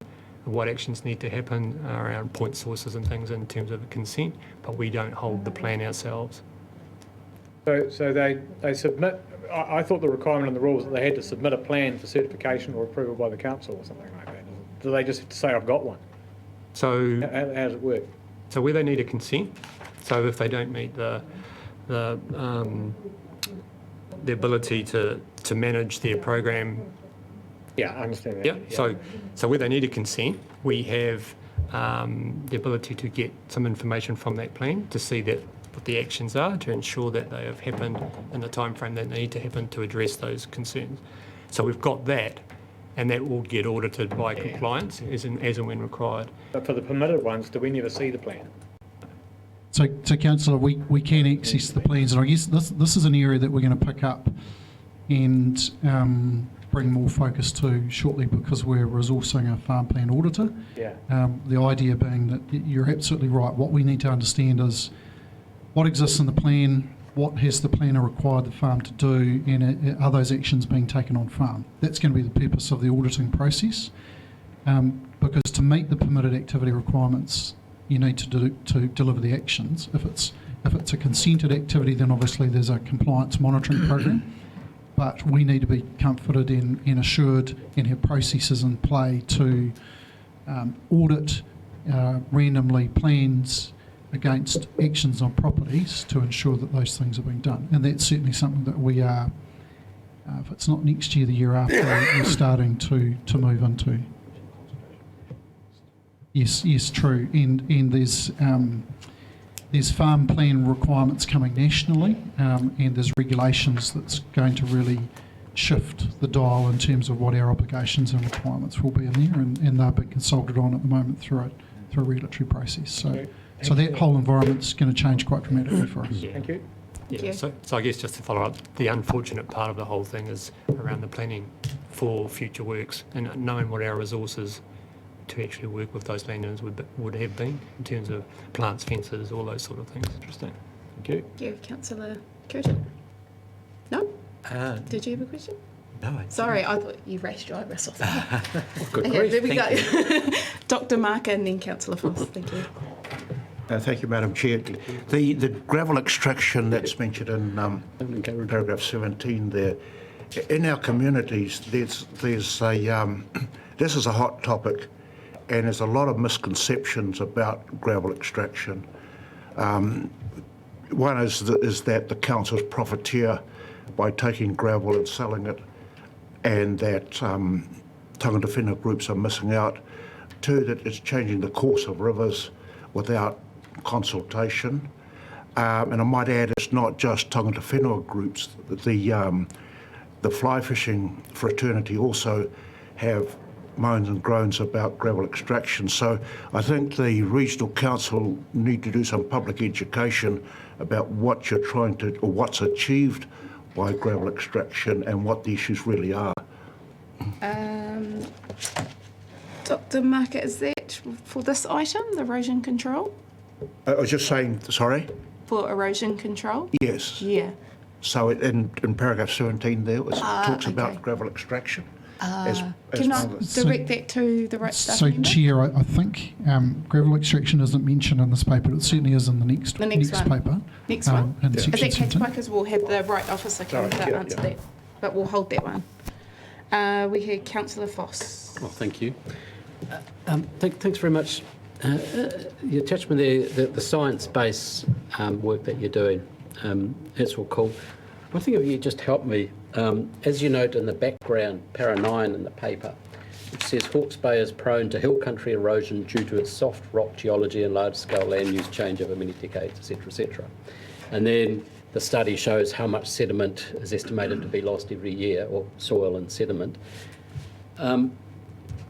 what actions need to happen around point sources and things in terms of consent, but we don't hold the plan ourselves. So they submit, I thought the requirement in the rules that they had to submit a plan for certification or approval by the council or something like that. Do they just have to say, I've got one? So how does it work? So where they need a consent, so if they don't meet the ability to manage their program. Yeah, I understand that. Yeah. So where they need a consent, we have the ability to get some information from that plan to see that what the actions are, to ensure that they have happened in the time frame that they need to happen to address those concerns. So we've got that, and that will get audited by compliance as and when required. But for the permitted ones, do we never see the plan? So Councillor, we can access the plans, and I guess this is an area that we're going to pick up and bring more focus to shortly, because we're resourcing a farm plan auditor. Yeah. The idea being that you're absolutely right. What we need to understand is what exists in the plan, what has the planner required the farm to do, and are those actions being taken on farm? That's going to be the purpose of the auditing process. because to meet the permitted activity requirements, you need to deliver the actions. If it's a consented activity, then obviously there's a compliance monitoring program. But we need to be comforted and assured and have processes in play to audit randomly plans against actions on properties to ensure that those things are being done. And that's certainly something that we are, if it's not next year, the year after, we're starting to move into. Yes, true. And there's farm plan requirements coming nationally, and there's regulations that's going to really shift the dial in terms of what our obligations and requirements will be in there, and they're being consulted on at the moment through a regulatory process. So that whole environment's going to change quite dramatically for us. Thank you. Thank you. So I guess just to follow up, the unfortunate part of the whole thing is around the planning for future works and knowing what our resources to actually work with those landowners would have been in terms of plants, fences, all those sort of things. Interesting. Thank you. Thank you, Councillor Curtin. No? Did you have a question? No. Sorry, I thought you raised your eyebrows off. Good Okay, grief. there we Thank go. Dr. Marker and then Councillor Foss. Thank you. Thank you, Madam Chair. The gravel extraction that's mentioned in paragraph 17 there, in our communities, there's a this is a hot topic, and there's a lot of misconceptions about gravel extraction. One is that the councils profiteer by taking gravel and selling it, and that tangata whenua groups are missing out. Two, that it's changing the course of rivers without consultation. And I might add, it's not just tangata whenua groups. The fly fishing fraternity also have moans and groans about gravel extraction. So I think the regional council need to do some public education about what you're trying to, or what's achieved by gravel extraction and what the issues really are. Dr. Marker, is that for this item, the erosion control? I was just saying, sorry? For erosion control? Yes. Yeah. So in paragraph 17 there, it talks about okay. gravel extraction. Can I direct that to the right stuff? So, Chair, I think gravel extraction isn't mentioned in this paper. It certainly is in the next one. paper. Next one. In Is section that 17. Catchments? We'll have the right officer come to answer that, but we'll hold that one. We hear Councillor Foss. Oh, thank you. Thanks very much. Your attachment there, the science-based work that you're doing, that's all cool. One thing if you just help me, as you note in the background, para 9 in the paper, it says Hawke's Bay is prone to hill country erosion due to its soft rock geology and large-scale land use change over many decades, etc., etc. And then the study shows how much sediment is estimated to be lost every year, or soil and sediment.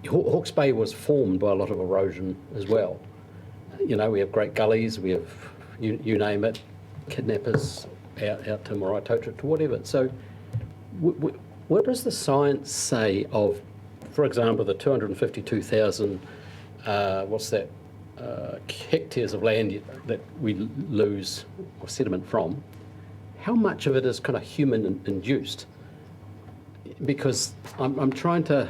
Hawke's Bay was formed by a lot of erosion as well. You know, we have great gullies, we have, you name it, kidnappers out to Maraitoto, to whatever. So what does the science say of, for example, the 252,000, hectares of land that we lose or sediment from? How much of it is kind of human induced? Because I'm trying to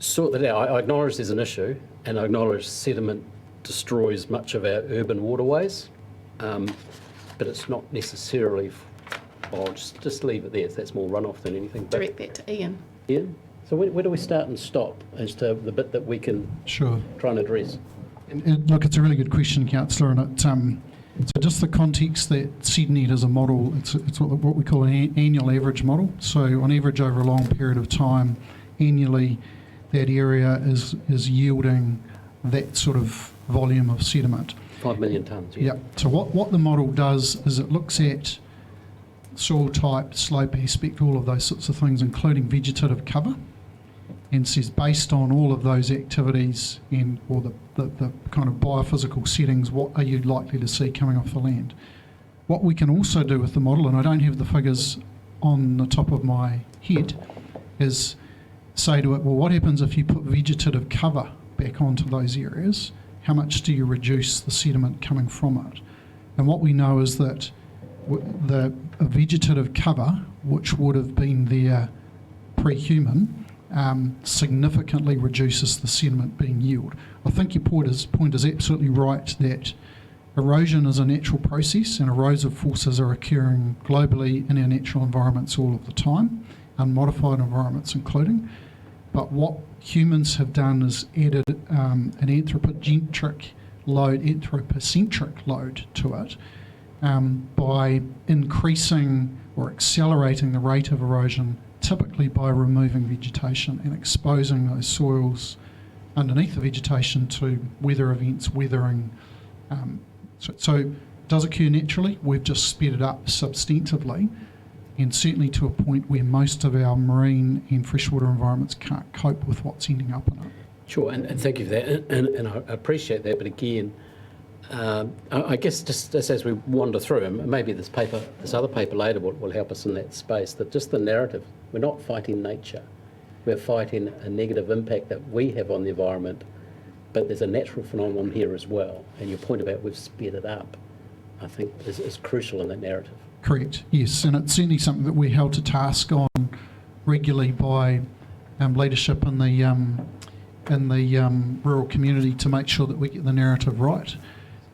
sort that out. I acknowledge there's an issue, and I acknowledge sediment destroys much of our urban waterways, but it's not necessarily, I'll just leave it there. That's more runoff than anything. Direct that to Ian. Ian? So where do we start and stop as to the bit that we can try and address? Look, it's a really good question, Councillor, and so just the context that SEDNet is a model, it's what we call an annual average model. So on average over a long period of time, annually, that area is yielding that sort of volume of sediment. 5 million tonnes. Yeah. So what the model does is it looks at soil type, slope aspect, all of those sorts of things, including vegetative cover, and says based on all of those activities or the kind of biophysical settings, what are you likely to see coming off the land? What we can also do with the model, and I don't have the figures on the top of my head, is say to it, well, what happens if you put vegetative cover back onto those areas? How much do you reduce the sediment coming from it? And what we know is that the vegetative cover, which would have been there pre-human, significantly reduces the sediment being yield. I think your point is absolutely right that erosion is a natural process and erosive forces are occurring globally in our natural environments all of the time, unmodified environments including. But what humans have done is added an anthropocentric load to it by increasing or accelerating the rate of erosion, typically by removing vegetation and exposing those soils underneath the vegetation to weather events, weathering. So it does occur naturally. We've just sped it up substantively, and certainly to a point where most of our marine and freshwater environments can't cope with what's ending up in it. Sure, and thank you for that, and I appreciate that, but again, I guess just as we wander through, and maybe this other paper later will help us in that space, that just the narrative, we're not fighting nature, we're fighting a negative impact that we have on the environment, but there's a natural phenomenon here as well, and your point about we've sped it up, I think is crucial in that narrative. Correct, yes, and it's certainly something that we're held to task on regularly by leadership in the rural community to make sure that we get the narrative right.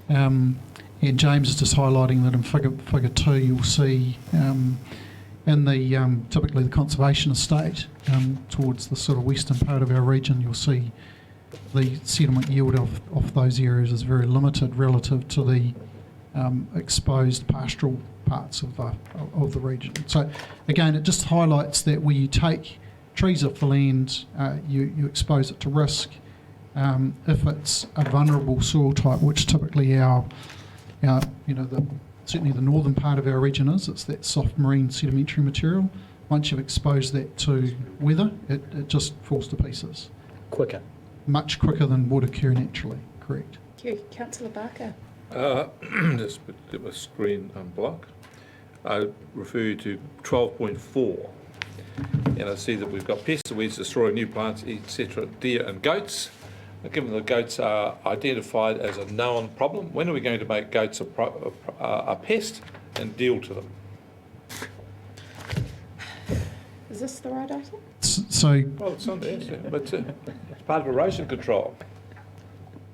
And James is just highlighting that in figure 2 you'll see in the typically the conservation estate towards the sort of western part of our region, you'll see the sediment yield of those areas is very limited relative to the exposed pastoral parts of the region. So again, it just highlights that where you take trees off the land, you expose it to risk. If it's a vulnerable soil type, which typically certainly the northern part of our region it's that soft marine sedimentary material. Once you've exposed that to weather, it just falls to pieces. Quicker. Much quicker than would occur naturally, correct. Thank you. Councillor Barker. Just put my screen unblock. I refer to 12.4, and I see that we've got pests, weeds, destroying new plants, etc., deer and goats. Given the goats are identified as a known problem, when are we going to make goats a pest and deal to them? Is this the right item? Well, it's on there, but it's part of erosion control.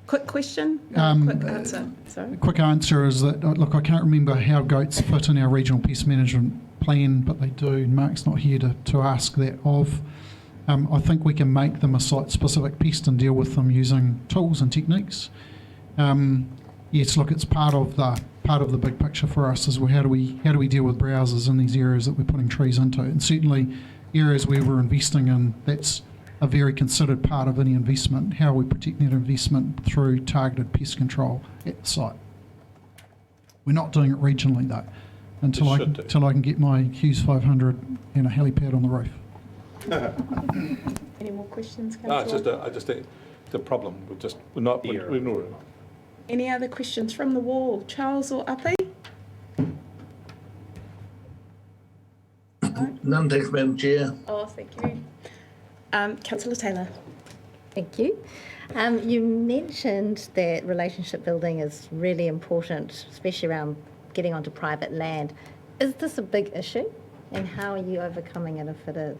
Quick question, quick answer. Sorry. Quick answer is that, look, I can't remember how goats fit in our regional pest management plan, but they do. Mark's not here to ask that of. I think we can make them a site-specific pest and deal with them using tools and techniques. Yes, look, it's part of the big picture for us is how do we deal with browsers in these areas that we're putting trees into, and certainly areas where we're investing in. That's a very considered part of any investment. How we protect that investment through targeted pest control at the site. We're not doing it regionally though, until I can get my Hughes 500 and a helipad on the roof. Any more questions, No, Councillor? I just think the problem. We're not. Any other questions from the wall? Charles or Uppy? None, thanks, Madam Chair. Oh, thank you. Councillor Taylor. Thank you. You mentioned that relationship building is really important, especially around getting onto private land. Is this a big issue, and how are you overcoming it if it is?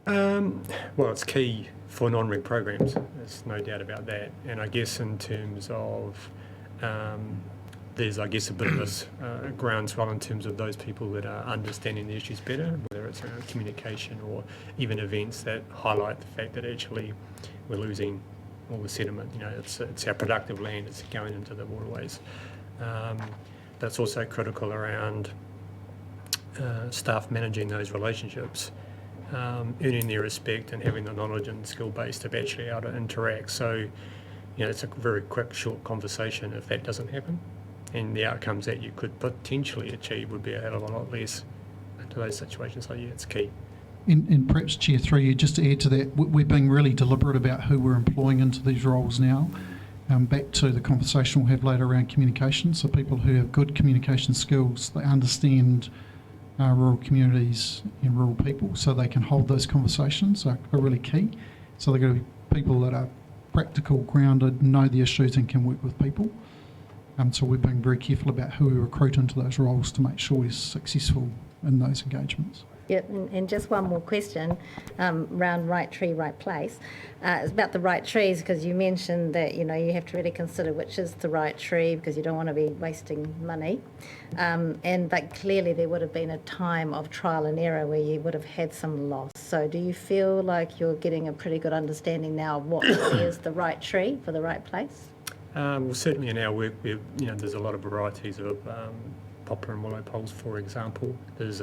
Well, it's key for non-reg programs, there's no doubt about that. And I guess in terms of, there's, I guess, a bit of this groundswell in terms of those people that are understanding the issues better, whether it's around communication or even events that highlight the fact that actually we're losing all the sediment. You know, it's our productive land, it's going into the waterways. That's also critical around staff managing those relationships. Earning their respect and having the knowledge and skill base to be actually able to interact. So, you know, it's a very quick, short conversation if that doesn't happen. And the outcomes that you could potentially achieve would be a hell of a lot less into those situations. So, yeah, it's key. And perhaps, Chair, through you, just to add to that, we're being really deliberate about who we're employing into these roles now. Back to the conversation we'll have later around communication. So people who have good communication skills, they understand rural communities and rural people, so they can hold those conversations are really key. So they're going to be people that are practical, grounded, know the issues and can work with people. So we're being very careful about who we recruit into those roles to make sure we're successful in those engagements. Yeah, and just one more question around right tree, right place. It's about the right trees, because you mentioned that, you have to really consider which is the right tree because you don't want to be wasting money. But clearly there would have been a time of trial and error where you would have had some loss. So do you feel like you're getting a pretty good understanding now of what is the right tree for the right place? Well, certainly in our work, there's a lot of varieties of poplar and willow poles, for example. There's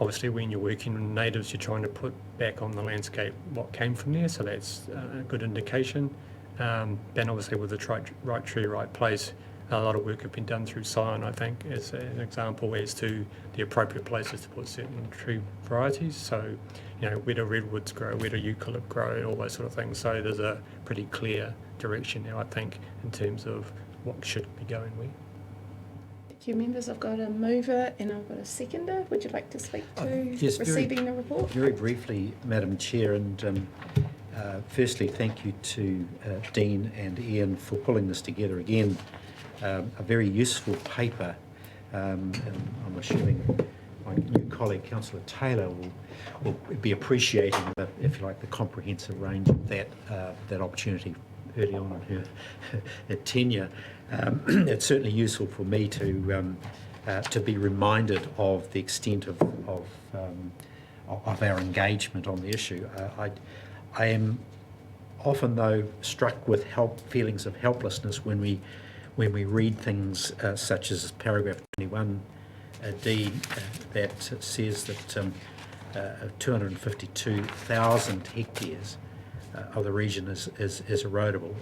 obviously when you're working with natives, you're trying to put back on the landscape what came from there, so that's a good indication. Then obviously with the right tree, right place, a lot of work has been done through Scion, I think, as an example as to the appropriate places to put certain tree varieties. So, where do redwoods grow, where do eucalypt grow, all those sort of things. So there's a pretty clear direction now, I think, in terms of what should be going where. Thank you, members. I've got a mover and I've got a seconder. Would you like to speak to Yes, receiving the report? Very briefly, Madam Chair, and firstly, thank you to Dean and Ian for pulling this together again. A very useful paper, and I'm assuming my new colleague, Councillor Taylor, will be appreciating, if you like, the comprehensive range of that opportunity early on in her tenure. It's certainly useful for me to be reminded of the extent of our engagement on the issue. I am often, though, struck with feelings of helplessness when we read things such as paragraph 21D that says that 252,000 hectares of the region is erodible,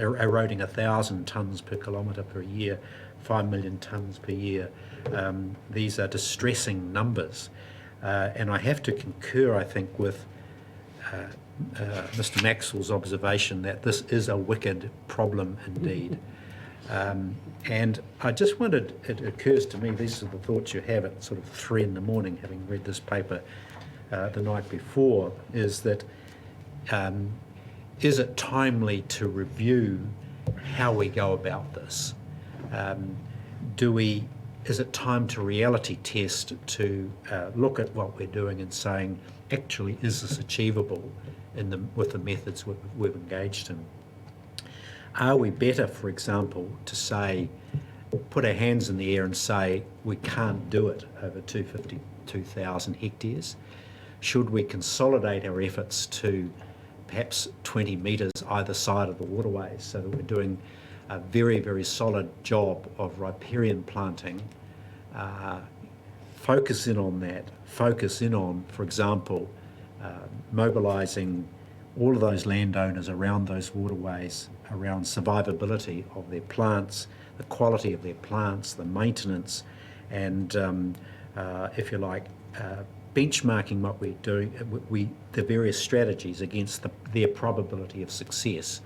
eroding 1,000 tonnes per kilometre per year, 5 million tonnes per year. These are distressing numbers, and I have to concur, I think, with Mr. Maxwell's observation that this is a wicked problem indeed. And I just wondered, it occurs to me, these are the thoughts you have at sort of 3 in the morning, having read this paper the night before, is that is it timely to review how we go about this? Is it time to reality test, to look at what we're doing and saying, actually, is this achievable with the methods we've engaged in? Are we better, for example, to say, put our hands in the air and say, we can't do it over 252,000 hectares? Should we consolidate our efforts to perhaps 20 metres either side of the waterways so that we're doing a very, very solid job of riparian planting? Focus in on that. Focus in on, for example, mobilising all of those landowners around those waterways, around survivability of their plants, the quality of their plants, the maintenance, and, if you like, benchmarking what we're doing, the various strategies against their probability of success.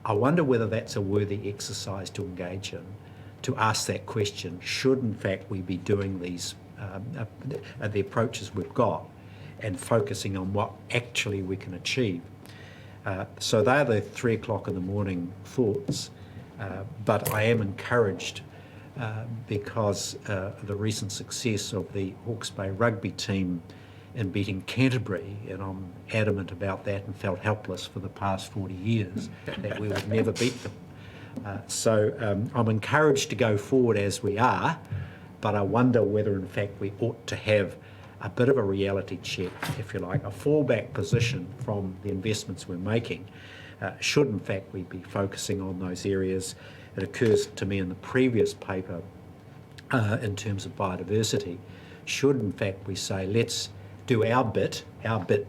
I wonder whether that's a worthy exercise to engage in, to ask that question, should in fact we be doing these, the approaches we've got, and focusing on what actually we can achieve. So they're the 3 o'clock in the morning thoughts, but I am encouraged because the recent success of the Hawke's Bay rugby team in beating Canterbury, and I'm adamant about that and felt helpless for the past 40 years that we would never beat them. So I'm encouraged to go forward as we are, but I wonder whether in fact we ought to have a bit of a reality check, if you like, a fallback position from the investments we're making. Should in fact we be focusing on those areas? It occurs to me in the previous paper in terms of biodiversity, should in fact we say let's do our bit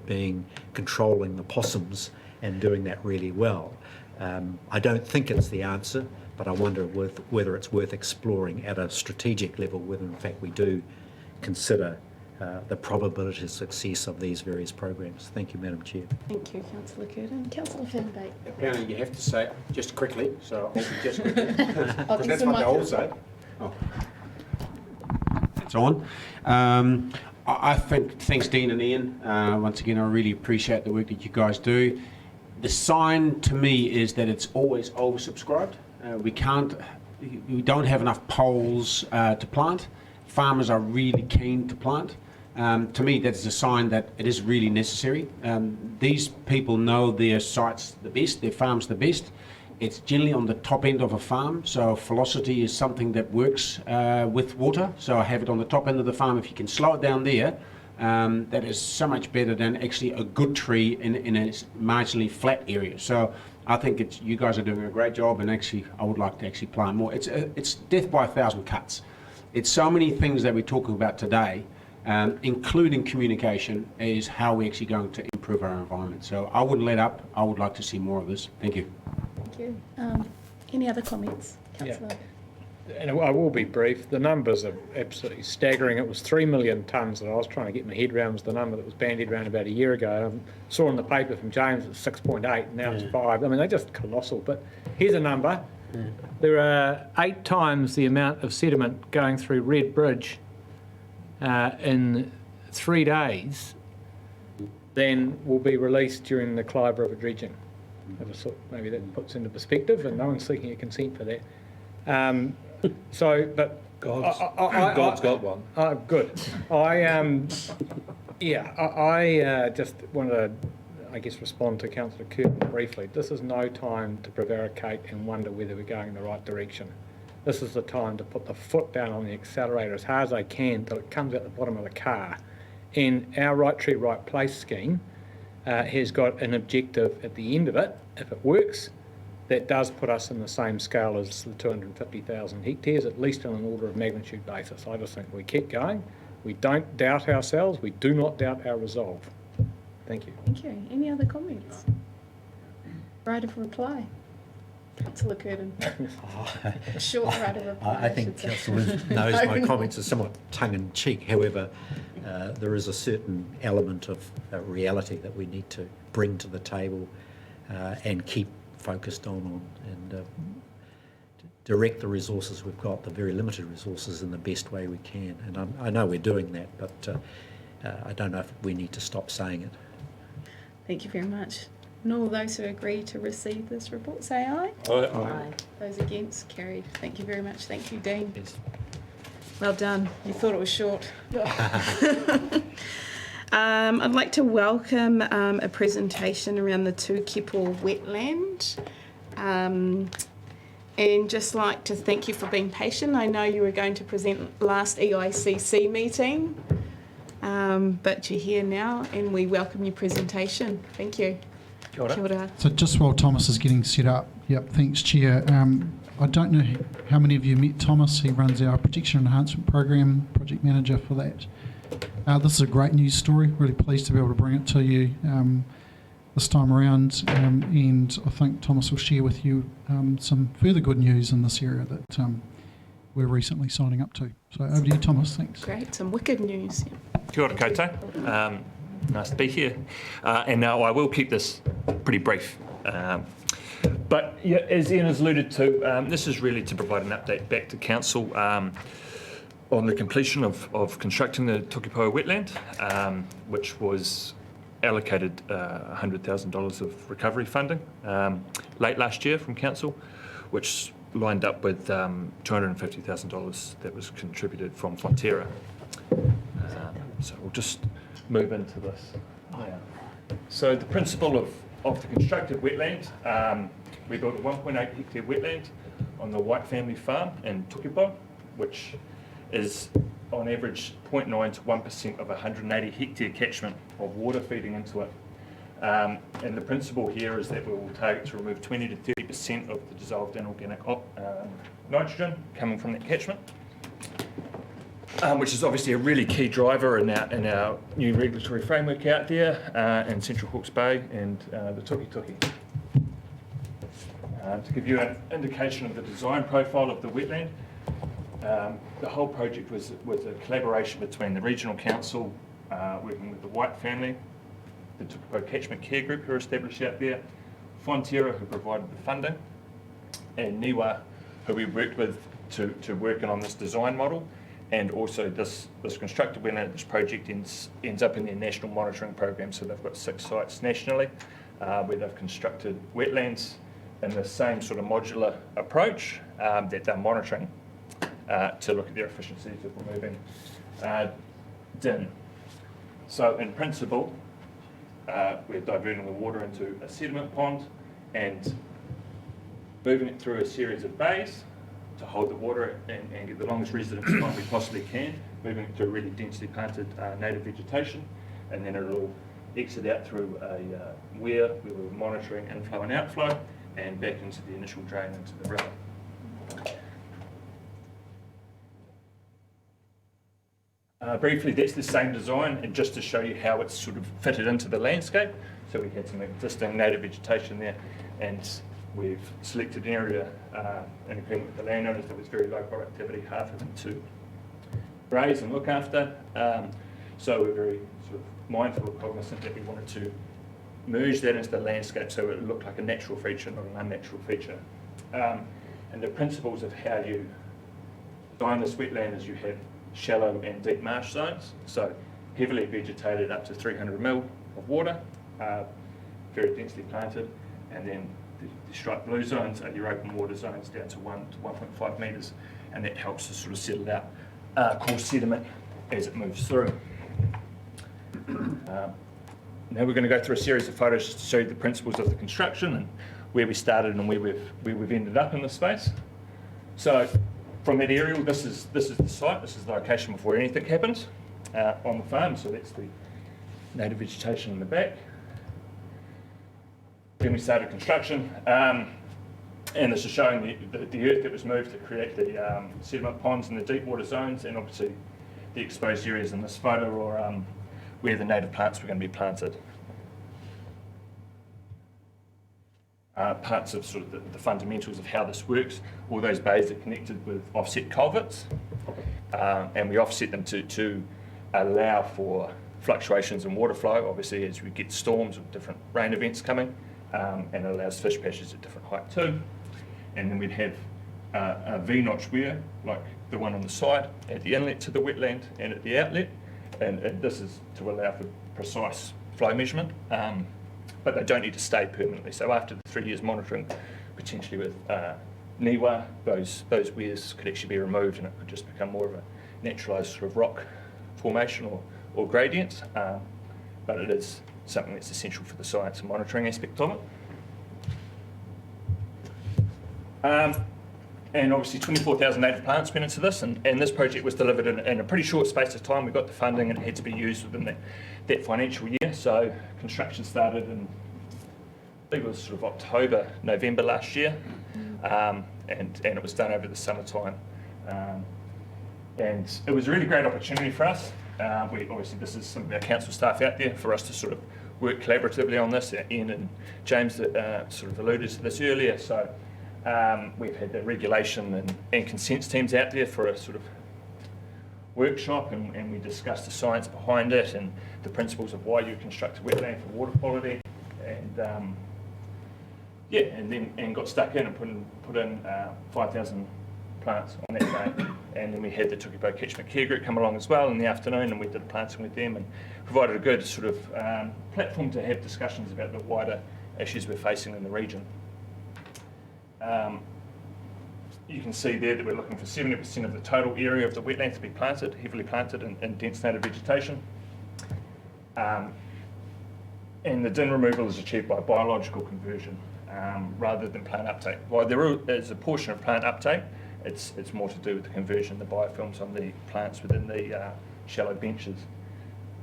being controlling the possums and doing that really well. I don't think it's the answer, but I wonder whether it's worth exploring at a strategic level, whether in fact we do consider the probability of success of these various programs. Thank you, Madam Chair. Thank you, Councillor Curtin. Councillor Fernbake. Apparently you have to say it just quickly, so I'll be just quickly. I'll Because that's what they all say. Oh. It's on. I think, thanks Dean and Ian, once again I really appreciate the work that you guys do. The sign to me is that it's always oversubscribed. We don't have enough poles to plant. farmers are really keen to plant. To me, that's a sign that it is really necessary. These people know their sites the best, their farms the best. It's generally on the top end of a farm, so velocity is something that works with water. So I have it on the top end of the farm. If you can slow it down there, that is so much better than actually a good tree in a marginally flat area. So I think you guys are doing a great job, and actually I would like to actually plant more. It's death by 1,000 cuts. It's so many things that we're talking about today, including communication, is how we're actually going to improve our environment. So I wouldn't let up. I would like to see more of this. Thank you. Thank you. Any other comments, Councillor? Yeah. And I will be brief. The numbers are absolutely staggering. It was 3 million tonnes that I was trying to get my head around, was the number that was bandied around about a year ago. I saw in the paper from James it's 6.8, and now it's 5. I mean, they're just colossal. But here's a number. There are 8 times the amount of sediment going through Red Bridge in 3 days than will be released during the Clive River dredging. Maybe that puts into perspective, and no one's seeking a consent for that. God's got one. Good. I just want to, respond to Councillor Curtin briefly. This is no time to prevaricate and wonder whether we're going in the right direction. This is the time to put the foot down on the accelerator as hard as I can till it comes out the bottom of the car. And our Right Tree, Right Place scheme has got an objective at the end of it. If it works, that does put us in the same scale as the 250,000 hectares, at least on an order of magnitude basis. I just think we keep going. We don't doubt ourselves. We do not doubt our resolve. Thank you. Thank you. Any other comments? Right of reply. Councillor Curtin. A short right of reply. I think Councillor knows my comments are somewhat tongue-in-cheek. However, there is a certain element of reality that we need to bring to the table and keep focused on and direct the resources we've got, the very limited resources, in the best way we can. And I know we're doing that, but I don't know if we need to stop saying it. Thank you very much. And all those who agree to receive this report, say aye. Aye. Those against, carried. Thank you very much. Thank you, Dean. Yes. Well done. You thought it was short. I'd like to welcome a presentation around the Tūkipo wetland. And just like to thank you for being patient. I know you were going to present last EICC meeting, but you're here now and we welcome your presentation. Thank you. Kia ora. Kia ora. So just while Thomas is getting set up, thanks, Chair. I don't know how many of you met Thomas. He runs our Protection Enhancement Program, project manager for that. This is a great news story. Really pleased to be able to bring it to you this time around. And I think Thomas will share with you some further good news in this area that we're recently signing up to. So over to you, Thomas. Thanks. Great. Some wicked news. Kia ora koutou. Nice to be here. And now I will keep this pretty brief. But yeah, as Ian has alluded to, this is really to provide an update back to Council on the completion of constructing the Tūkipo wetland, which was allocated $100,000 of recovery funding late last year from Council, which lined up with $250,000 that was contributed from Fonterra. So we'll just move into this. So the principle of the constructed wetland, we built a 1.8 hectare wetland on the White family farm in Tūkipo, which is on average 0.9 to 1% of a 180 hectare catchment of water feeding into it. And the principle here is that we will target to remove 20 to 30% of the dissolved inorganic nitrogen coming from that catchment, which is obviously a really key driver in our new regulatory framework out there in Central Hawke's Bay and the Tukituki. To give you an indication of the design profile of the wetland, the whole project was a collaboration between the Regional Council, working with the White family, the Tūkipo Catchment Care Group who are established out there, Fonterra who provided the funding, and Niwa who we worked with to work on this design model. And also this constructed wetland, this project ends up in their national monitoring program. So they've got 6 sites nationally where they've constructed wetlands in the same sort of modular approach that they're monitoring. to look at their efficiencies of removing din. So in principle, we're diverting the water into a sediment pond and moving it through a series of bays to hold the water and get the longest residence time we possibly can, moving it through really densely planted native vegetation, and then it'll exit out through a weir where we're monitoring inflow and outflow, and back into the initial drain into the river. Briefly, that's the same design, and just to show you how it's sort of fitted into the landscape. So we had some existing native vegetation there, and we've selected an area in agreement with the landowners that was very low productivity, half of them to graze and look after. So we're very sort of mindful and cognizant that we wanted to merge that into the landscape so it looked like a natural feature, not an unnatural feature. And the principles of how you design this wetland is you have shallow and deep marsh zones, so heavily vegetated up to 300 mil of water, very densely planted, and then the striped blue zones are your open water zones down to 1 to 1.5 metres, and that helps to sort of settle out coarse sediment as it moves through. Now we're going to go through a series of photos to show you the principles of the construction and where we started and where we've ended up in this space. So from that aerial, this is the site, this is the location before anything happened on the farm, so that's the native vegetation in the back. Then we started construction, and this is showing the earth that was moved to create the sediment ponds in the deep water zones, and obviously the exposed areas in this photo are where the native plants were going to be planted. Parts of sort of the fundamentals of how this works, all those bays are connected with offset culverts, and we offset them to allow for fluctuations in water flow, obviously as we get storms or different rain events coming, and it allows fish passages at different height too. And then we'd have a V-notch weir, like the one on the side, at the inlet to the wetland and at the outlet, and this is to allow for precise flow measurement, but they don't need to stay permanently. So after the 3 years monitoring, potentially with NIWA, those weirs could actually be removed and it could just become more of a naturalised sort of rock formation or gradient, but it is something that's essential for the science and monitoring aspect of it. And obviously 24,000 native plants went into this, and this project was delivered in a pretty short space of time. We got the funding and it had to be used within that financial year. So construction started in, I think it was sort of October, November last year, and it was done over the summertime. And it was a really great opportunity for us. Obviously this is some of our council staff out there for us to sort of work collaboratively on this. Ian and James sort of alluded to this earlier. So we've had the regulation and consents teams out there for a sort of workshop, and we discussed the science behind it and the principles of why you construct a wetland for water quality, and and got stuck in and put in 5,000 plants on that day. And then we had the Tukipo Catchment Care Group come along as well in the afternoon, and we did a planting with them and provided a good sort of platform to have discussions about the wider issues we're facing in the region. You can see there that we're looking for 70% of the total area of the wetland to be planted, heavily planted in dense native vegetation. And the din removal is achieved by biological conversion rather than plant uptake. While there is a portion of plant uptake, it's more to do with the conversion, the biofilms on the plants within the shallow benches.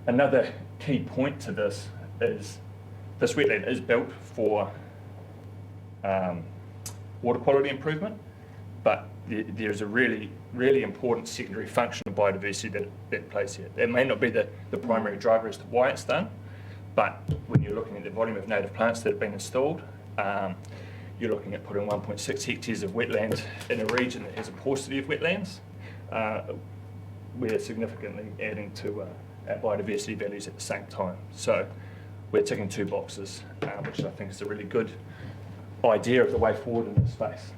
Another key point to this is this wetland is built for water quality improvement, but there's a really, really important secondary function of biodiversity that plays here. It may not be the primary driver as to why it's done, but when you're looking at the volume of native plants that have been installed, you're looking at putting 1.6 hectares of wetland in a region that has a paucity of wetlands. We're significantly adding to our biodiversity values at the same time. So we're ticking two boxes, which I think is a really good idea of the way forward in this space.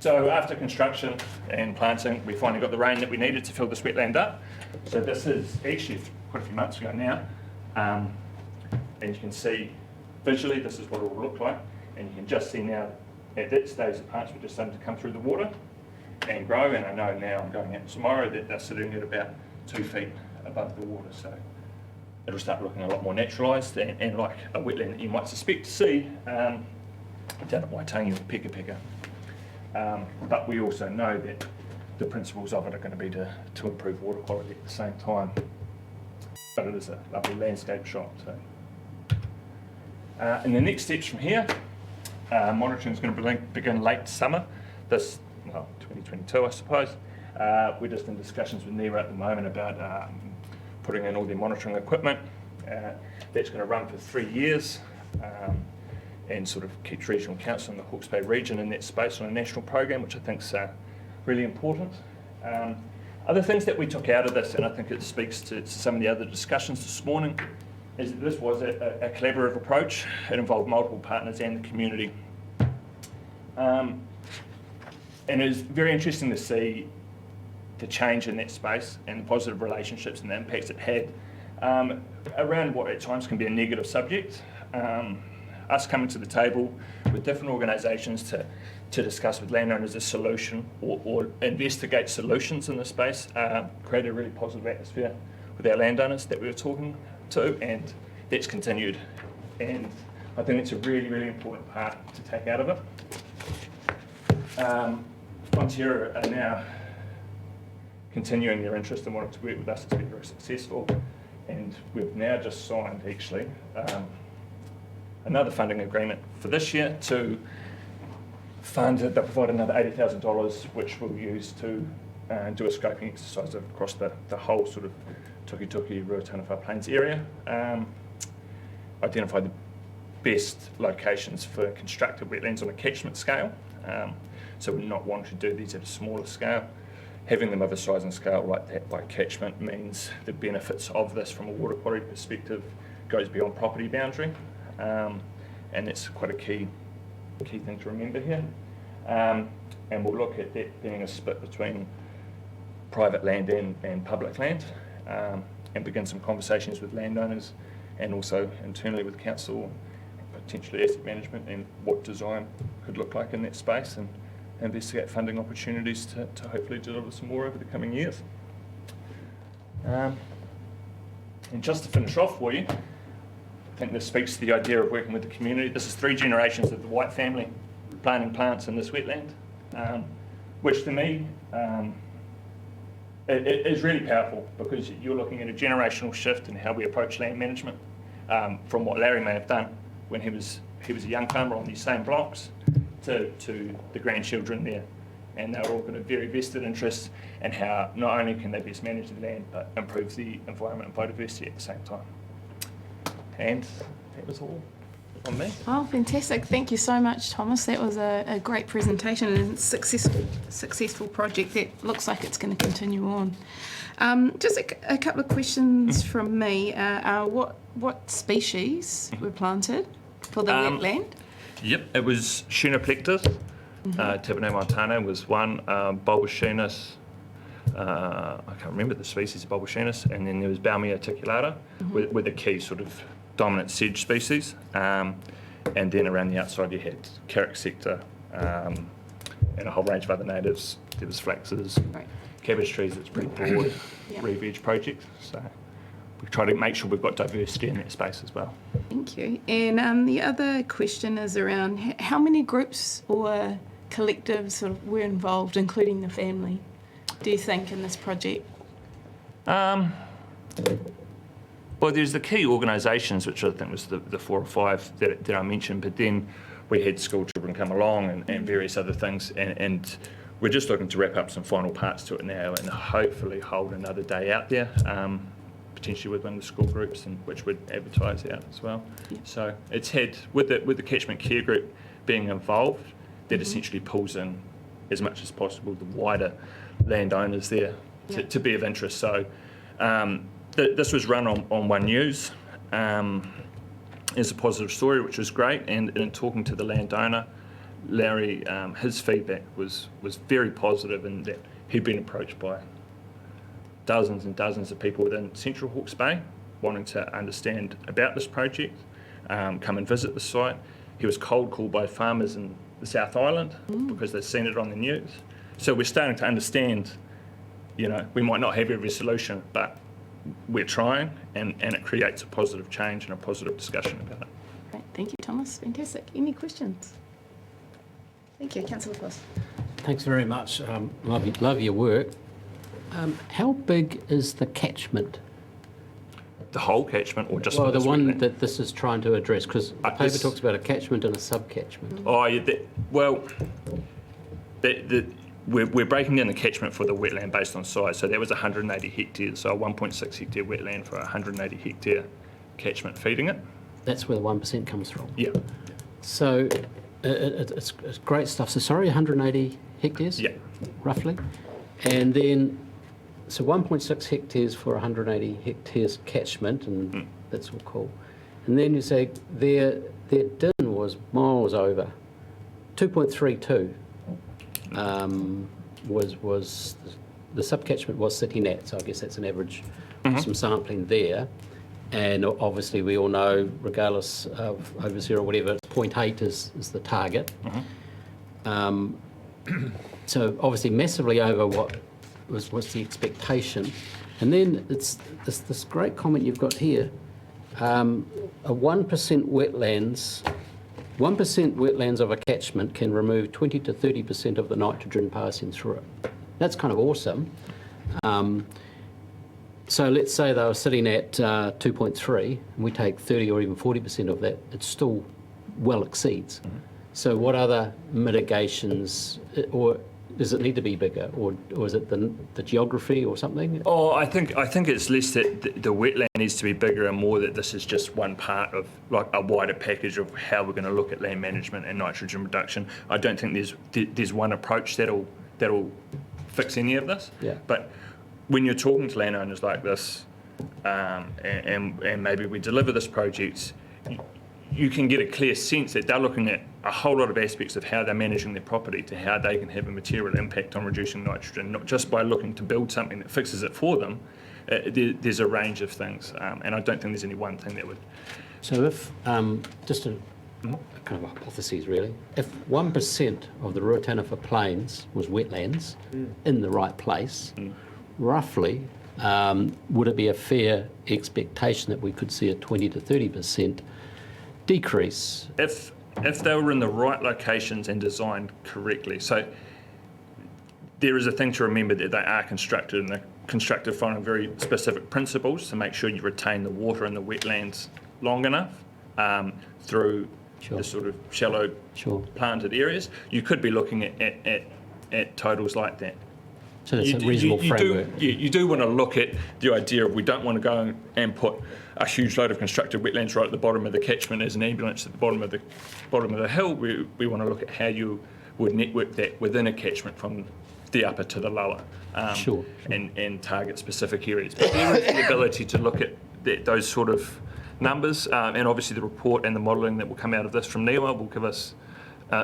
So after construction and planting, we finally got the rain that we needed to fill this wetland up. So this is actually quite a few months ago now, and you can see visually this is what it will look like, and you can just see now at that stage the plants were just starting to come through the water, and grow, and I know now I'm going out tomorrow that they're sitting at about 2 feet above the water, so it'll start looking a lot more naturalised and like a wetland that you might suspect to see down at Waitangi or Peka Peka. But we also know that the principles of it are going to be to improve water quality at the same time. But it is a lovely landscape shot. So. And the next steps from here, monitoring is going to begin late summer, this, well, 2022 I suppose. We're just in discussions with NERA at the moment about putting in all their monitoring equipment. That's going to run for 3 years and sort of keeps Regional Council in the Hawke's Bay region in that space on a national program, which I think is really important. Other things that we took out of this, and I think it speaks to some of the other discussions this morning, is that this was a collaborative approach. It involved multiple partners and the community. And it was very interesting to see the change in that space and the positive relationships and the impacts it had around what at times can be a negative subject. Us coming to the table with different organisations to discuss with landowners a solution or investigate solutions in the space created a really positive atmosphere with our landowners that we were talking to, and that's continued. And I think it's a really, really important part to take out of it. Fonterra are now continuing their interest in wanting to work with us to be very successful, and we've now just signed actually another funding agreement for this year to fund, they'll provide another $80,000 which we'll use to do a scoping exercise across the whole sort of Tukituki, Ruataniwha Plains area, identify the best locations for constructed wetlands on a catchment scale. So we're not wanting to do these at a smaller scale. Having them of a size and scale like that by catchment means the benefits of this from a water quality perspective goes beyond property boundary, and that's quite a key thing to remember here. And we'll look at that being a split between private land and public land, and begin some conversations with landowners and also internally with council, potentially asset management, and what design could look like in that space, and investigate funding opportunities to hopefully deliver some more over the coming years. And just to finish off for you, I think this speaks to the idea of working with the community. This is 3 generations of the White family planting plants in this wetland, which to me it is really powerful, because you're looking at a generational shift in how we approach land management, from what Larry may have done when he was a young farmer on these same blocks to the grandchildren there, and they're all got a very vested interest in how not only can they best manage the land but improve the environment and biodiversity at the same time. And that was all on me. Oh, fantastic. Thank you so much, Thomas. That was a great presentation and successful project that looks like it's going to continue on. Just a couple of questions from me. What species were planted for the wetland? Yep, it was Schunoplectus. Tabernea montana was one, Bulbochinus, I can't remember the species of Bulbochinus, and then there was Baumia articulata, with the key sort of dominant sedge species. And then around the outside you had Carrick sector and a whole range of other natives. There was flaxes, cabbage trees. It's pretty broad re-veg project. So we try to make sure we've got diversity in that space as well. Thank you. And the other question is around how many groups or collectives sort of were involved, including the family, do you think, in this project? Well, there's the key organisations, which I think was the 4 or 5 that I mentioned, but then we had school children come along and various other things, and we're just looking to wrap up some final parts to it now and hopefully hold another day out there, potentially with one of the school groups, and which would advertise out as well. So it's had, with the catchment care group being involved, that essentially pulls in as much as possible the wider landowners there to be of interest. So this was run on One News as a positive story, which was great, and in talking to the landowner, Larry, his feedback was very positive in that he'd been approached by dozens and dozens of people within Central Hawke's Bay wanting to understand about this project, come and visit the site. He was cold called by farmers in the South Island because they'd seen it on the news. So we're starting to understand, we might not have every solution, but we're trying, and it creates a positive change and a positive discussion about it. Great. Thank you, Thomas. Fantastic. Any questions? Thank you. Councillor Possum. Thanks very much. Love your work. How big is the catchment? The whole catchment, or just well, for the this one wetland? that this is trying to address? Because the paper talks about a catchment and a sub-catchment. Oh, yeah, we're breaking down the catchment for the wetland based on size. So that was 180 hectares, so a 1.6 hectare wetland for a 180 hectare catchment feeding it. That's where the 1% comes from? Yeah. So it's great stuff. So sorry, 180 hectares? Yeah. Roughly. And then, so 1.6 hectares for 180 hectares catchment, and that's all cool. And then you say their din was miles over. 2.32 was the sub-catchment was sitting at, so I guess that's an average, some sampling there. And obviously we all know, regardless of over zero or whatever, 0.8 is the target. So obviously massively over what was the expectation. And then it's this great comment you've got here. A 1% wetlands of a catchment can remove 20 to 30% of the nitrogen passing through it. That's kind of awesome. So let's say they were sitting at 2.3 and we take 30 or even 40% of that, it still well exceeds. So what other mitigations, or does it need to be bigger, or is it the geography or something? Oh, I think it's less that the wetland needs to be bigger and more that this is just one part of like a wider package of how we're going to look at land management and nitrogen reduction. I don't think there's one approach that'll fix any of this. Yeah. But when you're talking to landowners like this, and maybe we deliver this project, you can get a clear sense that they're looking at a whole lot of aspects of how they're managing their property to how they can have a material impact on reducing nitrogen, not just by looking to build something that fixes it for them. There's a range of things, and I don't think there's any one thing that would. So if, just a kind of hypothesis really, if 1% of the Ruataniwha Plains was wetlands in the right place, roughly, would it be a fair expectation that we could see a 20 to 30% decrease? If they were in the right locations and designed correctly. So there is a thing to remember that they are constructed, and they're constructed following very specific principles to make sure you retain the water in the wetlands long enough through the sort of shallow planted areas. You could be looking at totals like that. So that's a reasonable framework. You do want to look at the idea of we don't want to go and put a huge load of constructed wetlands right at the bottom of the catchment as an ambulance at the bottom of the hill. We want to look at how you would network that within a catchment from the upper to the lower, and target specific areas. But there is the ability to look at those sort of numbers, and obviously the report and the modelling that will come out of this from NIWA will give us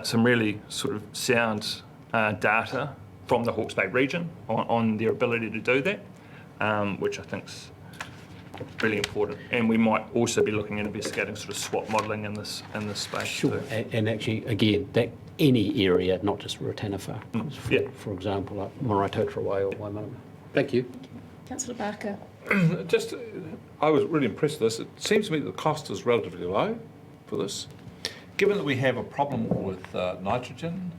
some really sort of sound data from the Hawke's Bay region on their ability to do that, which I think's really important. And we might also be looking at investigating sort of SWOT modelling in this space. Sure, and actually, again, that any area, not just Ruataniwha, for example, like Maraitotra or Waimarama. Thank you. Councillor Barker. I was really impressed with this. It seems to me that the cost is relatively low for this. Given that we have a problem with nitrogen,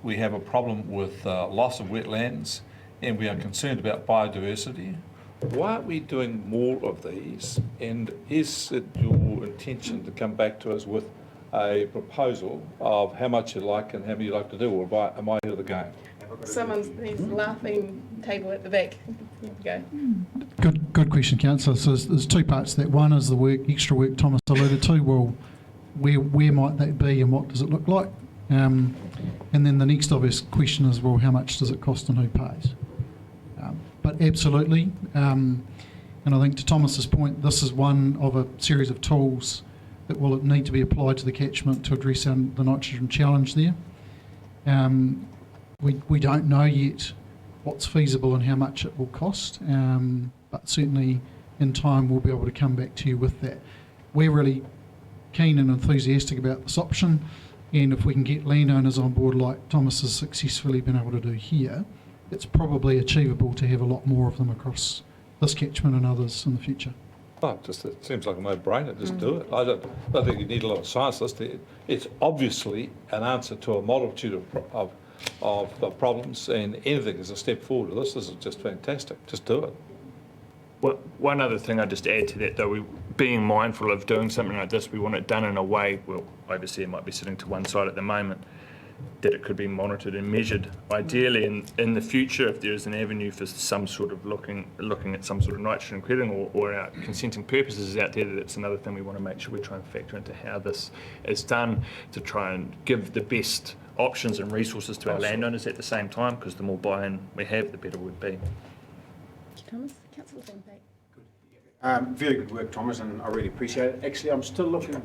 we have a problem with loss of wetlands, and we are concerned about biodiversity, why aren't we doing more of these? And is it your intention to come back to us with a proposal of how much you'd like and how many you'd like to do, or am I out of the game? He's laughing table at the back. Here we go. Good question, Councillor. So there's two parts to that. One is the extra work Thomas alluded to. Well, where might that be and what does it look like? And then the next obvious question is, well, how much does it cost and who pays? But absolutely, and I think to Thomas's point, this is one of a series of tools that will need to be applied to the catchment to address the nitrogen challenge there. We don't know yet what's feasible and how much it will cost, but certainly in time we'll be able to come back to you with that. We're really keen and enthusiastic about this option. And if we can get landowners on board like Thomas has successfully been able to do here, it's probably achievable to have a lot more of them across this catchment and others in the future. Oh, it seems like a no-brainer. Just do it. I don't think you need a lot of science. It's obviously an answer to a multitude of problems, and anything is a step forward. This is just fantastic. Just do it. Well, one other thing I'd just add to that, though, being mindful of doing something like this, we want it done in a way, well, obviously it might be sitting to one side at the moment, that it could be monitored and measured. Ideally, in the future, if there is an avenue for some sort of looking at some sort of nitrogen crediting or our consenting purposes out there, that's another thing we want to make sure we try and factor into how this is done, to try and give the best options and resources to our landowners at the same time, because the more buy-in we have, the better it would be. Thomas, Councillor Van Beek. Very good work, Thomas, and I really appreciate it. Actually, I'm still looking at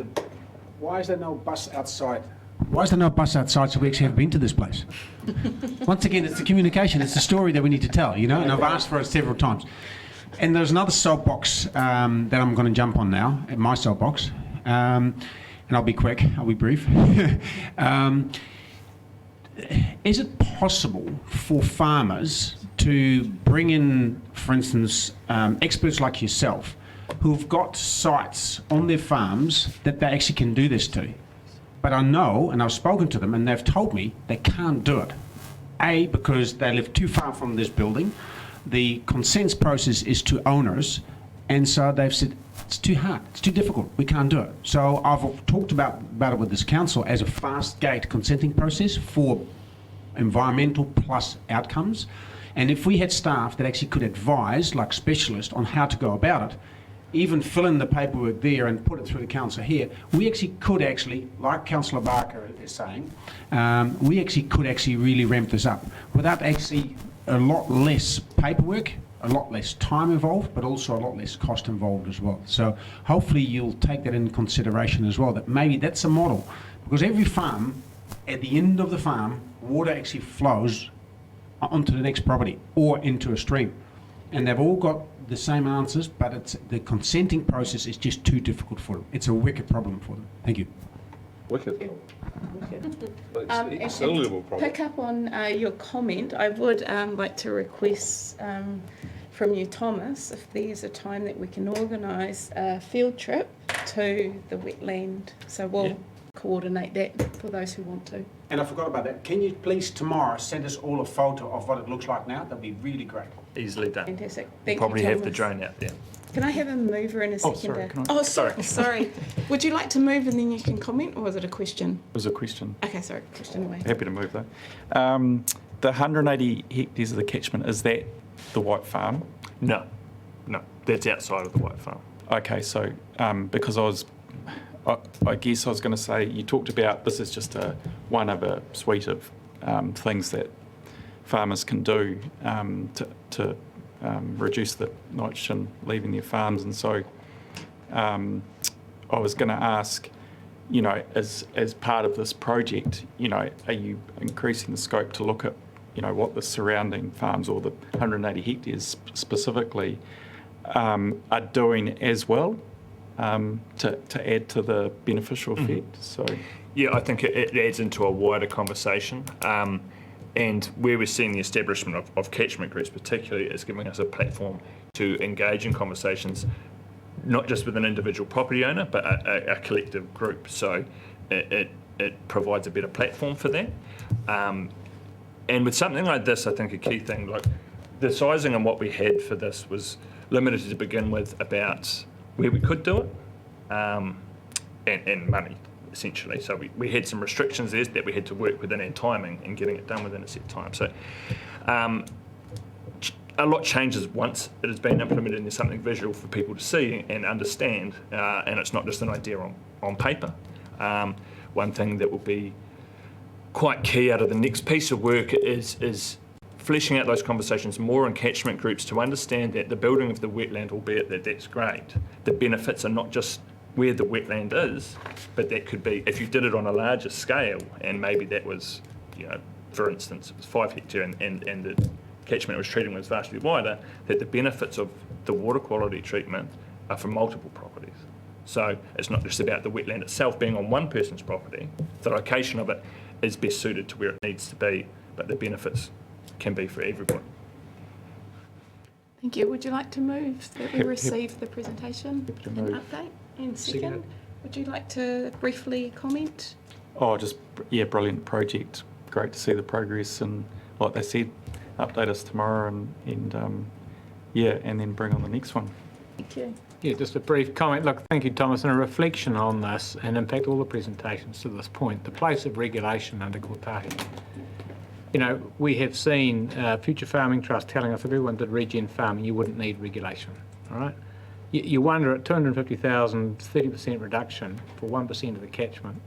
why is there no bus outside? Why is there no bus outside so we actually have been to this place? Once again, it's the communication, it's the story that we need to tell, you know, and I've asked for it several times. And there's another soapbox that I'm going to jump on now, at my soapbox, and I'll be quick, I'll be brief. Is it possible for farmers to bring in, for instance, experts like yourself who've got sites on their farms that they actually can do this to? But I know, and I've spoken to them, and they've told me they can't do it. A, because they live too far from this building. The consent process is to owners, and so they've said, it's too hard, it's too difficult, we can't do it. So I've talked about it with this council as a fast gate consenting process for environmental plus outcomes. And if we had staff that actually could advise, like specialists, on how to go about it, even fill in the paperwork there and put it through the council here, we actually could like Councillor Barker is saying, we actually could really ramp this up without actually a lot less paperwork, a lot less time involved, but also a lot less cost involved as well. So hopefully you'll take that into consideration as well, that maybe that's a model, because every farm, at the end of the farm, water actually flows onto the next property or into a stream. And they've all got the same answers, but the consenting process is just too difficult for them. It's a wicked problem for them. Thank you. Wicked. It's a And little problem. pick up on your comment. I would like to request from you, Thomas, if there's a time that we can organise a field trip to the wetland. So we'll coordinate that for those who want to. And I forgot about that. Can you please tomorrow send us all a photo of what it looks like now? That'd be really great. Easily done. Fantastic. We'll Thank probably you, have the Thomas. drone out there. Can I have a mover and a seconder? can I? Oh, sorry. Would you like to move and then you can comment, or was it a question? It was a question. Okay, sorry, question away. Happy to move though. The 180 hectares of the catchment, is that the White Farm? No, that's outside of the White Farm. Okay, so because I guess I was going to say, you talked about this is just one of a suite of things that farmers can do to reduce the nitrogen leaving their farms. And so I was going to ask, you know, as part of this project, you know, are you increasing the scope to look at, you know, what the surrounding farms or the 180 hectares specifically are doing as well to add to the beneficial effect? So yeah, I think it adds into a wider conversation. And where we're seeing the establishment of catchment groups particularly is giving us a platform to engage in conversations, not just with an individual property owner, but a collective group. So it provides a better platform for that. And with something like this, I think a key thing, like the sizing and what we had for this was limited to begin with about where we could do it and money, essentially. So we had some restrictions there that we had to work within our timing and getting it done within a set time. So a lot changes once it has been implemented and there's something visual for people to see and understand, and it's not just an idea on paper. One thing that will be quite key out of the next piece of work is fleshing out those conversations more in catchment groups to understand that the building of the wetland, albeit that's great, the benefits are not just where the wetland is, but that could be, if you did it on a larger scale, and maybe that was, you know, for instance, it was 5 hectare and the catchment it was treating was vastly wider, that the benefits of the water quality treatment are for multiple properties. So it's not just about the wetland itself being on one person's property. The location of it is best suited to where it needs to be, but the benefits can be for everyone. Thank you. Would you like to move that we Yep, receive the presentation Happy to and move. update? And Second second, would you like to briefly comment? Oh, just, yeah, brilliant project. Great to see the progress, and like they said, update us tomorrow and yeah, and then bring on the next one. Thank you. Yeah, just a brief comment. Look, thank you, Thomas, and a reflection on this, and in fact all the presentations to this point, the place of regulation under Kotahi. You know, we have seen Future Farming Trust telling us if everyone did regen farming, you wouldn't need regulation, all right? You wonder at 250,000, 30% reduction for 1% of the catchment,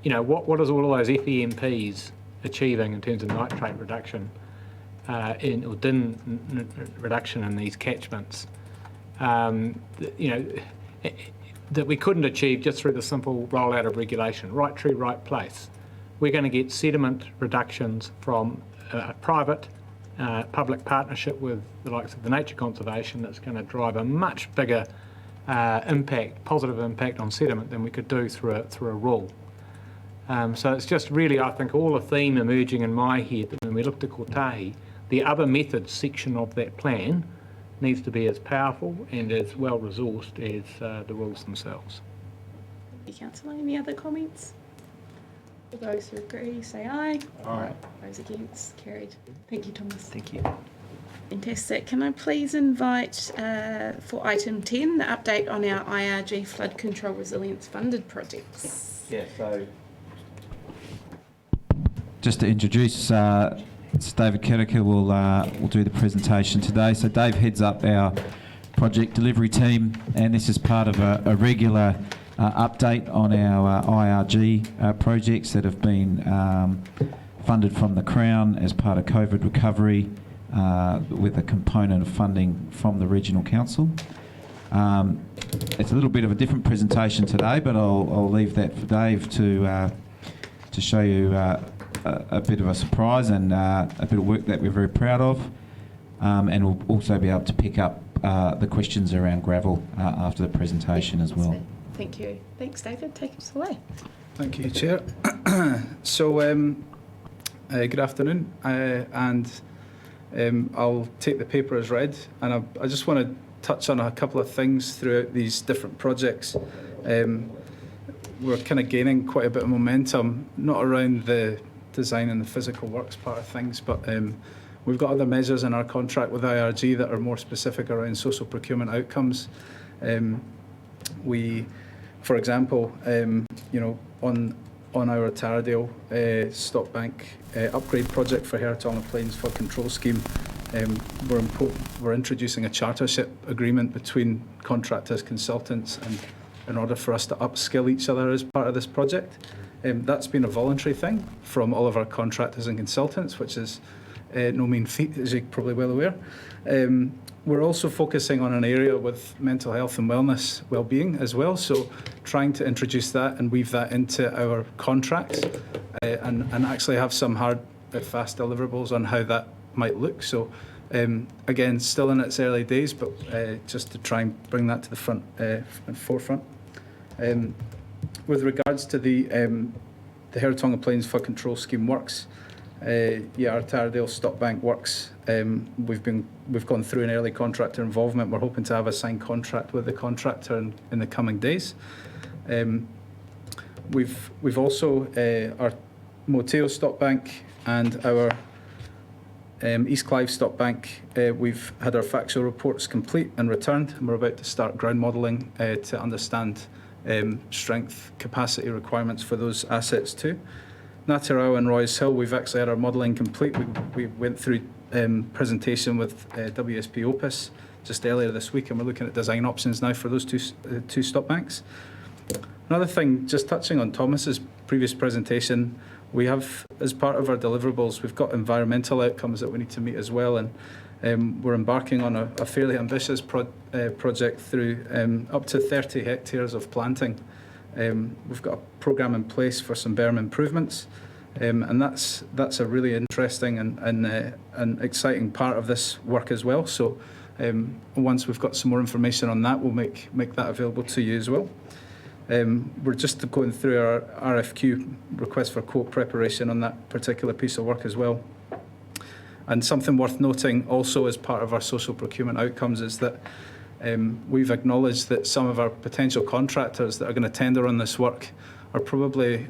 you know, what is all of those FEMPs achieving in terms of nitrate reduction or DIN reduction in these catchments? You know, that we couldn't achieve just through the simple rollout of regulation. Right tree, right place. We're going to get sediment reductions from private public partnership with the likes of the nature conservation that's going to drive a much bigger positive impact on sediment than we could do through a rule. So it's just really, I think, all a theme emerging in my head that when we look to Kotahi, the other methods section of that plan needs to be as powerful and as well resourced as the rules themselves. Thank you, Councillor. Any other comments? For those who agree, say aye. Aye. Those against, carried. Thank you, Thomas. Thank you. Fantastic. Can I please invite for item 10, the update on our IRG flood control resilience funded projects? Yeah, so just to introduce, it's David Kerricker will do the presentation today. So Dave heads up our project delivery team, and this is part of a regular update on our IRG projects that have been funded from the Crown as part of COVID recovery with a component of funding from the Regional Council. It's a little bit of a different presentation today, but I'll leave that for Dave to show you a bit of a surprise and a bit of work that we're very proud of, and we'll also be able to pick up the questions around gravel after the presentation as well. Thank you. Thanks, David. Take us away. Thank you, Chair. So, good afternoon, and I'll take the paper as read, and I just want to touch on a couple of things throughout these different projects. We're kind of gaining quite a bit of momentum, not around the design and the physical works part of things, but we've got other measures in our contract with IRG that are more specific around social procurement outcomes. We, for example, you know, on our Taradale Stockbank upgrade project for Hertonga Plains Flood Control Scheme, we're introducing a chartership agreement between contractors, consultants, and in order for us to upskill each other as part of this project. That's been a voluntary thing from all of our contractors and consultants, which is no mean feat, as you're probably well aware. We're also focusing on an area with mental health and wellness, well-being as well, so trying to introduce that and weave that into our contracts and actually have some hard, fast deliverables on how that might look. So again, still in its early days, but just to try and bring that to the front and forefront. With regards to the Hertonga Plains Flood Control Scheme works, yeah, our Taradale Stockbank works. We've gone through an early contractor involvement. We're hoping to have a signed contract with the contractor in the coming days. We've also our Moteo Stockbank and our East Clive Stockbank. We've had our factual reports complete and returned, and we're about to start ground modelling to understand strength capacity requirements for those assets too. Natarau and Roy's Hill, we've actually had our modelling complete. We went through presentation with WSP Opus just earlier this week, and we're looking at design options now for those two stop banks. Another thing, just touching on Thomas's previous presentation, we have, as part of our deliverables, we've got environmental outcomes that we need to meet as well, and we're embarking on a fairly ambitious project through up to 30 hectares of planting. We've got a programme in place for some berm improvements, and that's a really interesting and exciting part of this work as well. So Once we've got some more information on that, we'll make that available to you as well. We're just going through our RFQ, request for quote preparation, on that particular piece of work as well. And something worth noting also as part of our social procurement outcomes is that we've acknowledged that some of our potential contractors that are going to tender on this work are probably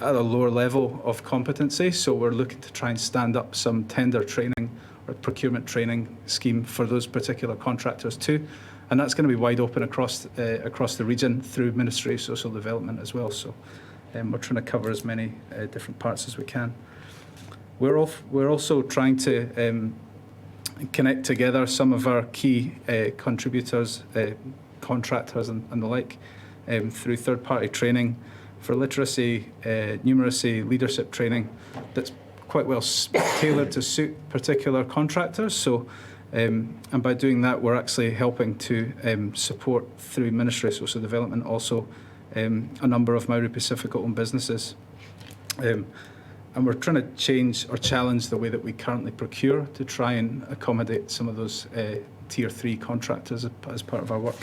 at a lower level of competency, so we're looking to try and stand up some tender training or procurement training scheme for those particular contractors too, and that's going to be wide open across the region through Ministry of Social Development as well. So we're trying to cover as many different parts as we can. We're also trying to connect together some of our key contributors, contractors and the like, through third-party training for literacy, numeracy, leadership training that's quite well tailored to suit particular contractors. So, and by doing that, we're actually helping to support through Ministry of Social Development also a number of Maori Pacific-owned businesses. And we're trying to change or challenge the way that we currently procure to try and accommodate some of those Tier 3 contractors as part of our work.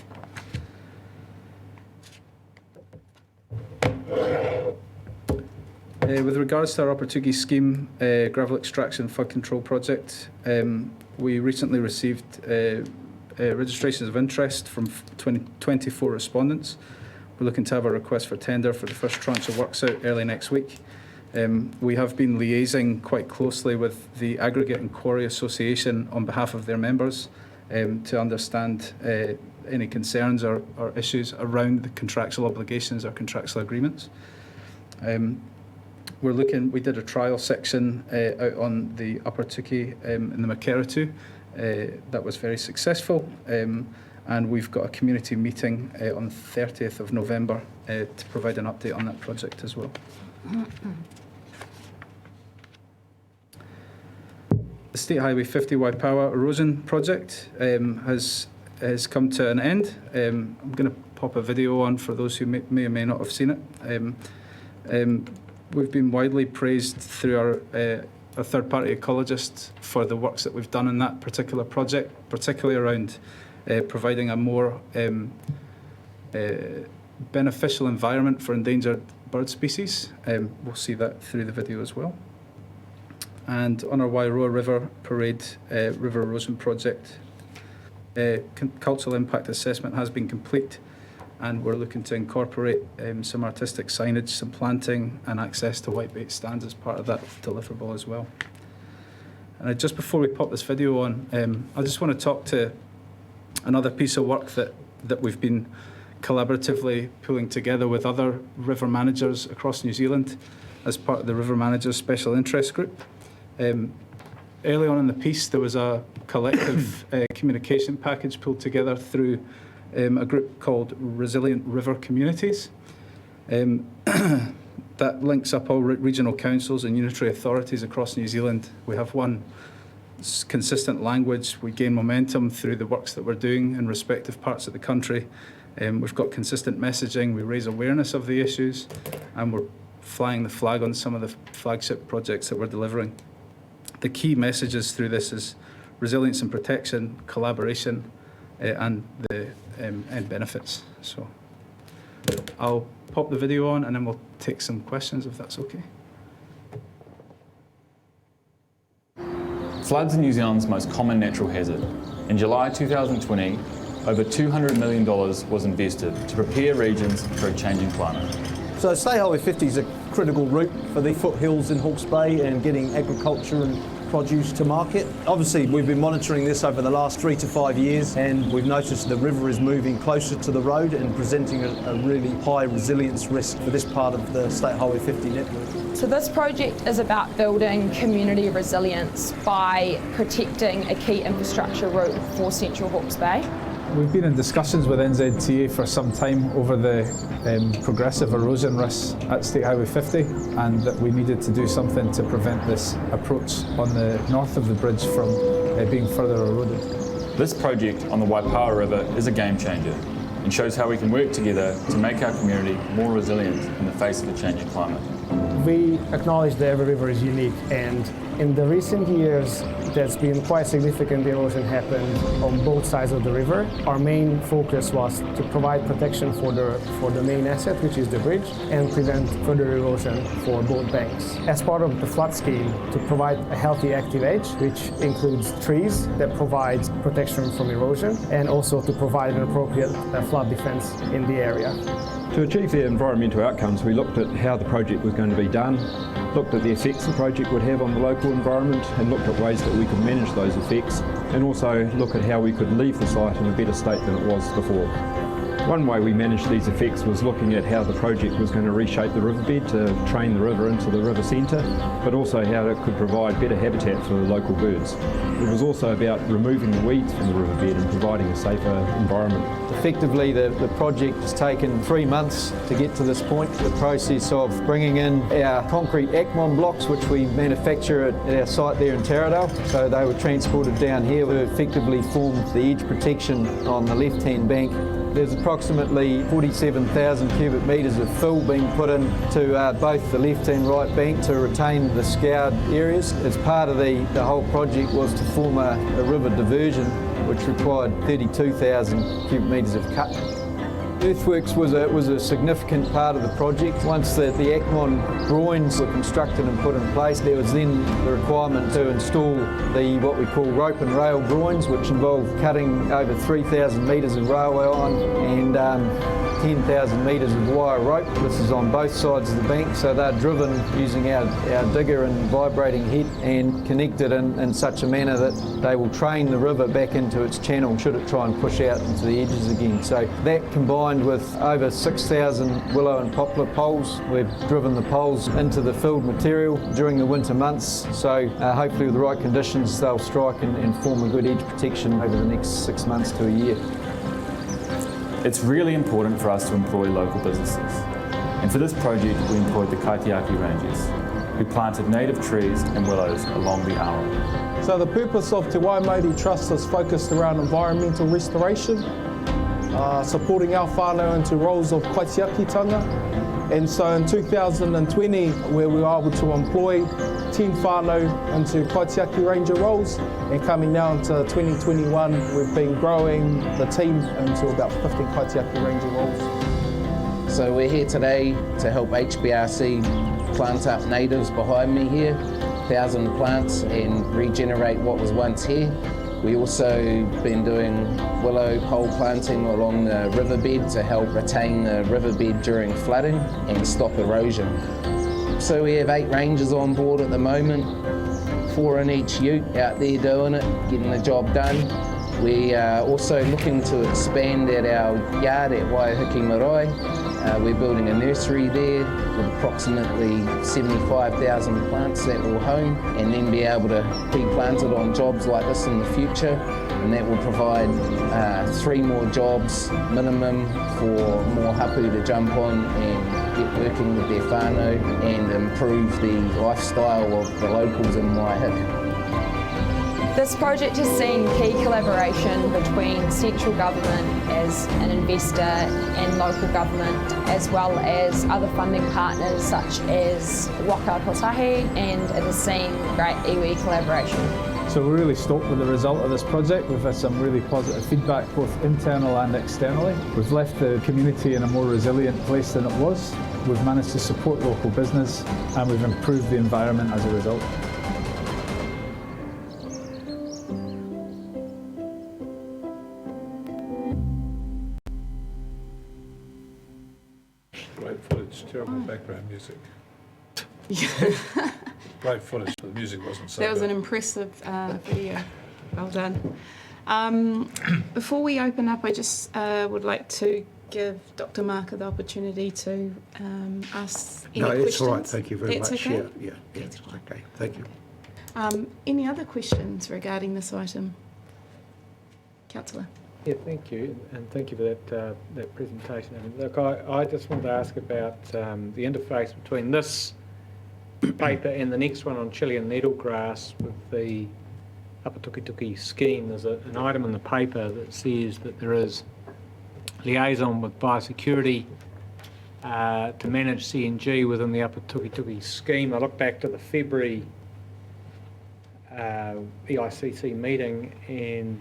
With regards to our Opportugi scheme, gravel extraction flood control project, we recently received registrations of interest from 24 respondents. We're looking to have a request for tender for the first tranche of works out early next week. We have been liaising quite closely with the Aggregate and Quarry Association on behalf of their members to understand any concerns or issues around the contractual obligations or contractual agreements. We did a trial section out on the Upper Tuki in the Makeratu. That was very successful. And we've got a community meeting on the 30th of November to provide an update on that project as well. The State Highway 50 Waipawa erosion project has come to an end. I'm going to pop a video on for those who may or may not have seen it. We've been widely praised through our third-party ecologists for the works that we've done in that particular project, particularly around providing a more beneficial environment for endangered bird species. We'll see that through the video as well. And on our Wairoa River Parade River Erosion Project, cultural impact assessment has been complete, and we're looking to incorporate some artistic signage, some planting and access to whitebait stands as part of that deliverable as well. And just before we pop this video on, I just want to talk to another piece of work that we've been collaboratively pulling together with other river managers across New Zealand as part of the River Managers Special Interest Group. Early on in the piece, there was a collective communication package pulled together through a group called Resilient River Communities. That links up all regional councils and unitary authorities across New Zealand. We have one consistent language. We gain momentum through the works that we're doing in respective parts of the country. We've got consistent messaging. We raise awareness of the issues, and we're flying the flag on some of the flagship projects that we're delivering. The key messages through this is resilience and protection, collaboration, and the end benefits. So I'll pop the video on and then we'll take some questions if that's okay. Floods are New Zealand's most common natural hazard. In July 2020, over $200 million was invested to prepare regions for a changing climate. So State Highway 50 is a critical route for the foothills in Hawke's Bay and getting agriculture and produce to market. Obviously, we've been monitoring this over the last 3 to 5 years, and we've noticed the river is moving closer to the road and presenting a really high resilience risk for this part of the State Highway 50 network. So this project is about building community resilience by protecting a key infrastructure route for Central Hawke's Bay. We've been in discussions with NZTA for some time over the progressive erosion risks at State Highway 50, and that we needed to do something to prevent this approach on the north of the bridge from being further eroded. This project on the Waipawa River is a game changer and shows how we can work together to make our community more resilient in the face of a changing climate. We acknowledge that every river is unique, and in the recent years there's been quite significant erosion happened on both sides of the river. Our main focus was to provide protection for the main asset, which is the bridge, and prevent further erosion for both banks. As part of the flood scheme, to provide a healthy active edge, which includes trees that provide protection from erosion, and also to provide an appropriate flood defence in the area. To achieve the environmental outcomes, we looked at how the project was going to be done, looked at the effects the project would have on the local environment, and looked at ways that we could manage those effects, and also look at how we could leave the site in a better state than it was before. One way we managed these effects was looking at how the project was going to reshape the riverbed to train the river into the river centre, but also how it could provide better habitat for local birds. It was also about removing the weeds from the riverbed and providing a safer environment. Effectively, the project has taken 3 months to get to this point. The process of bringing in our concrete Acmon blocks, which we manufacture at our site there in Taradale, so they were transported down here to effectively form the edge protection on the left-hand bank. There's approximately 47,000 cubic metres of fill being put in to both the left and right bank to retain the scoured areas. As part of the whole project was to form a river diversion which required 32,000 cubic metres of cut. Earthworks was a significant part of the project. Once the Acmon groins were constructed and put in place, there was then the requirement to install what we call rope and rail groins, which involve cutting over 3,000 metres of railway line and 10,000 metres of wire rope. This is on both sides of the bank, so they're driven using our digger and vibrating head and connected in such a manner that they will train the river back into its channel should it try and push out into the edges again. So that combined with over 6,000 willow and poplar poles, we've driven the poles into the filled material during the winter months, so hopefully with the right conditions they'll strike and form a good edge protection over the next 6 months to a year. It's really important for us to employ local businesses. And for this project, we employed the Kaitiaki Rangers, who planted native trees and willows along the awa. So the purpose of Te Waimori Trust is focused around environmental restoration, supporting our whānau into roles of kaitiakitanga. And so in 2020, where we were able to employ 10 whānau into kaitiaki ranger roles, and coming now into 2021, we've been growing the team into about 15 kaitiaki ranger roles. So we're here today to help HBRC plant up natives behind me here, 1,000 plants, and regenerate what was once here. We also been doing willow pole planting along the riverbed to help retain the riverbed during flooding and stop erosion. So we have 8 rangers on board at the moment, 4 in each ute out there doing it, getting the job done. We are also looking to expand at our yard at Waiheke Marae. We're building a nursery there with approximately 75,000 plants that will home and then be able to be planted on jobs like this in the future, and that will provide 3 more jobs minimum for more hapu to jump on and get working with their whānau and improve the lifestyle of the locals in Waiheke. This project has seen key collaboration between central government as an investor and local government, as well as other funding partners such as Waka Kotahi, and it has seen great iwi collaboration. So we're really stoked with the result of this project. We've had some really positive feedback, both internal and externally. We've left the community in a more resilient place than it was. We've managed to support local business and we've improved the environment as a result. Great footage, terrible background music. Great footage, but the music wasn't so That was good. an impressive video. Well done. Before we open up, I just would like to give Dr. Marker the opportunity to ask any questions. No, it's all right. Thank you very That's much. okay? Yeah, it's okay. Thank you. Any other questions regarding this item? Councillor. Yeah, thank you, and thank you for that presentation. And look, I just wanted to ask about the interface between this paper and the next one on Chilean needlegrass with the Apatuki scheme. There's an item in the paper that says that there is liaison with biosecurity to manage CNG within the Apatuki scheme. I look back to the February EICC meeting, and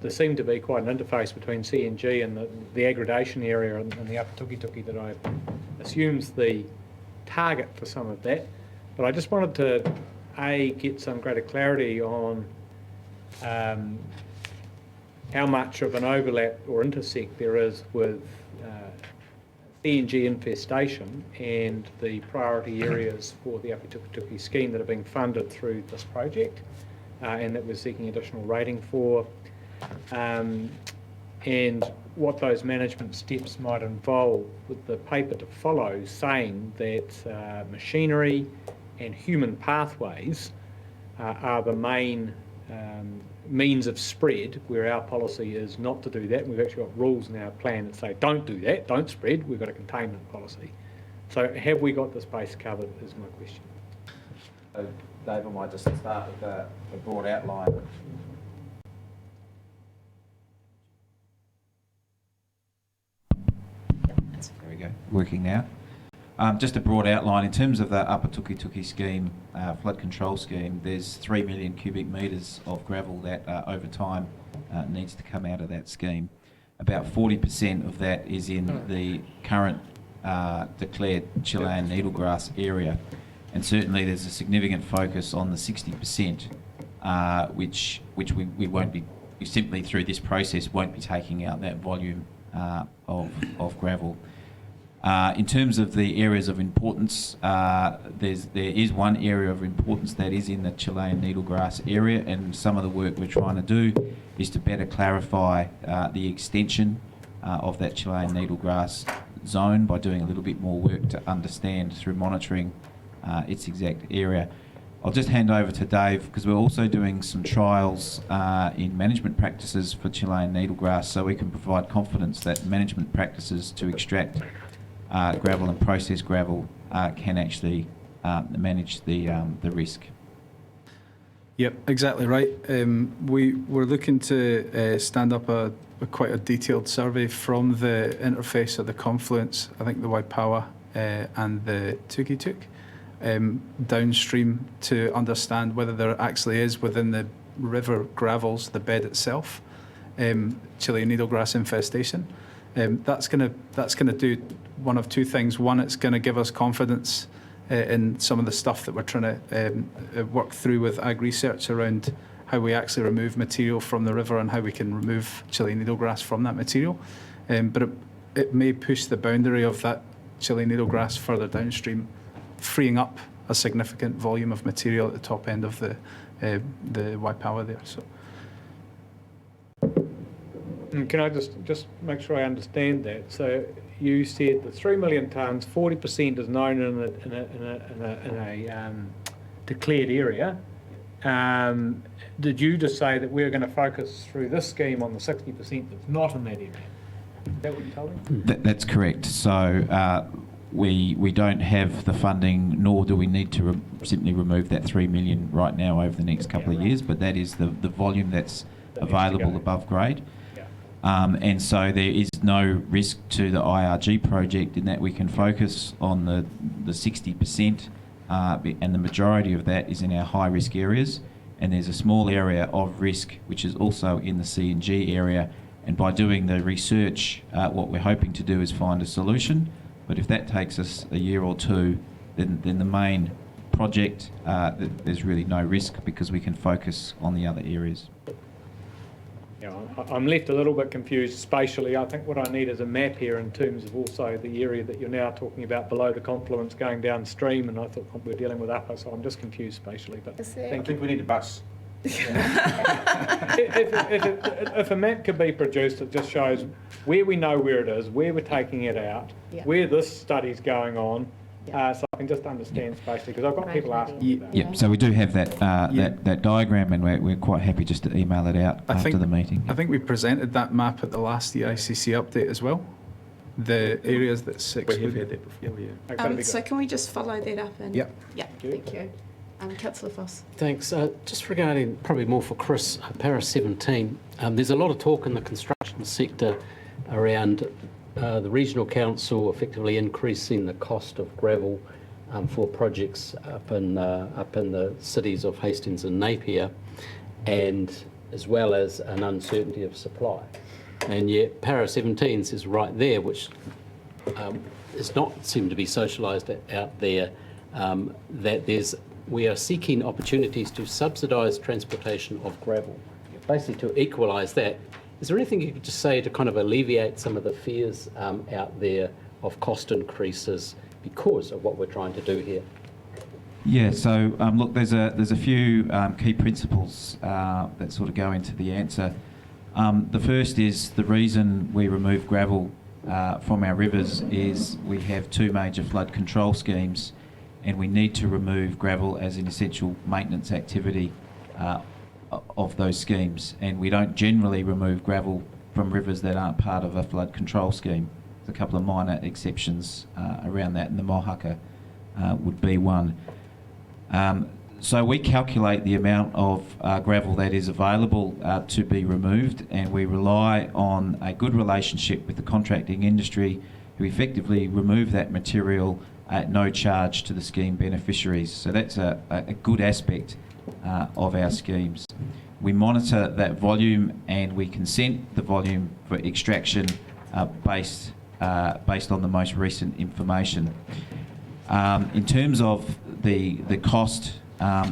there seemed to be quite an interface between CNG and the aggradation area and the upper Tukituki that I assume's the target for some of that. But I just wanted to get some greater clarity on how much of an overlap or intersect there is with CNG infestation and the priority areas for the Upper Tukituki scheme that are being funded through this project and that we're seeking additional rating for, and what those management steps might involve, with the paper to follow saying that machinery and human pathways are the main means of spread, where our policy is not to do that. We've actually got rules in our plan that say don't do that, don't spread. We've got a containment policy. So have we got this base covered is my question. So Dave, I might just start with a broad outline. There we go, working now. Just a broad outline in terms of the Upper Tukituki scheme, flood control scheme. There's 3 million cubic metres of gravel that over time needs to come out of that scheme. About 40% of that is in the current declared Chilean needlegrass area, and certainly there's a significant focus on the 60%, which we won't be, simply through this process won't be taking out that volume of gravel. In terms of the areas of importance, there is one area of importance that is in the Chilean needlegrass area, and some of the work we're trying to do is to better clarify the extension of that Chilean needlegrass zone by doing a little bit more work to understand through monitoring its exact area. I'll just hand over to Dave because we're also doing some trials in management practices for Chilean needlegrass, so we can provide confidence that management practices to extract gravel and process gravel can actually manage the risk. Yep, exactly right. We're looking to stand up quite a detailed survey from the interface of the confluence, I think the Waipawa and the Tukituk, downstream to understand whether there actually is within the river gravels, the bed itself, Chilean needlegrass infestation. That's gonna do one of two things. One, it's going to give us confidence in some of the stuff that we're trying to work through with ag research around how we actually remove material from the river and how we can remove Chilean needlegrass from that material. But it may push the boundary of that Chilean needlegrass further downstream, freeing up a significant volume of material at the top end of the Waipawa there. So. Can I just make sure I understand that? So you said the 3 million tonnes, 40% is known in a declared area. Did you just say that we're going to focus through this scheme on the 60% that's not in that area? Is that what you told me? That's correct. So we don't have the funding, nor do we need to simply remove that 3 million right now over the next couple of years, but that is the volume that's available above grade. And so there is no risk to the IRG project in that we can focus on the 60%, and the majority of that is in our high risk areas, and there's a small area of risk which is also in the CNG area, and by doing the research what we're hoping to do is find a solution, but if that takes us a year or two, then the main project there's really no risk because we can focus on the other areas. Yeah, I'm left a little bit confused spatially. I think what I need is a map here in terms of also the area that you're now talking about below the confluence going downstream, and I thought we're dealing with upper, so I'm just confused spatially. But I think we need a bus. If a map could be produced, it just shows where we know where it is, where we're taking it out, where this study's going on, so I can just understand spatially, because I've got people asking me that. Yep, so we do have that diagram, and we're quite happy just to email it out after the meeting. I think we presented that map at the last EICC update as well. The areas that six. We have had that before, yeah. So can we just follow that up? And Yep. Yeah, thank you. Councillor Foss. Thanks. Just regarding, probably more for Chris, para 17, there's a lot of talk in the construction sector around the regional council effectively increasing the cost of gravel for projects up in the cities of Hastings and Napier, and as well as an uncertainty of supply. And yet Para 17 says right there, which is not seem to be socialised out there, that we are seeking opportunities to subsidise transportation of gravel, basically to equalise that. Is there anything you could just say to kind of alleviate some of the fears out there of cost increases because of what we're trying to do here? Yeah, so look, there's a few key principles that sort of go into the answer. The first is the reason we remove gravel from our rivers is we have two major flood control schemes, and we need to remove gravel as an essential maintenance activity of those schemes. And we don't generally remove gravel from rivers that aren't part of a flood control scheme. There's a couple of minor exceptions around that, and the Mohaka would be one. So we calculate the amount of gravel that is available to be removed, and we rely on a good relationship with the contracting industry who effectively remove that material at no charge to the scheme beneficiaries. So that's a good aspect of our schemes. We monitor that volume and we consent the volume for extraction based on the most recent information. In terms of the cost,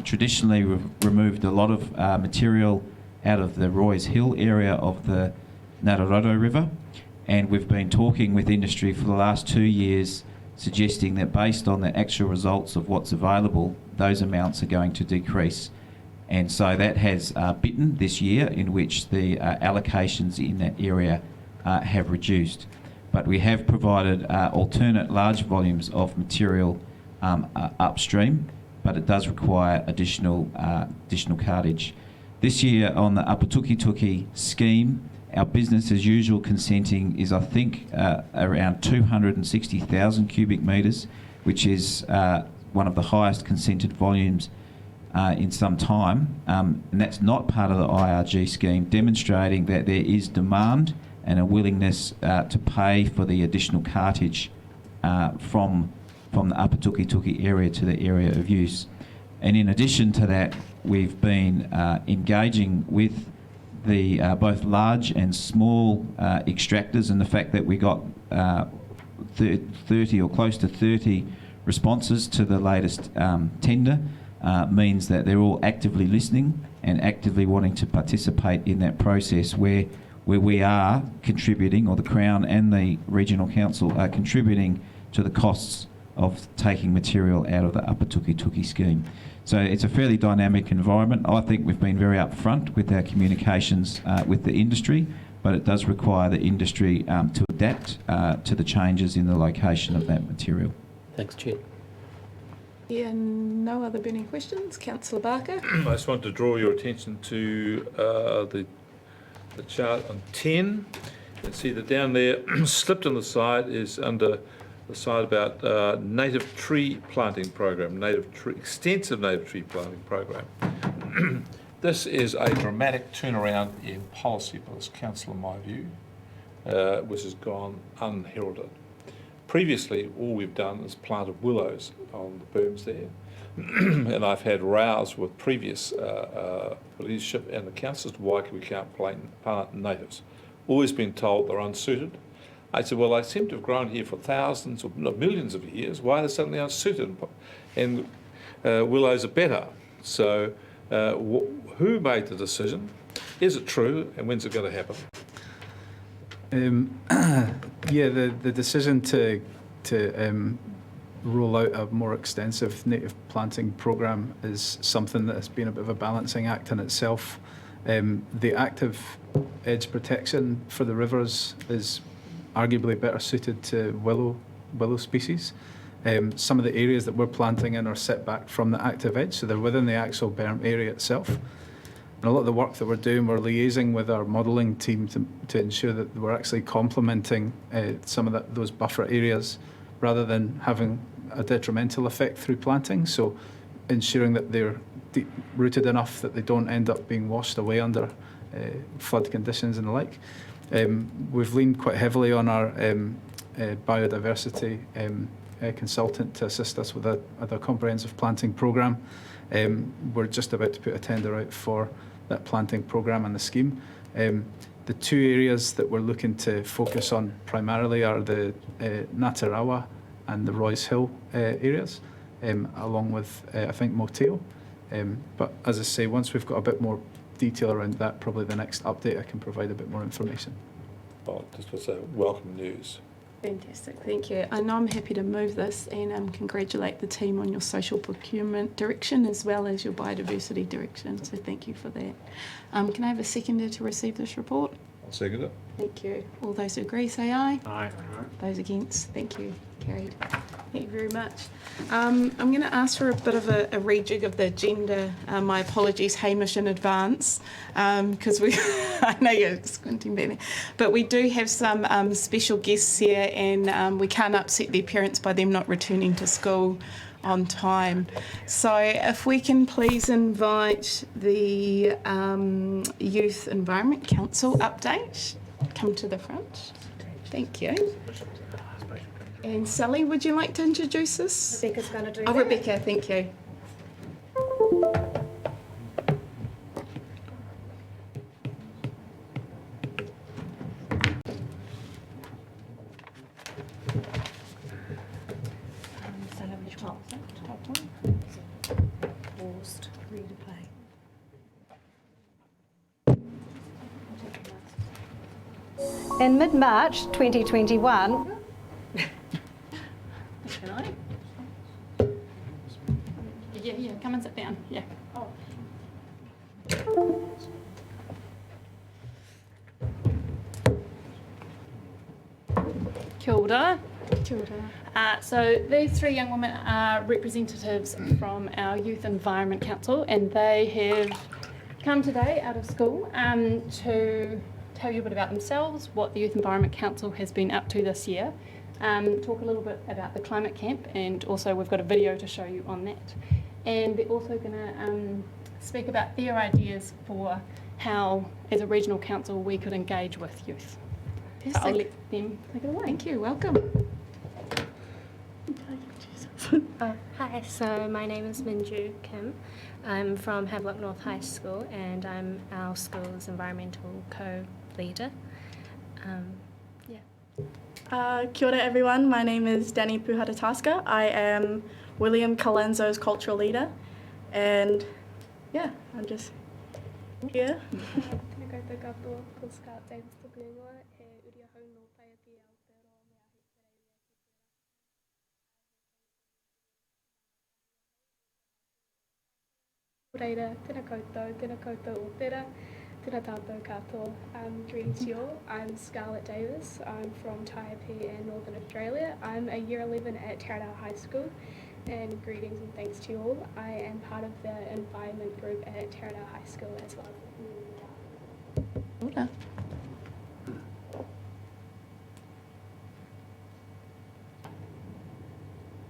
traditionally we've removed a lot of material out of the Roy's Hill area of the Ngāraroto River, and we've been talking with industry for the last 2 years, suggesting that based on the actual results of what's available, those amounts are going to decrease. And so that has bitten this year, in which the allocations in that area have reduced. But we have provided alternate large volumes of material upstream, but it does require additional cartage. This year on the Apatuki scheme, our business as usual consenting is, I think, around 260,000 cubic metres, which is one of the highest consented volumes in some time. And that's not part of the IRG scheme, demonstrating that there is demand and a willingness to pay for the additional cartage from the Apatuki area to the area of use. And in addition to that, we've been engaging with the both large and small extractors, and the fact that we got 30 or close to 30 responses to the latest tender means that they're all actively listening and actively wanting to participate in that process, where we are contributing, or the Crown and the Regional Council are contributing to the costs of taking material out of the Apatuki scheme. So it's a fairly dynamic environment. I think we've been very upfront with our communications with the industry, but it does require the industry to adapt to the changes in the location of that material. Thanks, Chair. Yeah, no other burning questions. Councillor Barker. I just want to draw your attention to the chart on 10. You can see that down there, slipped on the side, is under the side about native tree planting program, extensive native tree planting program. This is a dramatic turnaround in policy by this council, in my view, which has gone unheralded. Previously, all we've done is planted willows on the berms there, and I've had rows with previous leadership and the council as to why we can't plant natives. Always been told they're unsuited. I said, well, they seem to have grown here for thousands or millions of years. Why are they suddenly unsuited? And willows are better. So who made the decision? Is it true? And when's it going to happen? Yeah, the decision to roll out a more extensive native planting programme is something that has been a bit of a balancing act in itself. The active edge protection for the rivers is arguably better suited to willow species. Some of the areas that we're planting in are set back from the active edge, so they're within the actual berm area itself. And a lot of the work that we're doing, we're liaising with our modelling team to ensure that we're actually complementing some of those buffer areas rather than having a detrimental effect through planting. So ensuring that they're deep-rooted enough that they don't end up being washed away under flood conditions and the like. We've leaned quite heavily on our biodiversity consultant to assist us with a comprehensive planting programme. We're just about to put a tender out for that planting programme and the scheme. The two areas that we're looking to focus on primarily are the Natarawa and the Royce Hill areas, along with, I think, Moteo. But as I say, once we've got a bit more detail around that, probably the next update I can provide a bit more information. Oh, this was welcome news. Fantastic, thank you. I know I'm happy to move this and congratulate the team on your social procurement direction as well as your biodiversity direction, so thank you for that. Can I have a seconder to receive this report? I'll second it. Thank you. All those who agree say aye. Aye. Those against, thank you. Carried. Thank you very much. I'm going to ask for a bit of a rejig of the agenda. My apologies, Hamish, in advance, because I know you're squinting back there, but we do have some special guests here, and we can't upset their parents by them not returning to school on time. So if we can please invite the Youth Environment Council update, come to the front. Thank you. And Sally, would you like to introduce us? Rebecca's going to do that. Oh, Rebecca, thank you. Paused, read to play. In mid-March 2021, Yeah, come and sit down. Yeah. Oh. Kia ora. Kia ora. So these three young women are representatives from our Youth Environment Council, and they have come today out of school to tell you a bit about themselves, what the Youth Environment Council has been up to this year, talk a little bit about the climate camp, and also we've got a video to show you on that. And they're also going to speak about their ideas for how, as a regional council, we could engage with youth. Yes, I'll let them take it away. Thank you. Welcome. Hi, so my name is Minju Kim. I'm from Havelock North High School, and I'm our school's environmental co-leader. Kia ora everyone, my name is Danny Puhatataska. I am William Colenso's cultural leader, and yeah, I'm just here. Greetings to you all. I'm Scarlett Davis. I'm from Taiape in Northern Australia. I'm a year 11 at Taradale High School, and greetings and thanks to you all. I am part of the environment group at Taradale High School as well. Okay.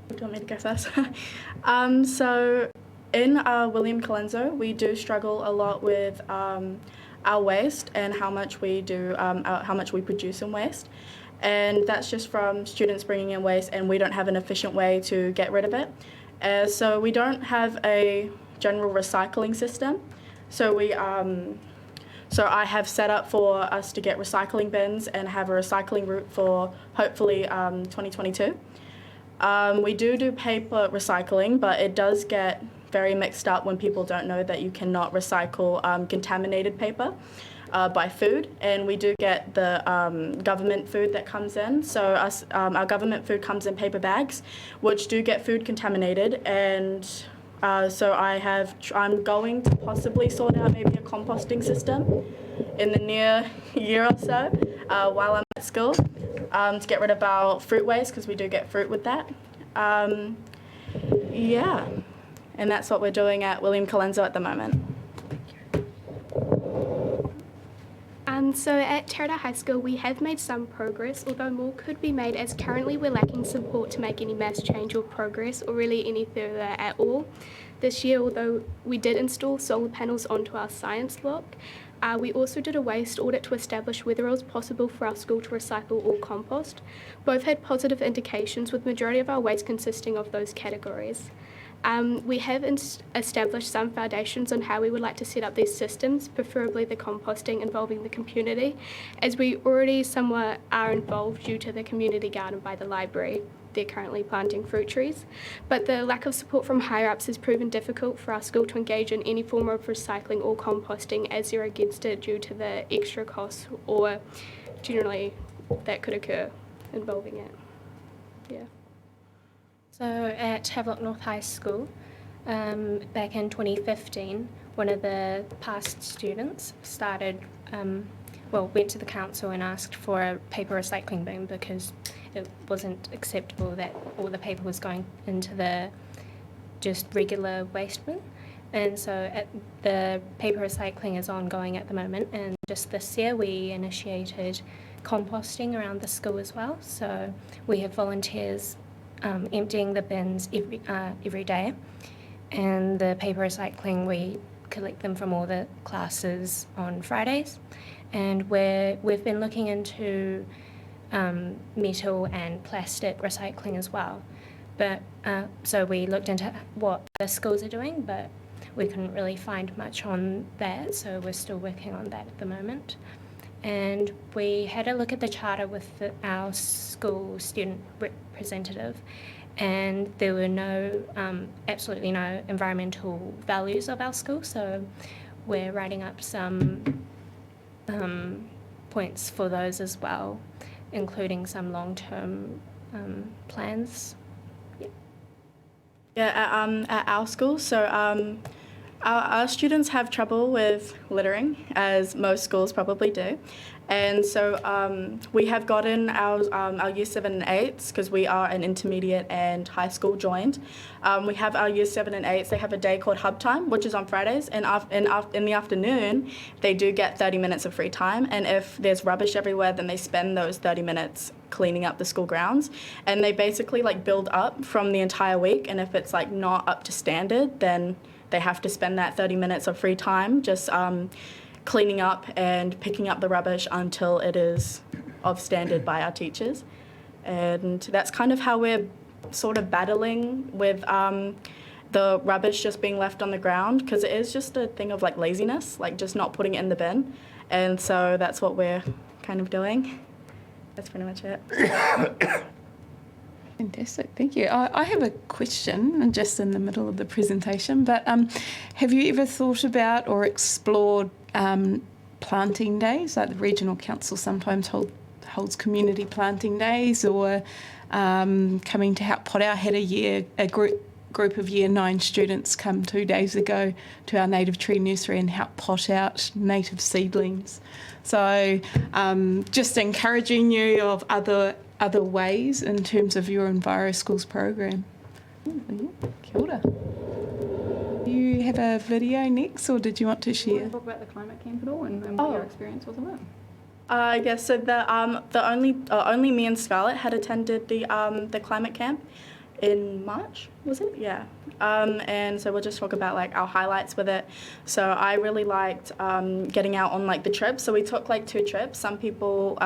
Do you want me to go first? So in William Colenso, we do struggle a lot with our waste and how much we produce in waste, and that's just from students bringing in waste, and we don't have an efficient way to get rid of it. So we don't have a general recycling system. So I have set up for us to get recycling bins and have a recycling route for hopefully 2022. We do paper recycling, but it does get very mixed up when people don't know that you cannot recycle contaminated paper by food, and we do get the government food that comes in. So our government food comes in paper bags, which do get food contaminated, and so I'm going to possibly sort out maybe a composting system in the near year or so while I'm at school to get rid of our fruit waste, because we do get fruit with that. Yeah. And that's what we're doing at William Colenso at the moment. So at Taradale High School, we have made some progress, although more could be made, as currently we're lacking support to make any mass change or progress, or really any further at all. This year, although we did install solar panels onto our science block, We also did a waste audit to establish whether it was possible for our school to recycle or compost. Both had positive indications, with the majority of our waste consisting of those categories. We have established some foundations on how we would like to set up these systems, preferably the composting involving the community, as we already somewhat are involved due to the community garden by the library. They're currently planting fruit trees, but the lack of support from higher-ups has proven difficult for our school to engage in any form of recycling or composting, as they're against it due to the extra costs or generally that could occur involving it. Yeah. So at Havelock North High School, back in 2015, one of the past students went to the council and asked for a paper recycling bin because it wasn't acceptable that all the paper was going into the just regular waste bin. And so the paper recycling is ongoing at the moment, and just this year we initiated composting around the school as well. So we have volunteers emptying the bins every day, and the paper recycling, we collect them from all the classes on Fridays, and we've been looking into metal and plastic recycling as well. But so we looked into what the schools are doing, but we couldn't really find much on that, so we're still working on that at the moment. And we had a look at the charter with our school student representative, and there were absolutely no environmental values of our school, so we're writing up some points for those as well, including some long-term plans. Yeah, at our school, so our students have trouble with littering, as most schools probably do. And so we have gotten our Year 7 and 8s, because we are an intermediate and high school joined. We have our Year 7 and 8s, they have a day called Hub Time, which is on Fridays. And in the afternoon, they do get 30 minutes of free time. And if there's rubbish everywhere, then they spend those 30 minutes cleaning up the school grounds. And they basically build up from the entire week. And if it's not up to standard, then they have to spend that 30 minutes of free time just cleaning up and picking up the rubbish until it is of standard by our teachers. And that's kind of how we're sort of battling with the rubbish just being left on the ground, because it is just a thing of laziness, just not putting it in the bin. And so that's what we're kind of doing. That's pretty much it. Fantastic, thank you. I have a question just in the middle of the presentation, but have you ever thought about or explored planting days? Like the Regional Council sometimes holds community planting days, or coming to help pot out. Had a group of Year 9 students come 2 days ago to our native tree nursery and help pot out native seedlings. So just encouraging you of other ways in terms of your EnviroSchools program. Kia ora. Do you have a video next, or did you want to share? Talk about the climate camp at all and what your experience was of it? Yes, so only me and Scarlett had attended the climate camp in March, was it? Yeah. And so we'll just talk about our highlights with it. So I really liked getting out on the trips. So we took 2 trips. Some people,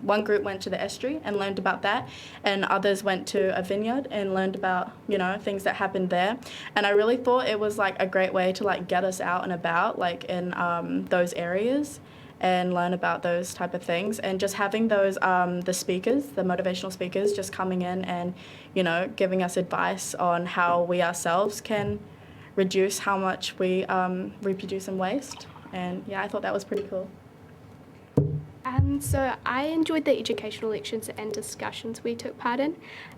one group went to the estuary and learned about that, and others went to a vineyard and learned about things that happened there. And I really thought it was a great way to get us out and about in those areas and learn about those type of things. And just having those the speakers, the motivational speakers, just coming in and giving us advice on how we ourselves can reduce how much we reproduce and waste. And yeah, I thought that was pretty cool. So I enjoyed the educational lectures and discussions we took part in.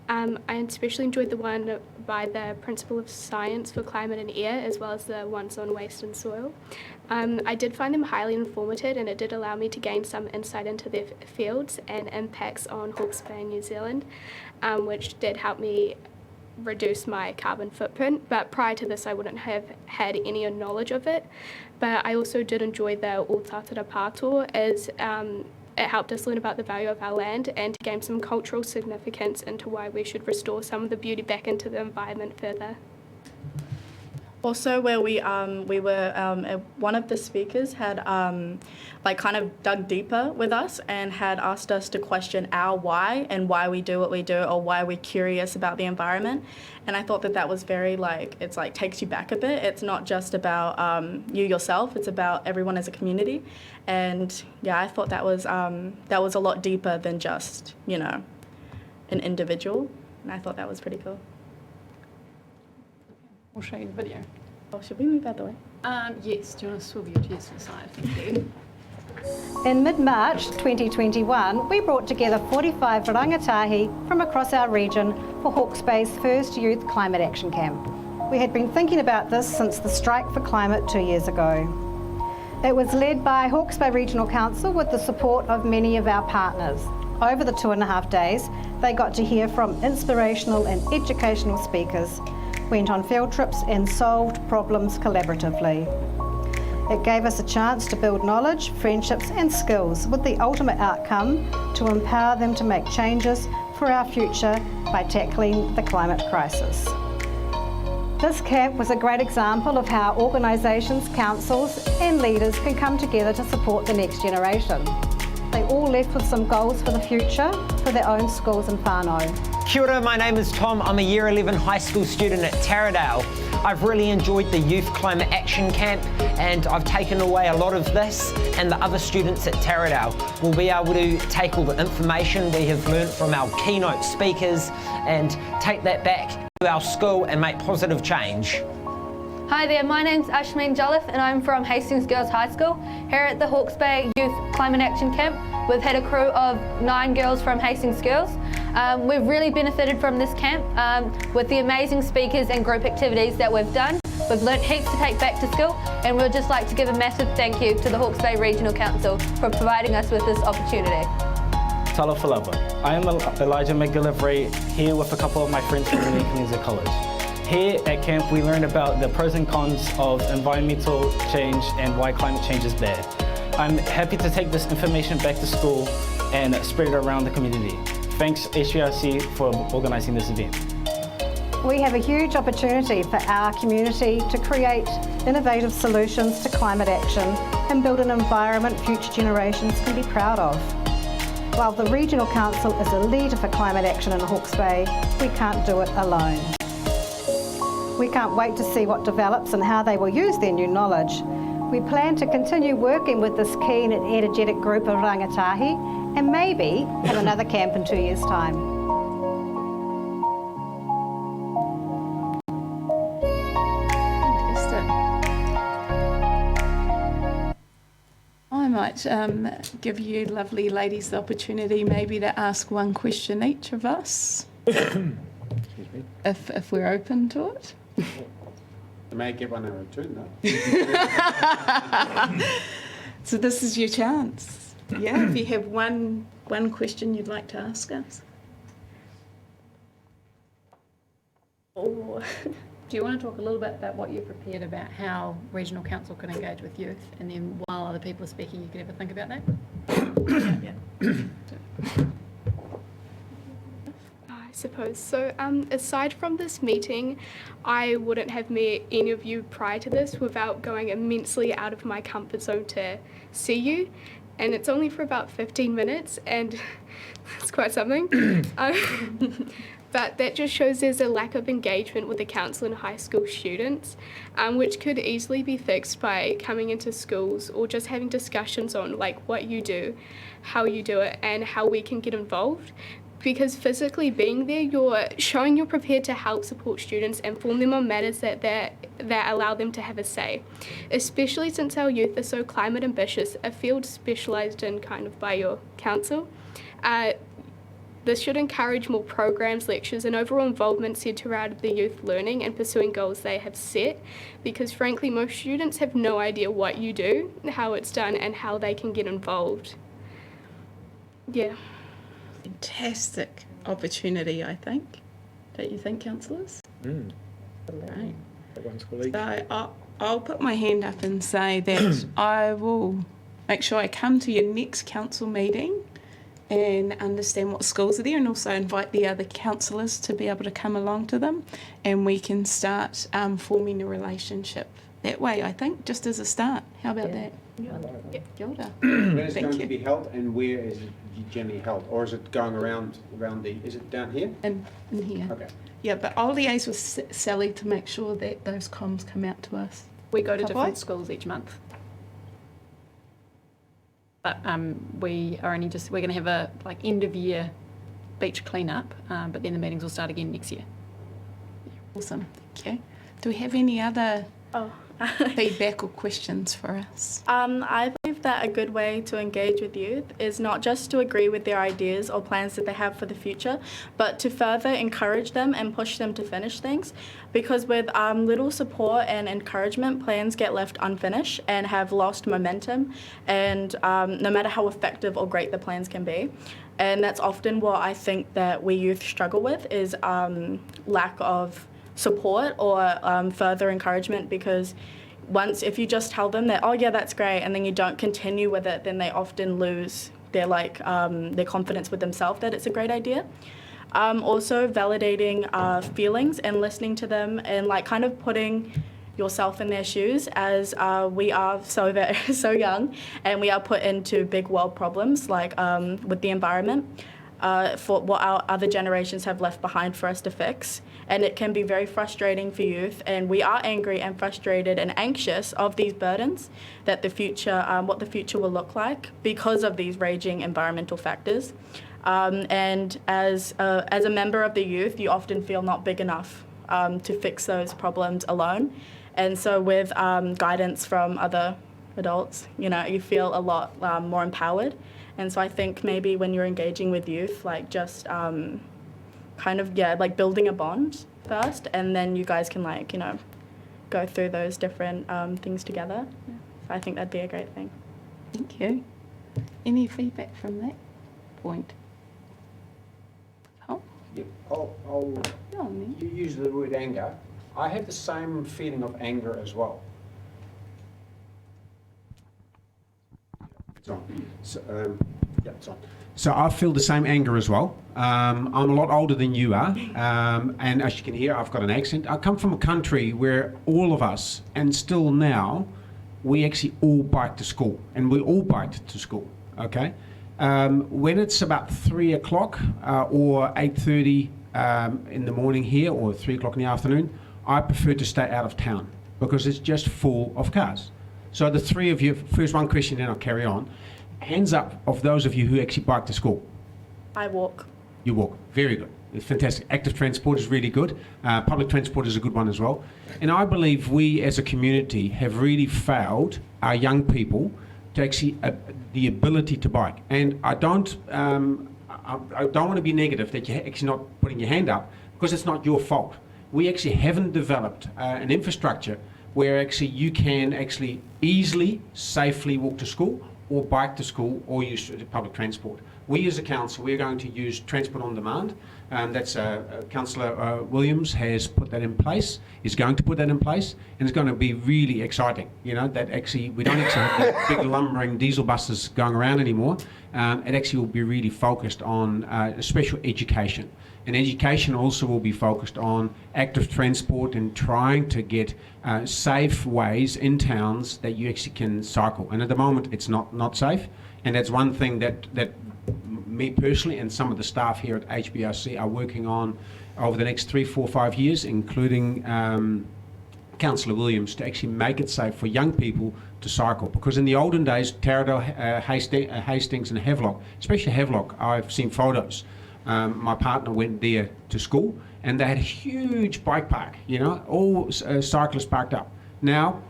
I especially enjoyed the one by the Principal of Science for Climate and Air, as well as the ones on waste and soil. I did find them highly informative, and it did allow me to gain some insight into their fields and impacts on Hawke's Bay and New Zealand, which did help me reduce my carbon footprint. But prior to this, I wouldn't have had any knowledge of it. But I also did enjoy the Untitled Chapter, as it helped us learn about the value of our land and to gain some cultural significance into why we should restore some of the beauty back into the environment further. Also, where we were, one of the speakers had like kind of dug deeper with us and had asked us to question our why and why we do what we do, or why we're curious about the environment. And I thought that that was very it's like takes you back a bit. It's not just about you yourself, it's about everyone as a community. And yeah, I thought that was a lot deeper than just, you know, an individual. And I thought that was pretty cool. We'll show you the video. Oh, should we move out the way? Yes, do you want to swivel your chairs to the side? Thank you. In mid-March 2021, we brought together 45 rangatahi from across our region for Hawke's Bay's first Youth Climate Action Camp. We had been thinking about this since the strike for climate 2 years ago. It was led by Hawke's Bay Regional Council with the support of many of our partners. Over the 2.5 days, they got to hear from inspirational and educational speakers, went on field trips and solved problems collaboratively. It gave us a chance to build knowledge, friendships and skills with the ultimate outcome to empower them to make changes for our future by tackling the climate crisis. This camp was a great example of how organisations, councils and leaders can come together to support the next generation. They all left with some goals for the future for their own schools and whānau. Kia ora, my name is Tom. I'm a Year 11 high school student at Taradale. I've really enjoyed the Youth Climate Action Camp, and I've taken away a lot of this, and the other students at Taradale will be able to take all the information we have learnt from our keynote speakers and take that back to our school and make positive change. Hi there, my name's Ashmeen Jolliffe and I'm from Hastings Girls High School. Here at the Hawke's Bay Youth Climate Action Camp, we've had a crew of 9 girls from Hastings Girls. We've really benefited from this camp with the amazing speakers and group activities that we've done. We've learnt heaps to take back to school, and we'd just like to give a massive thank you to the Hawke's Bay Regional Council for providing us with this opportunity. Talofalava. I am Elijah McGillivray, here with a couple of my friends from Union Community College. Here at camp, we learned about the pros and cons of environmental change and why climate change is bad. I'm happy to take this information back to school and spread it around the community. Thanks HBRC for organising this event. We have a huge opportunity for our community to create innovative solutions to climate action and build an environment future generations can be proud of. While the Regional Council is a leader for climate action in Hawke's Bay, we can't do it alone. We can't wait to see what develops and how they will use their new knowledge. We plan to continue working with this keen and energetic group of rangatahi and maybe have another camp in 2 years' time. I might give you lovely ladies the opportunity maybe to ask one question each of us, if we're open to it. They may give one a return though. So this is your chance. Yeah, if you have one question you'd like to ask us. Or do you want to talk a little bit about what you've prepared about how Regional Council can engage with youth, and then while other people are speaking you can have a think about that? I suppose so. Aside from this meeting, I wouldn't have met any of you prior to this without going immensely out of my comfort zone to see you, and it's only for about 15 minutes, and it's quite something. But that just shows there's a lack of engagement with the council and high school students, which could easily be fixed by coming into schools or just having discussions on like what you do, how you do it, and how we can get involved. Because physically being there, you're showing you're prepared to help support students and inform them on matters that allow them to have a say. Especially since our youth are so climate ambitious, a field specialised in kind of by your council. This should encourage more programs, lectures and overall involvement centred around the youth learning and pursuing goals they have set, because frankly most students have no idea what you do, how it's done and how they can get involved. Yeah. Fantastic opportunity, I think. Don't you think, councillors? Right. So I'll put my hand up and say that I will make sure I come to your next council meeting and understand what schools are there, and also invite the other counsellors to be able to come along to them, and we can start forming a relationship that way, I think, just as a start. How about that? Kia ora. When is it Thank going you. to be held, and where is it generally held? Or is it going around the, is it down here? In here. Okay. Yeah, but I'll liaise with Sally to make sure that those comms come out to us. We go to Ka different pai? schools each month. But we are only we're going to have a end of year beach cleanup, but then the meetings will start again next year. Awesome, thank you. Do we have any other feedback or questions for us? I believe that a good way to engage with youth is not just to agree with their ideas or plans that they have for the future, but to further encourage them and push them to finish things. Because with little support and encouragement, plans get left unfinished and have lost momentum, and no matter how effective or great the plans can be. And that's often what I think that we youth struggle with, is lack of support or further encouragement, because if you just tell them that, oh yeah, that's great, and then you don't continue with it, then they often lose their their confidence with themselves that it's a great idea. Also validating feelings and listening to them, and kind of putting yourself in their shoes, as we are so young, and we are put into big world problems with the environment. For what our other generations have left behind for us to fix. And it can be very frustrating for youth, and we are angry and frustrated and anxious of these burdens, that the future, what the future will look like because of these raging environmental factors. And as a member of the youth, you often feel not big enough to fix those problems alone. And so with guidance from other adults, you feel a lot more empowered. And so I think maybe when you're engaging with youth, building a bond first, and then you guys can go through those different things together. Yeah. So I think that'd be a great thing. Thank you. Any feedback from that point? Yep. You use the word anger. I have the same feeling of anger as well. It's on. It's on. So I feel the same anger as well. I'm a lot older than you are, and as you can hear, I've got an accent. I come from a country where all of us, and still now, we actually all bike to school, and we all biked to school, okay? When it's about 3 o'clock or 8:30 in the morning here, or 3 o'clock in the afternoon, I prefer to stay out of town because it's just full of cars. So the three of you, first one question, then I'll carry on. Hands up of those of you who actually bike to school. I walk. You walk. Very good. It's fantastic. Active transport is really good. Public transport is a good one as well. And I believe we as a community have really failed our young people to actually the ability to bike. And I don't want to be negative that you're actually not putting your hand up, because it's not your fault. We actually haven't developed an infrastructure where actually you can actually easily, safely walk to school, or bike to school, or use public transport. We as a council, we're going to use transport on demand. That's Councillor Williams has put that in place, is going to put that in place, and it's going to be really exciting. That actually, we don't actually have the big lumbering diesel buses going around anymore. It actually will be really focused on special education. And education also will be focused on active transport and trying to get safe ways in towns that you actually can cycle. And at the moment, it's not safe. And that's one thing that me personally and some of the staff here at HBRC are working on over the next 3, 4, 5 years, including Councillor Williams, to actually make it safe for young people to cycle. Because in the olden days, Taradale, Hastings and Havelock, especially Havelock, I've seen photos. My partner went there to school, and they had a huge bike park, all cyclists parked up. Now,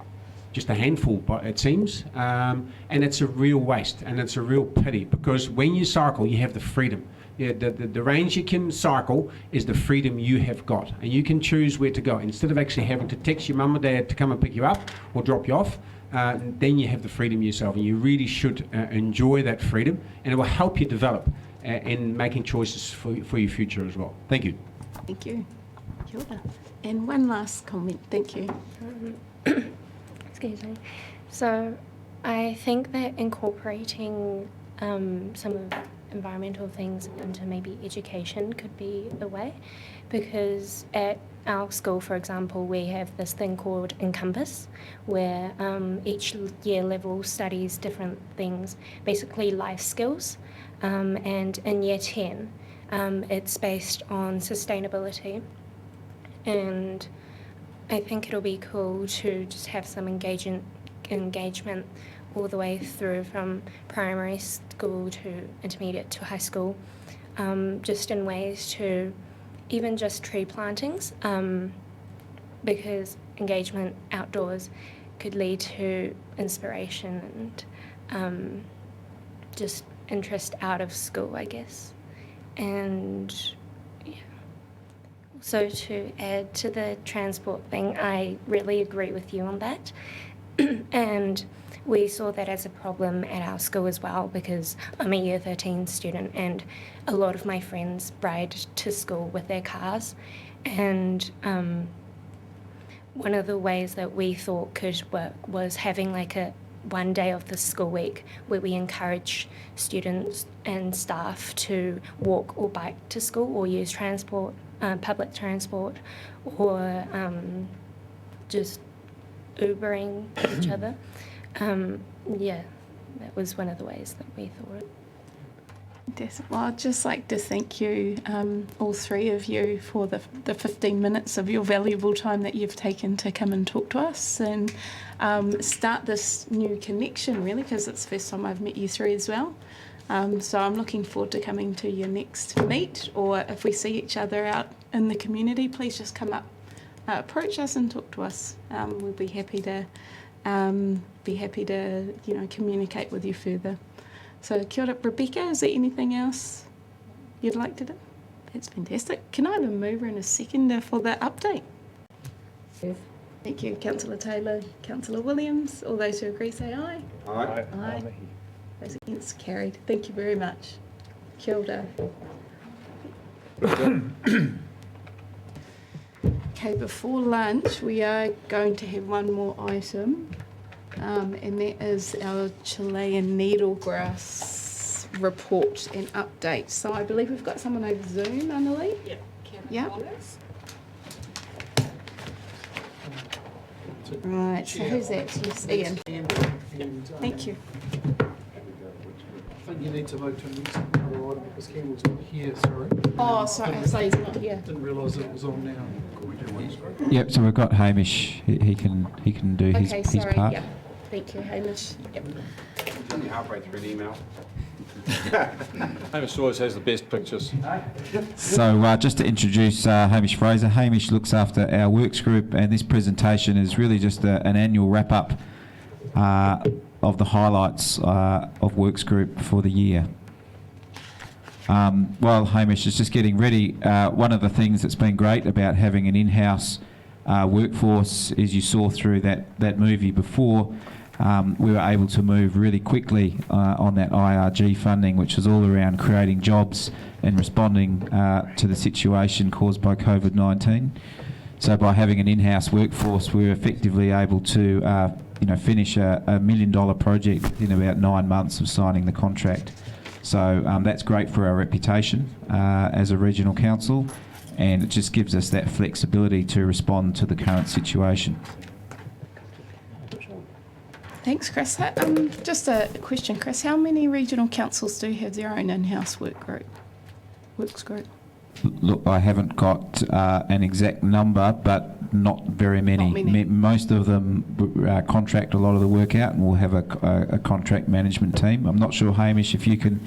just a handful, but it seems, and it's a real waste, and it's a real pity, because when you cycle, you have the freedom. The range you can cycle is the freedom you have got, and you can choose where to go. Instead of actually having to text your mum or dad to come and pick you up or drop you off, then you have the freedom yourself, and you really should enjoy that freedom, and it will help you develop in making choices for your future as well. Thank you. Thank you. Kia ora. And one last comment. Thank you. Excuse me. So I think that incorporating some of environmental things into maybe education could be a way, because at our school, for example, we have this thing called Encompass, where each year level studies different things, basically life skills, and in year 10 it's based on sustainability, and I think it'll be cool to just have some engagement all the way through from primary school to intermediate to high school, just in ways to even just tree plantings, because engagement outdoors could lead to inspiration and just interest out of school, I guess. And yeah. So to add to the transport thing, I really agree with you on that. And we saw that as a problem at our school as well, because I'm a year 13 student and a lot of my friends ride to school with their cars. And one of the ways that we thought could work was having like a one day of the school week where we encourage students and staff to walk or bike to school or use transport, public transport, or just Ubering each other. Yeah, that was one of the ways that we thought. Well, I'd just like to thank you, all three of you, for the 15 minutes of your valuable time that you've taken to come and talk to us and start this new connection, really, because it's the first time I've met you three as well. So I'm looking forward to coming to your next meet, or if we see each other out in the community, please just come up, approach us and talk to us. We'll be happy to communicate with you further. So kia ora, Rebecca, is there anything else you'd like to do? That's fantastic. Can I have a mover and a seconder for the update? Yes. Thank you, Councillor Taylor, Councillor Williams. All those who agree say aye. Aye. Aye. Those against, carried. Thank you very much. Kia ora. Okay, before lunch we are going to have one more item, and that is our Chilean needlegrass report and update. So I believe we've got someone over Zoom, Annalie? Yep. Yeah. Right, so who's that? Yes, Ian. Thank you. I think you need to vote to next another item because Campbell's not here, sorry. Oh, sorry, so he's not here. Didn't realise it was on now. Yep, so we've got Hamish. He can do his part. Yeah. Thank you, Hamish. Yep. It's only halfway through an email. Hamish always has the best pictures. So just to introduce Hamish Fraser. Hamish looks after our works group, and this presentation is really just an annual wrap-up of the highlights of works group for the year. While Hamish is just getting ready, one of the things that's been great about having an in-house workforce, as you saw through that movie before, we were able to move really quickly on that IRG funding, which is all around creating jobs and responding to the situation caused by COVID-19. So by having an in-house workforce, we were effectively able to finish a $1 million project within about 9 months of signing the contract. So that's great for our reputation as a regional council, and it just gives us that flexibility to respond to the current situation. Thanks, Chris. Just a question, Chris. How many regional councils do have their own in-house works group? Look, I haven't got an exact number, but not very many. Not many. Most of them contract a lot of the work out, and we'll have a contract management team. I'm not sure, Hamish, if you can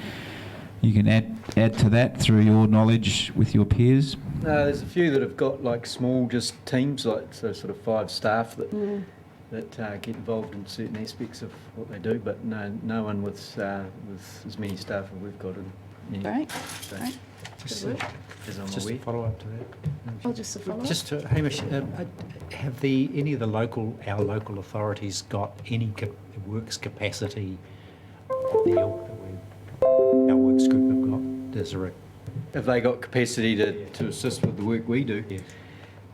add to that through your knowledge with your peers. There's a few that have got like small just teams, like sort of 5 staff that get involved in certain aspects of what they do, but no one with as many staff as we've got. Great. So, Great. Just a follow up to that. Oh, just a follow up. Just to Hamish, have any of our local authorities got any works capacity of the ilk that our works group have got? Have they got capacity to assist with the work we do? Yes.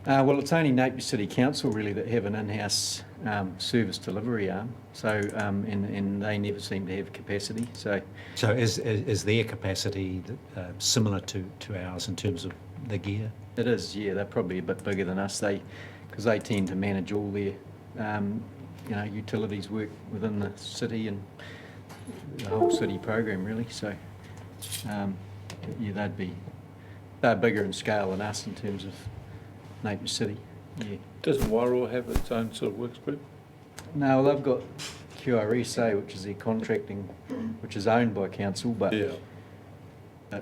Well, it's only Napier City Council really that have an in-house service delivery arm. So, and they never seem to have capacity. So is their capacity similar to ours in terms of the gear? It is, yeah. They're probably a bit bigger than us. Because they tend to manage all their, utilities work within the city and the whole city program really. So, yeah, they're bigger in scale than us in terms of Napier City. Yeah. Doesn't Wairoa have its own sort of works group? No, well, they've got QRSA, which is their contracting, which is owned by council, but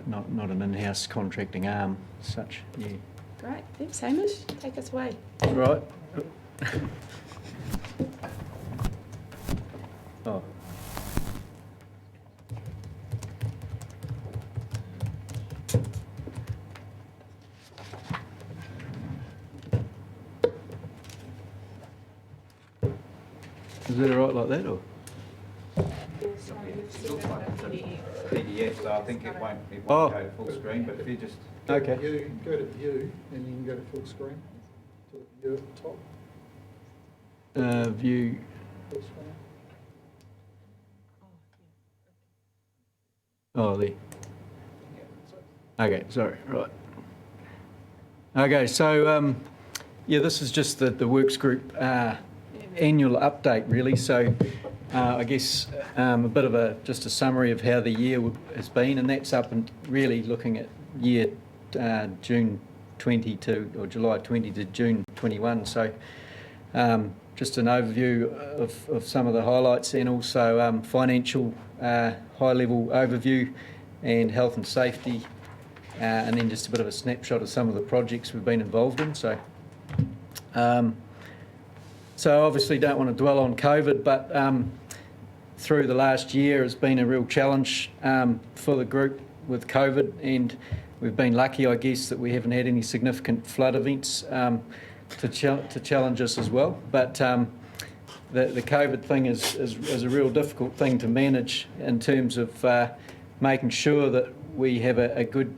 not an in-house contracting arm as such. Yeah. Great. Thanks, Hamish. Take us away. Right. Oh. Is that all right like that, or? PDF, so I think it won't Oh. go full screen, but if you just... Okay. You go to view and you can go to full screen. To the view at the top. View. Full screen. Oh, there. Okay, sorry, right. Okay, so this is just the works group annual update really. So I guess a bit of just a summary of how the year has been, and that's up and really looking at year June 20 or July 20 to June 21. So just an overview of some of the highlights, and also financial high-level overview and health and safety, and then just a bit of a snapshot of some of the projects we've been involved in. So obviously don't want to dwell on COVID, but through the last year has been a real challenge for the group with COVID, and we've been lucky, I guess, that we haven't had any significant flood events to challenge us as well. But the COVID thing is a real difficult thing to manage in terms of making sure that we have a good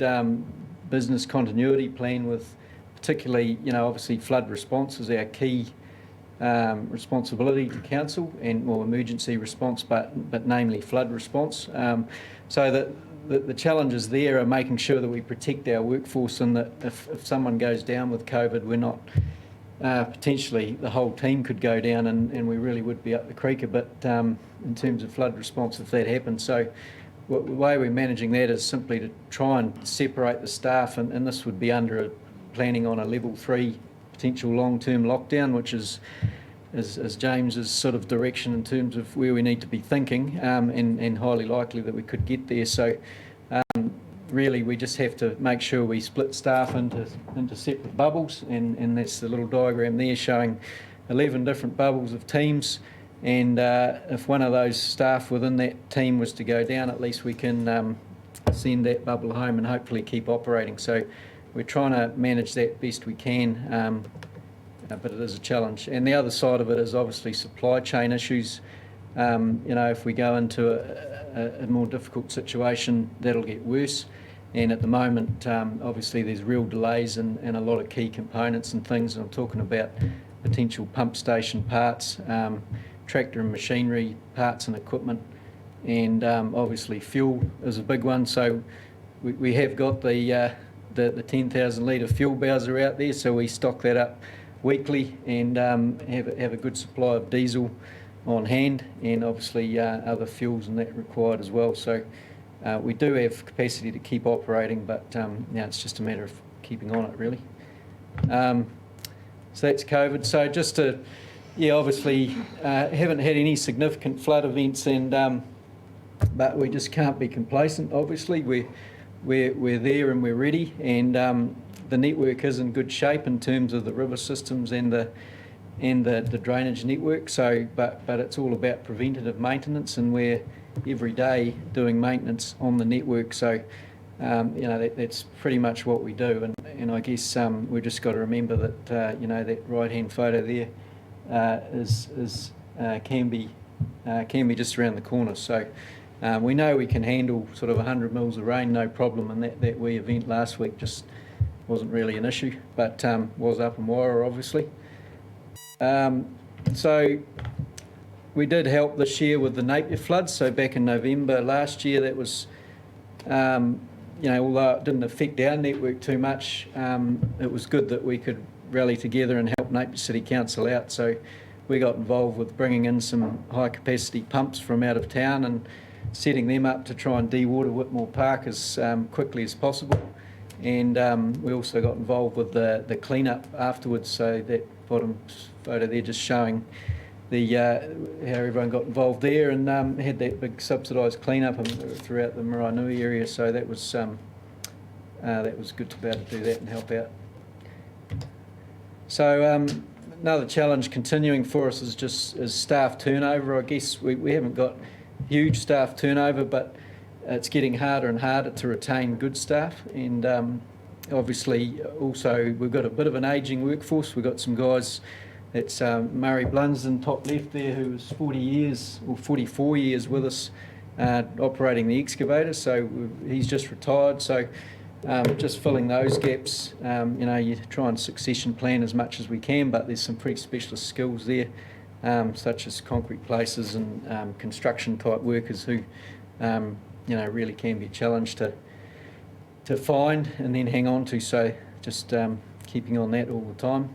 business continuity plan with, particularly, obviously flood response is our key responsibility to council, and more emergency response, but namely flood response. So that the challenges there are making sure that we protect our workforce, and that if someone goes down with COVID, we're not potentially the whole team could go down, and we really would be up the creek a bit in terms of flood response if that happened. So the way we're managing that is simply to try and separate the staff, and this would be under planning on a level 3 potential long-term lockdown, which is James's sort of direction in terms of where we need to be thinking, and highly likely that we could get there. So really we just have to make sure we split staff into separate bubbles, and that's the little diagram there showing 11 different bubbles of teams, and if one of those staff within that team was to go down, at least we can send that bubble home and hopefully keep operating. So we're trying to manage that best we can, but it is a challenge. And the other side of it is obviously supply chain issues. If we go into a more difficult situation, that'll get worse. And at the moment, obviously there's real delays in a lot of key components and things. And I'm talking about potential pump station parts, tractor and machinery parts and equipment, and obviously fuel is a big one. So we have got the 10,000 litre fuel bowser out there, so we stock that up weekly, and have a good supply of diesel on hand, and obviously other fuels and that required as well. So we do have capacity to keep operating, but now it's just a matter of keeping on it really. So that's COVID. So just to, obviously haven't had any significant flood events, and but we just can't be complacent. Obviously we're there and we're ready, and the network is in good shape in terms of the river systems and the drainage network. So, but it's all about preventative maintenance, and we're every day doing maintenance on the network. So, that's pretty much what we do. And I guess we've just got to remember that that right-hand photo there can be just around the corner. So. We know we can handle sort of 100 mils of rain, no problem, and that wee event last week just wasn't really an issue, but was up in Moira, obviously. So we did help this year with the Napier floods. So back in November last year, that was, although it didn't affect our network too much, it was good that we could rally together and help Napier City Council out. So we got involved with bringing in some high capacity pumps from out of town and setting them up to try and de-water Whitmore Park as quickly as possible. And we also got involved with the clean-up afterwards. So that bottom photo there just showing the how everyone got involved there, and had that big subsidised clean-up throughout the Maraenui area. So that was good to be able to do that and help out. So another challenge continuing for us is staff turnover. I guess we haven't got huge staff turnover, but it's getting harder and harder to retain good staff, and obviously also we've got a bit of an ageing workforce. We've got some guys, that's Murray Blunsden, top left there, who was 40 years or 44 years with us operating the excavator, so he's just retired. So just filling those gaps, you try and succession plan as much as we can, but there's some pretty specialist skills there, such as concrete placers and construction type workers who really can be a challenge to find and then hang on to. So just keeping on that all the time.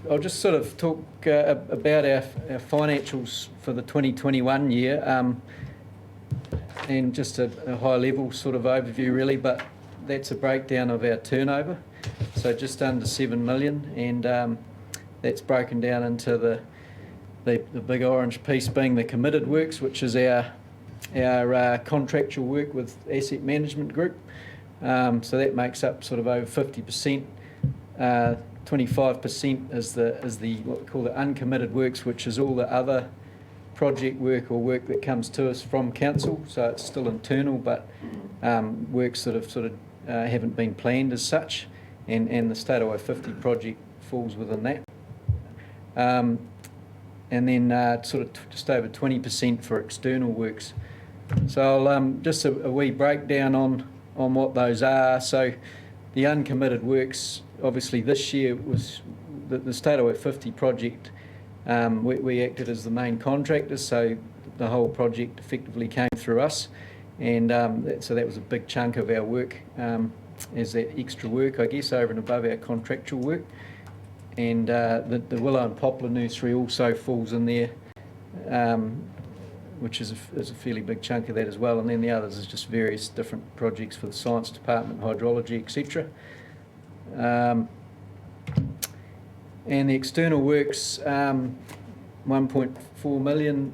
I'll just sort of talk about our financials for the 2021 year, and just a high level sort of overview really, but that's a breakdown of our turnover. So just under 7 million, and that's broken down into the big orange piece being the committed works, which is our contractual work with Asset Management Group. So that makes up sort of over 50%. 25% is the what we call the uncommitted works, which is all the other project work or work that comes to us from council. So it's still internal, but works that have sort of haven't been planned as such, and the State Highway 50 project falls within that. And then sort of just over 20% for external works. So I'll just a wee breakdown on what those are. So the uncommitted works, obviously this year was the State Highway 50 project. We acted as the main contractor, so the whole project effectively came through us, and so that was a big chunk of our work, as that extra work, I guess, over and above our contractual work. And the Willow and Poplar Nursery also falls in there, which is a fairly big chunk of that as well. And then the others is just various different projects for the Science Department, hydrology, etc. And the external works, 1.4 million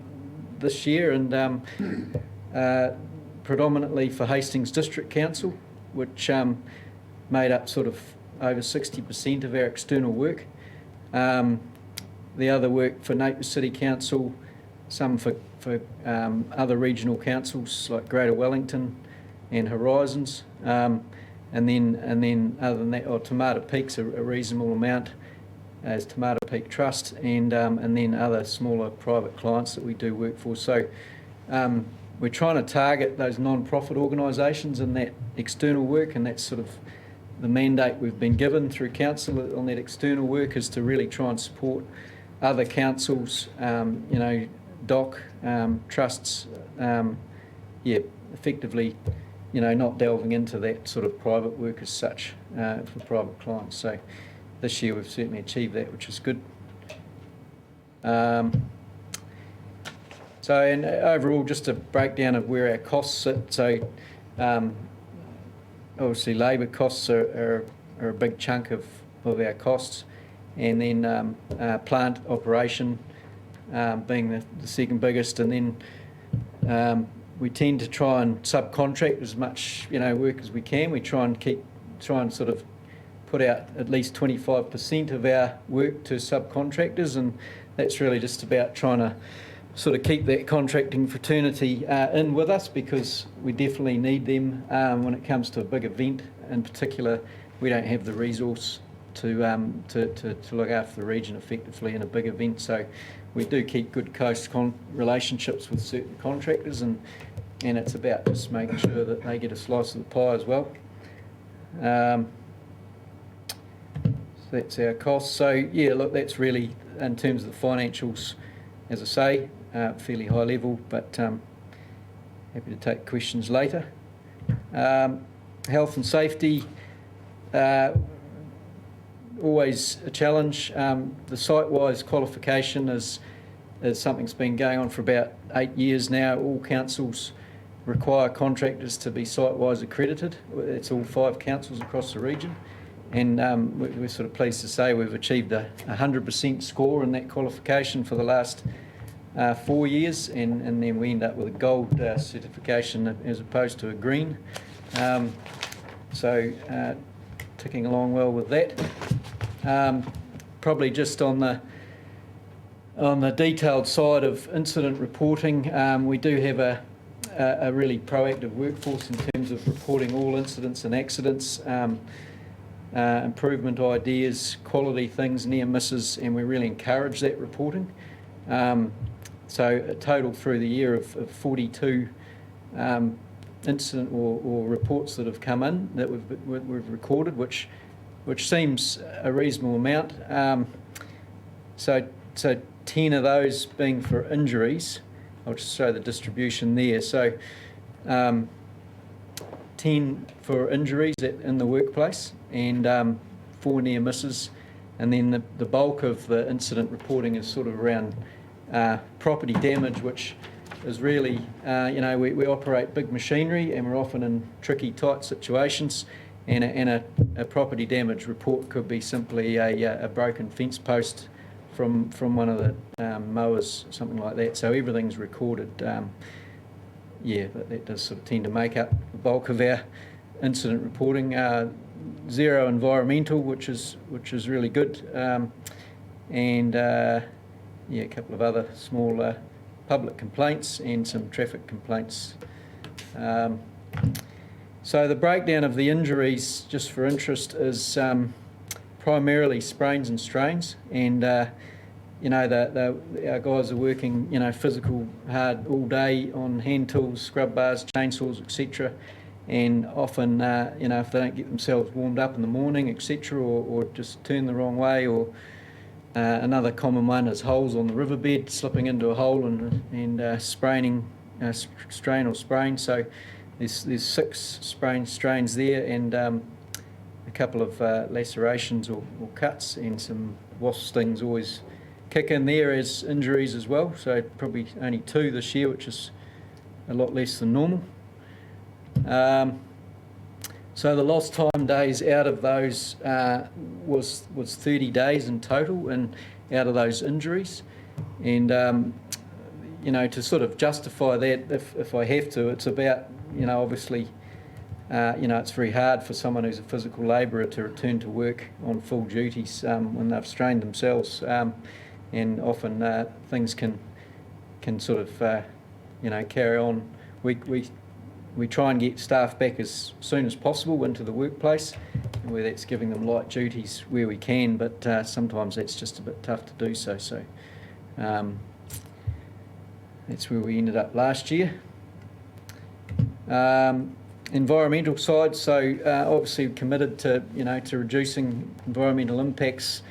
this year, and predominantly for Hastings District Council, which made up sort of over 60% of our external work. The other work for Napier City Council, some for other regional councils like Greater Wellington and Horizons, and then other than that, Tomato Peak's a reasonable amount as Tomato Peak Trust, and then other smaller private clients that we do work for. So we're trying to target those non-profit organisations in that external work, and that's sort of the mandate we've been given through council on that external work, is to really try and support other councils, DOC, trusts, effectively, not delving into that sort of private work as such for private clients. So this year we've certainly achieved that, which is good. And overall, just a breakdown of where our costs sit. So obviously labour costs are a big chunk of our costs, and then plant operation being the second biggest, and then we tend to try and subcontract as much work as we can. We try and sort of put out at least 25% of our work to subcontractors, and that's really just about trying to sort of keep that contracting fraternity in with us, because we definitely need them when it comes to a big event. In particular, we don't have the resource to look after the region effectively in a big event. So we do keep good close relationships with certain contractors, and and it's about just making sure that they get a slice of the pie as well. So that's our costs. So yeah, look, that's really, in terms of the financials, as I say, fairly high level, but happy to take questions later. Health and safety, always a challenge. The site-wise qualification is something that's been going on for about 8 years now. All councils require contractors to be site-wise accredited. It's all 5 councils across the region, and we're sort of pleased to say we've achieved a 100% score in that qualification for the last 4 years, and then we end up with a gold certification as opposed to a green. So ticking along well with that. Probably just on the detailed side of incident reporting, we do have a really proactive workforce in terms of reporting all incidents and accidents, improvement ideas, quality things, near misses, and we really encourage that reporting. So a total through the year of 42 incident or reports that have come in that we've recorded, which seems a reasonable amount. So 10 of those being for injuries. I'll just show the distribution there. So 10 for injuries in the workplace, and 4 near misses, and then the bulk of the incident reporting is sort of around property damage, which is really, we operate big machinery and we're often in tricky, tight situations, and a property damage report could be simply a broken fence post from one of the mowers, something like that. So everything's recorded. But that does sort of tend to make up the bulk of our incident reporting. 0 environmental, which is really good, and a couple of other small public complaints and some traffic complaints. So the breakdown of the injuries, just for interest, is primarily sprains and strains, and our guys are working, physical hard all day on hand tools, scrub bars, chainsaws, etc. And often, if they don't get themselves warmed up in the morning, etc., or just turn the wrong way, or another common one is holes on the riverbed, slipping into a hole and spraining, strain or sprain. So there's 6 strains there, and a couple of lacerations or cuts, and some wasp stings always kick in there as injuries as well. So probably only 2 this year, which is a lot less than normal. So the lost time days out of those was 30 days in total, and out of those injuries. And to sort of justify that, if I have to, it's about, obviously, it's very hard for someone who's a physical labourer to return to work on full duties when they've strained themselves, and often things can sort of carry on. We try and get staff back as soon as possible into the workplace, where that's giving them light duties where we can, but sometimes that's just a bit tough to do so. So that's where we ended up last year. Environmental side, so obviously committed to reducing environmental impacts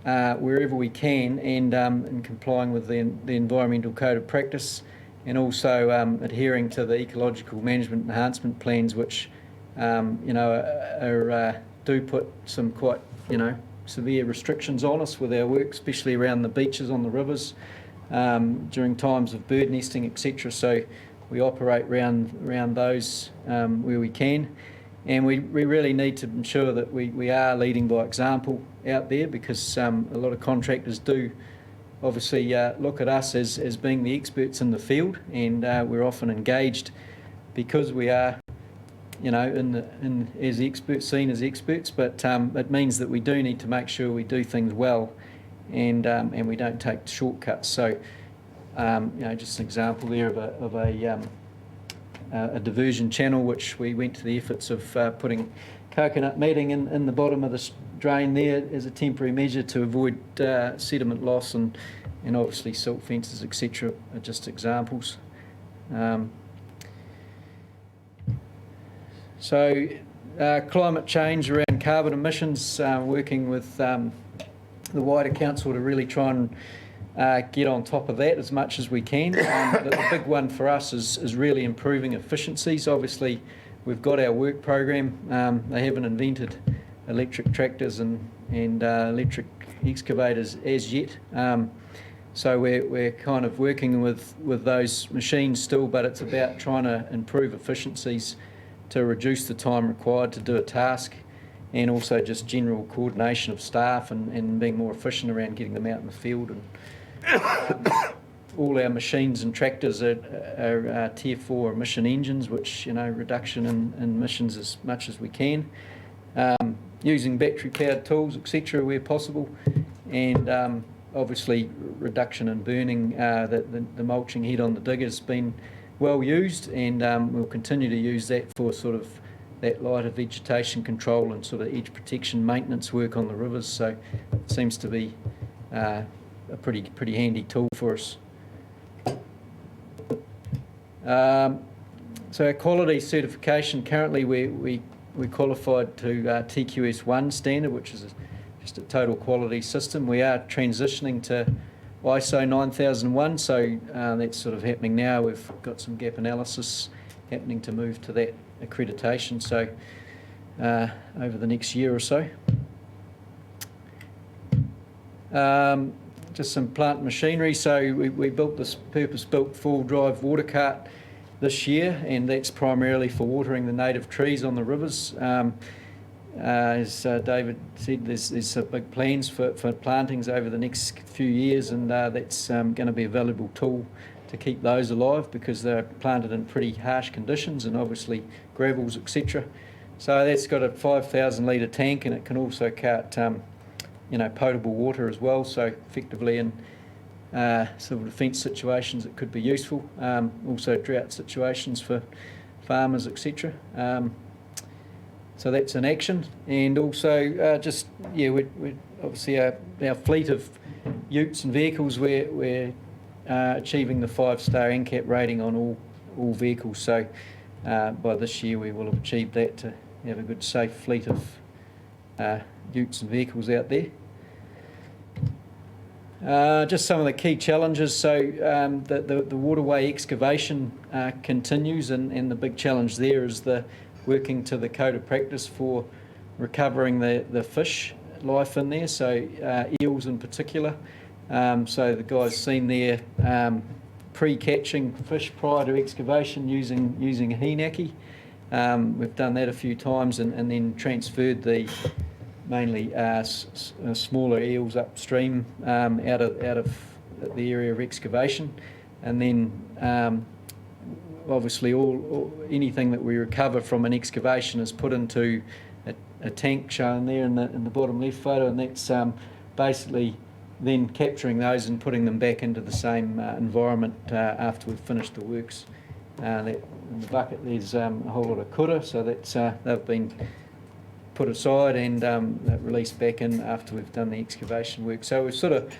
wherever we can, and in complying with the Environmental Code of Practice, and also adhering to the ecological management enhancement plans, which do put some quite severe restrictions on us with our work, especially around the beaches on the rivers during times of bird nesting, etc. So we operate around those where we can, and we really need to ensure that we are leading by example out there, because a lot of contractors do obviously look at us as being the experts in the field, and we're often engaged because we are as experts, seen as experts, but it means that we do need to make sure we do things well, and we don't take shortcuts. So just an example there of a diversion channel, which we went to the efforts of putting coconut matting in the bottom of the drain there as a temporary measure to avoid sediment loss, and obviously silt fences, etc. are just examples. So climate change around carbon emissions, working with the wider council to really try and get on top of that as much as we can. The big one for us is really improving efficiencies. Obviously, we've got our work program. They haven't invented electric tractors and electric excavators as yet. So we're kind of working with those machines still, but it's about trying to improve efficiencies to reduce the time required to do a task, and also just general coordination of staff and being more efficient around getting them out in the field. And all our machines and tractors are Tier 4 emission engines, which, reduction in emissions as much as we can. Using battery-powered tools, etc., where possible, and obviously reduction in burning. The mulching head on the digger has been well used, and we'll continue to use that for sort of that lighter vegetation control and sort of edge protection maintenance work on the rivers. So it seems to be a pretty handy tool for us. So our quality certification, currently we're qualified to TQS1 standard, which is just a total quality system. We are transitioning to ISO 9001, so that's sort of happening now. We've got some gap analysis happening to move to that accreditation, so over the next year or so. Just some plant machinery. So we built this purpose-built four-drive water cart this year, and that's primarily for watering the native trees on the rivers. As David said, there's some big plans for plantings over the next few years, and that's going to be a valuable tool to keep those alive, because they're planted in pretty harsh conditions and obviously gravels, etc. So that's got a 5,000 litre tank, and it can also cart potable water as well. So effectively in civil defence situations it could be useful. Also drought situations for farmers, etc. So that's in action. And also we're obviously our fleet of utes and vehicles, we're achieving the 5-star NCAP rating on all vehicles. So by this year we will have achieved that, to have a good safe fleet of utes and vehicles out there. Just some of the key challenges. So the waterway excavation continues, and the big challenge there is the working to the code of practice for recovering the fish life in there, so eels in particular. So the guys seen there pre-catching fish prior to excavation using a hinaki. We've done that a few times, and then transferred the mainly smaller eels upstream out of the area of excavation, and then obviously anything that we recover from an excavation is put into a tank shown there in the bottom left photo, and that's basically then capturing those and putting them back into the same environment after we've finished the works. In the bucket there's a whole lot of kura, so that's they've been put aside and released back in after we've done the excavation work. So we've sort of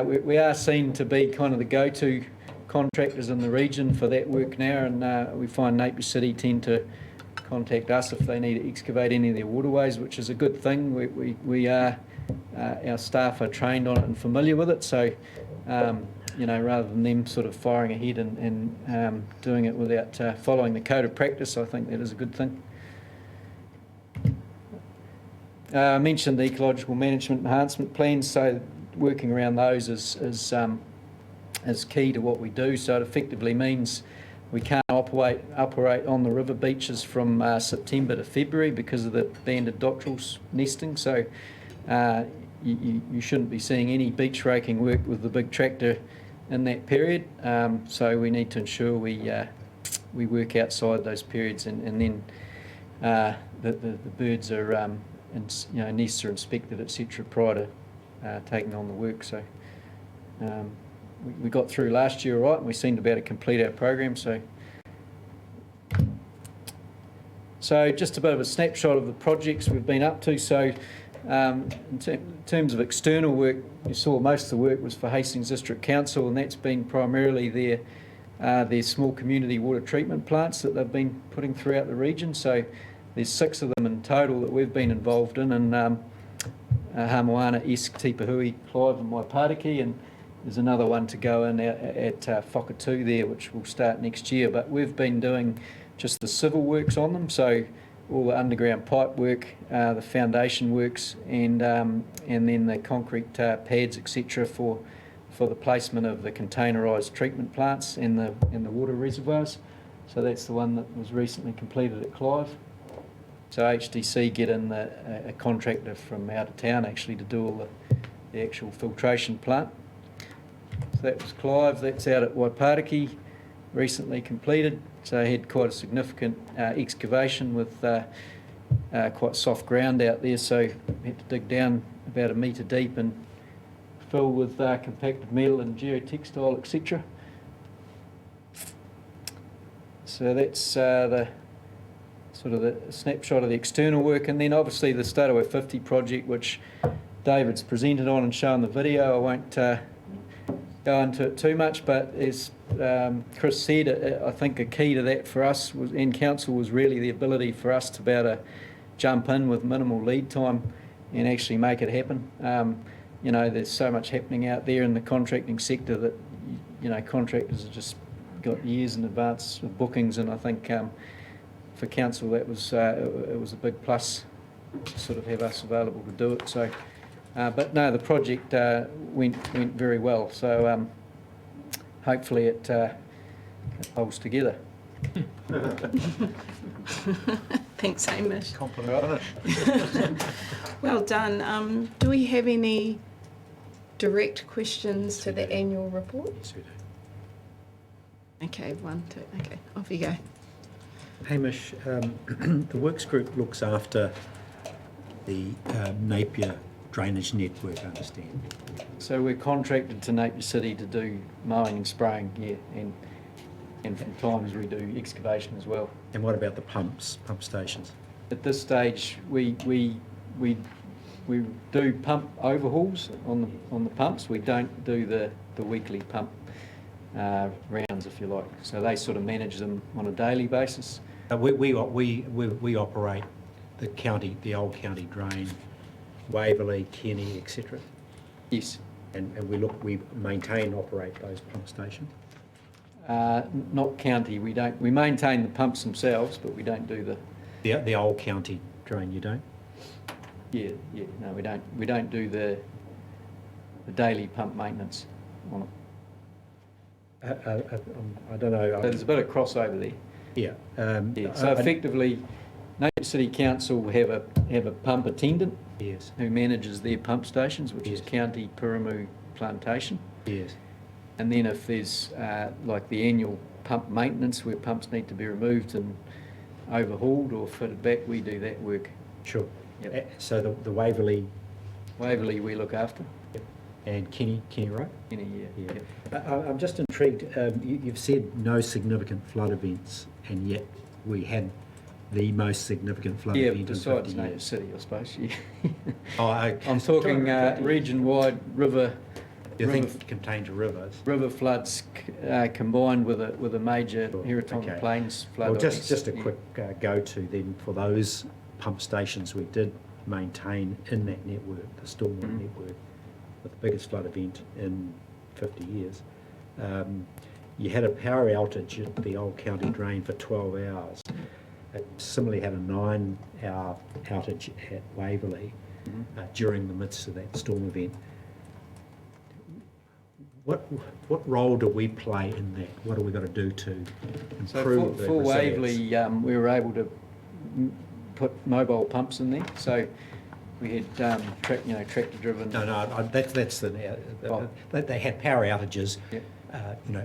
we are seen to be kind of the go-to contractors in the region for that work now, and we find Napier City tend to contact us if they need to excavate any of their waterways, which is a good thing. We are our staff are trained on it and familiar with it, so rather than them sort of firing ahead and doing it without following the code of practice, I think that is a good thing. I mentioned the ecological management enhancement plans, so working around those is key to what we do. So it effectively means we can't operate on the river beaches from September to February because of the banded dotterels nesting. So you shouldn't be seeing any beach raking work with the big tractor in that period. So we need to ensure we work outside those periods, and then the birds are nests are inspected, etc. prior to taking on the work. So we got through last year all right, and we seemed to be able to complete our program. So just a bit of a snapshot of the projects we've been up to. So in terms of external work, you saw most of the work was for Hastings District Council, and that's been primarily their There's small community water treatment plants that they've been putting throughout the region. So there's 6 of them in total that we've been involved in Hamoana, Esk, Tipahui, Clive and Waipariki, and there's another one to go in at Whakatū there, which will start next year. But we've been doing just the civil works on them, so all the underground pipe work, the foundation works, and then the concrete pads, etc., for the placement of the containerised treatment plants and the water reservoirs. So that's the one that was recently completed at Clive. So HDC get in a contractor from out of town actually to do all the actual filtration plant. So that was Clive. That's out at Waipariki, recently completed. So I had quite a significant excavation with quite soft ground out there, so we had to dig down about 1 metre deep and fill with compacted metal and geotextile, etc. So that's the sort of the snapshot of the external work, and then obviously the Stairway 50 project, which David's presented on and shown the video. I won't go into it too much, but as Chris said, I think a key to that for us and council was really the ability for us to be able to jump in with minimal lead time and actually make it happen. You know, there's so much happening out there in the contracting sector that, you know, contractors have just got years in advance of bookings, and I think for council that was it was a big plus to sort of have us available to do it. So, but no, the project went very well. So hopefully it holds together. Thanks, Hamish. Compliment. Well done. Do we have any direct questions to the annual report? Yes, we do. Okay, 1, 2. Okay, off you go. Hamish, the works group looks after the Napier drainage network, I understand. So we're contracted to Napier City to do mowing and spraying, yeah, and from times we do excavation as well. And what about the pump stations? At this stage, we do pump overhauls on the pumps. We don't do the weekly pump rounds, if you like. So they sort of manage them on a daily basis. We operate the old county drain, Waverley, Kenny, etc. Yes. And we maintain and operate those pump stations. Not county. We don't. We maintain the pumps themselves, but we don't do the old county drain. You don't? Yeah. No, we don't. We don't do the daily pump maintenance on it. I don't know. So there's a bit of crossover there. Yeah. So effectively, Napier City Council have a pump attendant. Yes. Who manages their pump stations, which is County Purimu Plantation. Yes. And then if there's like the annual pump maintenance where pumps need to be removed and overhauled or fitted back, we do that work. Sure. Yep. So the Waverley we look after. Yep. And Kenny, right? Kenny, yeah. Yep. I'm just intrigued. You've said no significant flood events, and yet we had the most significant flood event in 50 years. Besides Napier City, I suppose. Yeah. I'm talking region-wide river. You think contained rivers? River floods combined with a major Herotona Plains flood. Well, just a quick go-to then for those pump stations we did maintain in that network, the stormwater network, with the biggest flood event in 50 years. You had a power outage at the old county drain for 12 hours. It similarly had a 9-hour outage at Waverley during the midst of that storm event. What role do we play in that? What are we got to do to improve the resilience? For Waverley, we were able to put mobile pumps in there. So we had tractor-driven. No, that's they had power outages. Yep.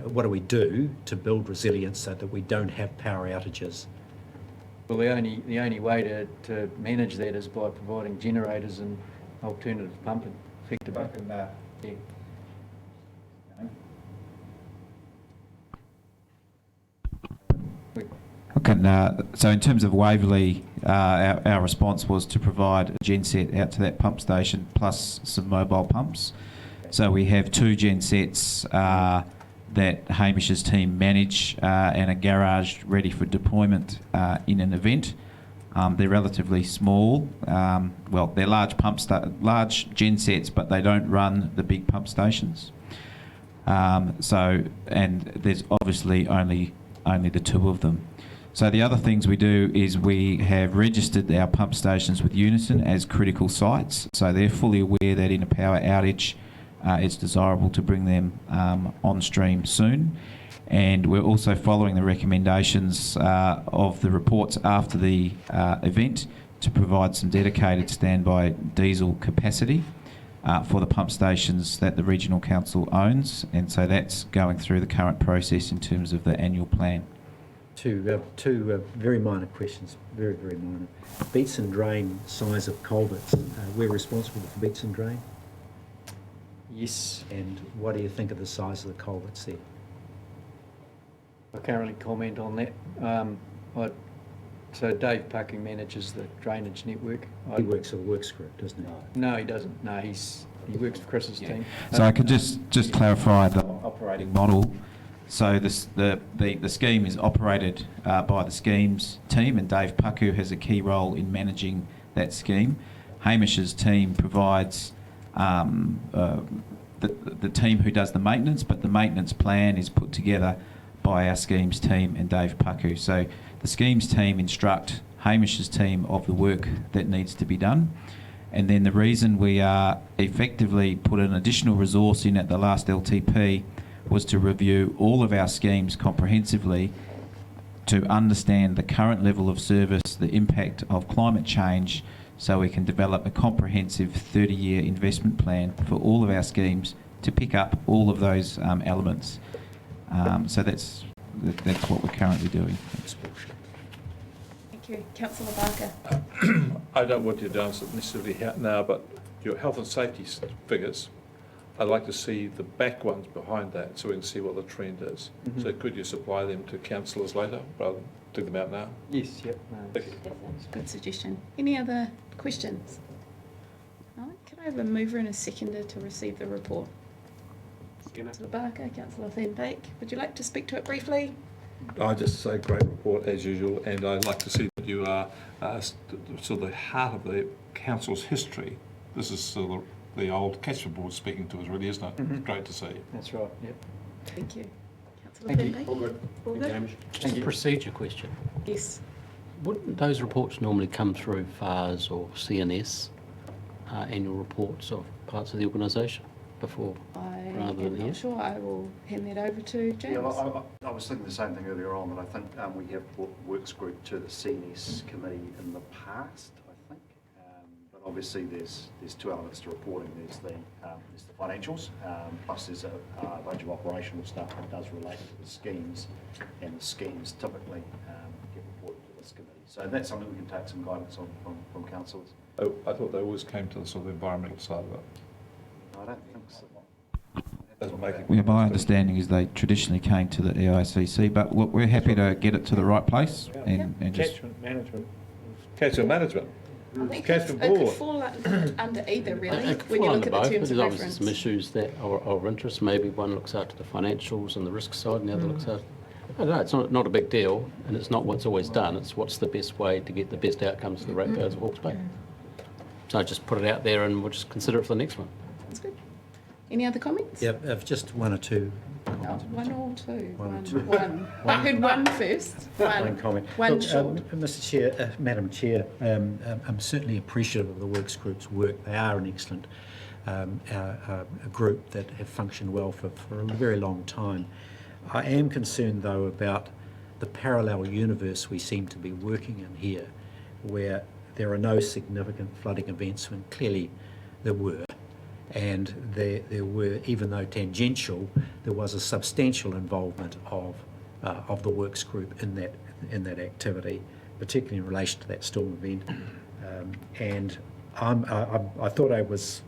What do we do to build resilience so that we don't have power outages? Well, the only way to manage that is by providing generators and alternative pumping, effectively. Yeah. Okay, so in terms of Waverley, our response was to provide a genset out to that pump station plus some mobile pumps. So we have 2 gensets that Hamish's team manage and a garage ready for deployment in an event. They're relatively small. Well, they're large large gen sets, but they don't run the big pump stations. And there's obviously only the two of them. So the other things we do is we have registered our pump stations with Unison as critical sites. So they're fully aware that in a power outage, it's desirable to bring them on stream soon. And we're also following the recommendations of the reports after the event to provide some dedicated standby diesel capacity for the pump stations that the Regional Council owns. And so that's going through the current process in terms of the annual plan. Two very minor questions, very, very minor. Beats and drain size of culverts. We're responsible for beats and drain? Yes. And what do you think of the size of the culverts there? I can't really comment on that. So Dave Puckey manages the drainage network. He works for the works group, doesn't he? No, he doesn't. No, he works for Chris's team. So I could just clarify the operating model. So the scheme is operated by the schemes team, and Dave Puckey has a key role in managing that scheme. Hamish's team provides the team who does the maintenance, but the maintenance plan is put together by our schemes team and Dave Puckey. So the schemes team instruct Hamish's team of the work that needs to be done. And then the reason we effectively put an additional resource in at the last LTP was to review all of our schemes comprehensively to understand the current level of service, the impact of climate change, so we can develop a comprehensive 30-year investment plan for all of our schemes to pick up all of those elements. So that's what we're currently doing. Thank you. Councillor Barker. I don't want you to answer necessarily now, but your health and safety figures, I'd like to see the back ones behind that so we can see what the trend is. Mhm. So could you supply them to councillors later rather than dig them out now? Yes, yep. No, Thank you. Good suggestion. Any other questions? No? Can I have a mover and a seconder to receive the report? Councillor Barker, Councillor Van Beek, would you like to speak to it briefly? I just say great report as usual, and I'd like to see that you are sort of the heart of the council's history. This is sort of the old Catchment board speaking to us, really, isn't it? Mhm. It's great to see. That's right, yep. Thank you. Councillor Thank Van you. Beek? All good. All good? Just a procedure question. Yes. Wouldn't those reports normally come through FARS or CNS, annual reports of parts of the organisation before, rather than I'm here? not sure. I will hand that over to James. Yeah, I was thinking the same thing earlier on, but I think we have brought the works group to the CNS committee in the past, I think. But obviously there's two elements to reporting. There's the financials, plus there's a bunch of operational stuff that does relate to the schemes, and the schemes typically get reported to this committee. So that's something we can take some guidance on from councillors. Oh, I thought they always came to the sort of environmental side of it. I don't think so. Doesn't make it. Yeah, my understanding is they traditionally came to the EICC, but look, we're happy to get it to the right place and just... Catchment management. Catchment management. I think Catchment it could board. fall under either, really, It could when fall you under look at both, the but terms there's of obviously reference. some issues that are of interest. Maybe one looks after the financials and the risk side, and the other looks after... I don't know, it's not a big deal, and it's not what's always done, it's what's the best way to get the best outcomes for the ratepayers of Hawke's Bay. So I just put it out there and we'll just consider it for the next one. That's good. Any other comments? Yeah, just one or two. Oh, one or two? One or two. One. I heard one first. One comment. One Look, short. Mr. Chair, Madam Chair, I'm certainly appreciative of the works group's work. They are an excellent a group that have functioned well for a very long time. I am concerned, though, about the parallel universe we seem to be working in here, where there are no significant flooding events when clearly there were. And there were, even though tangential, there was a substantial involvement of the works group in that activity, particularly in relation to that storm event. And I thought I was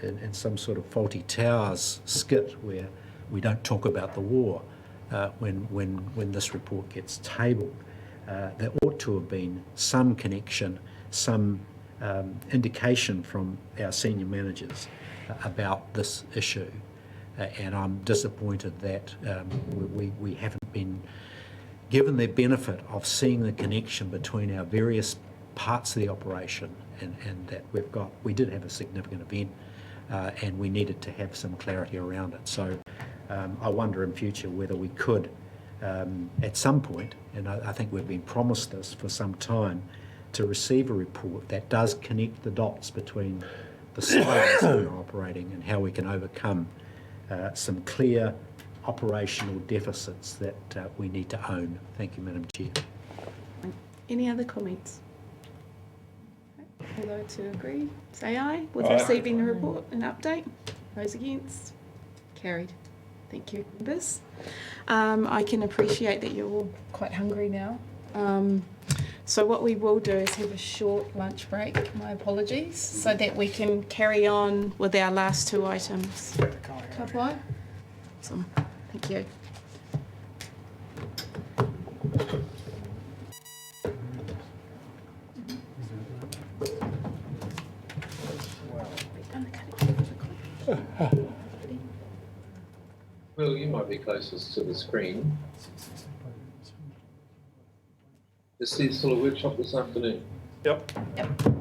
in some sort of Faulty Towers skit where we don't talk about the war when this report gets tabled. There ought to have been some connection, some indication from our senior managers about this issue. and I'm disappointed that we haven't been given the benefit of seeing the connection between our various parts of the operation, and that we did have a significant event, and we needed to have some clarity around it. So I wonder in future whether we could, at some point, and I think we've been promised this for some time, to receive a report that does connect the dots between the silos that we're operating and how we can overcome some clear operational deficits that we need to own. Thank you, Madam Chair. Any other comments? All those who agree, say aye with Aye. receiving the report and update. Those against? Carried. Thank you. Members, I can appreciate that you're all quite hungry now. So what we will do is have a short lunch break, my apologies, so that we can carry on with our last two items. Ka pai? Awesome. Thank you. Will, you might be closest to the screen. Is there still a workshop this afternoon? Yep.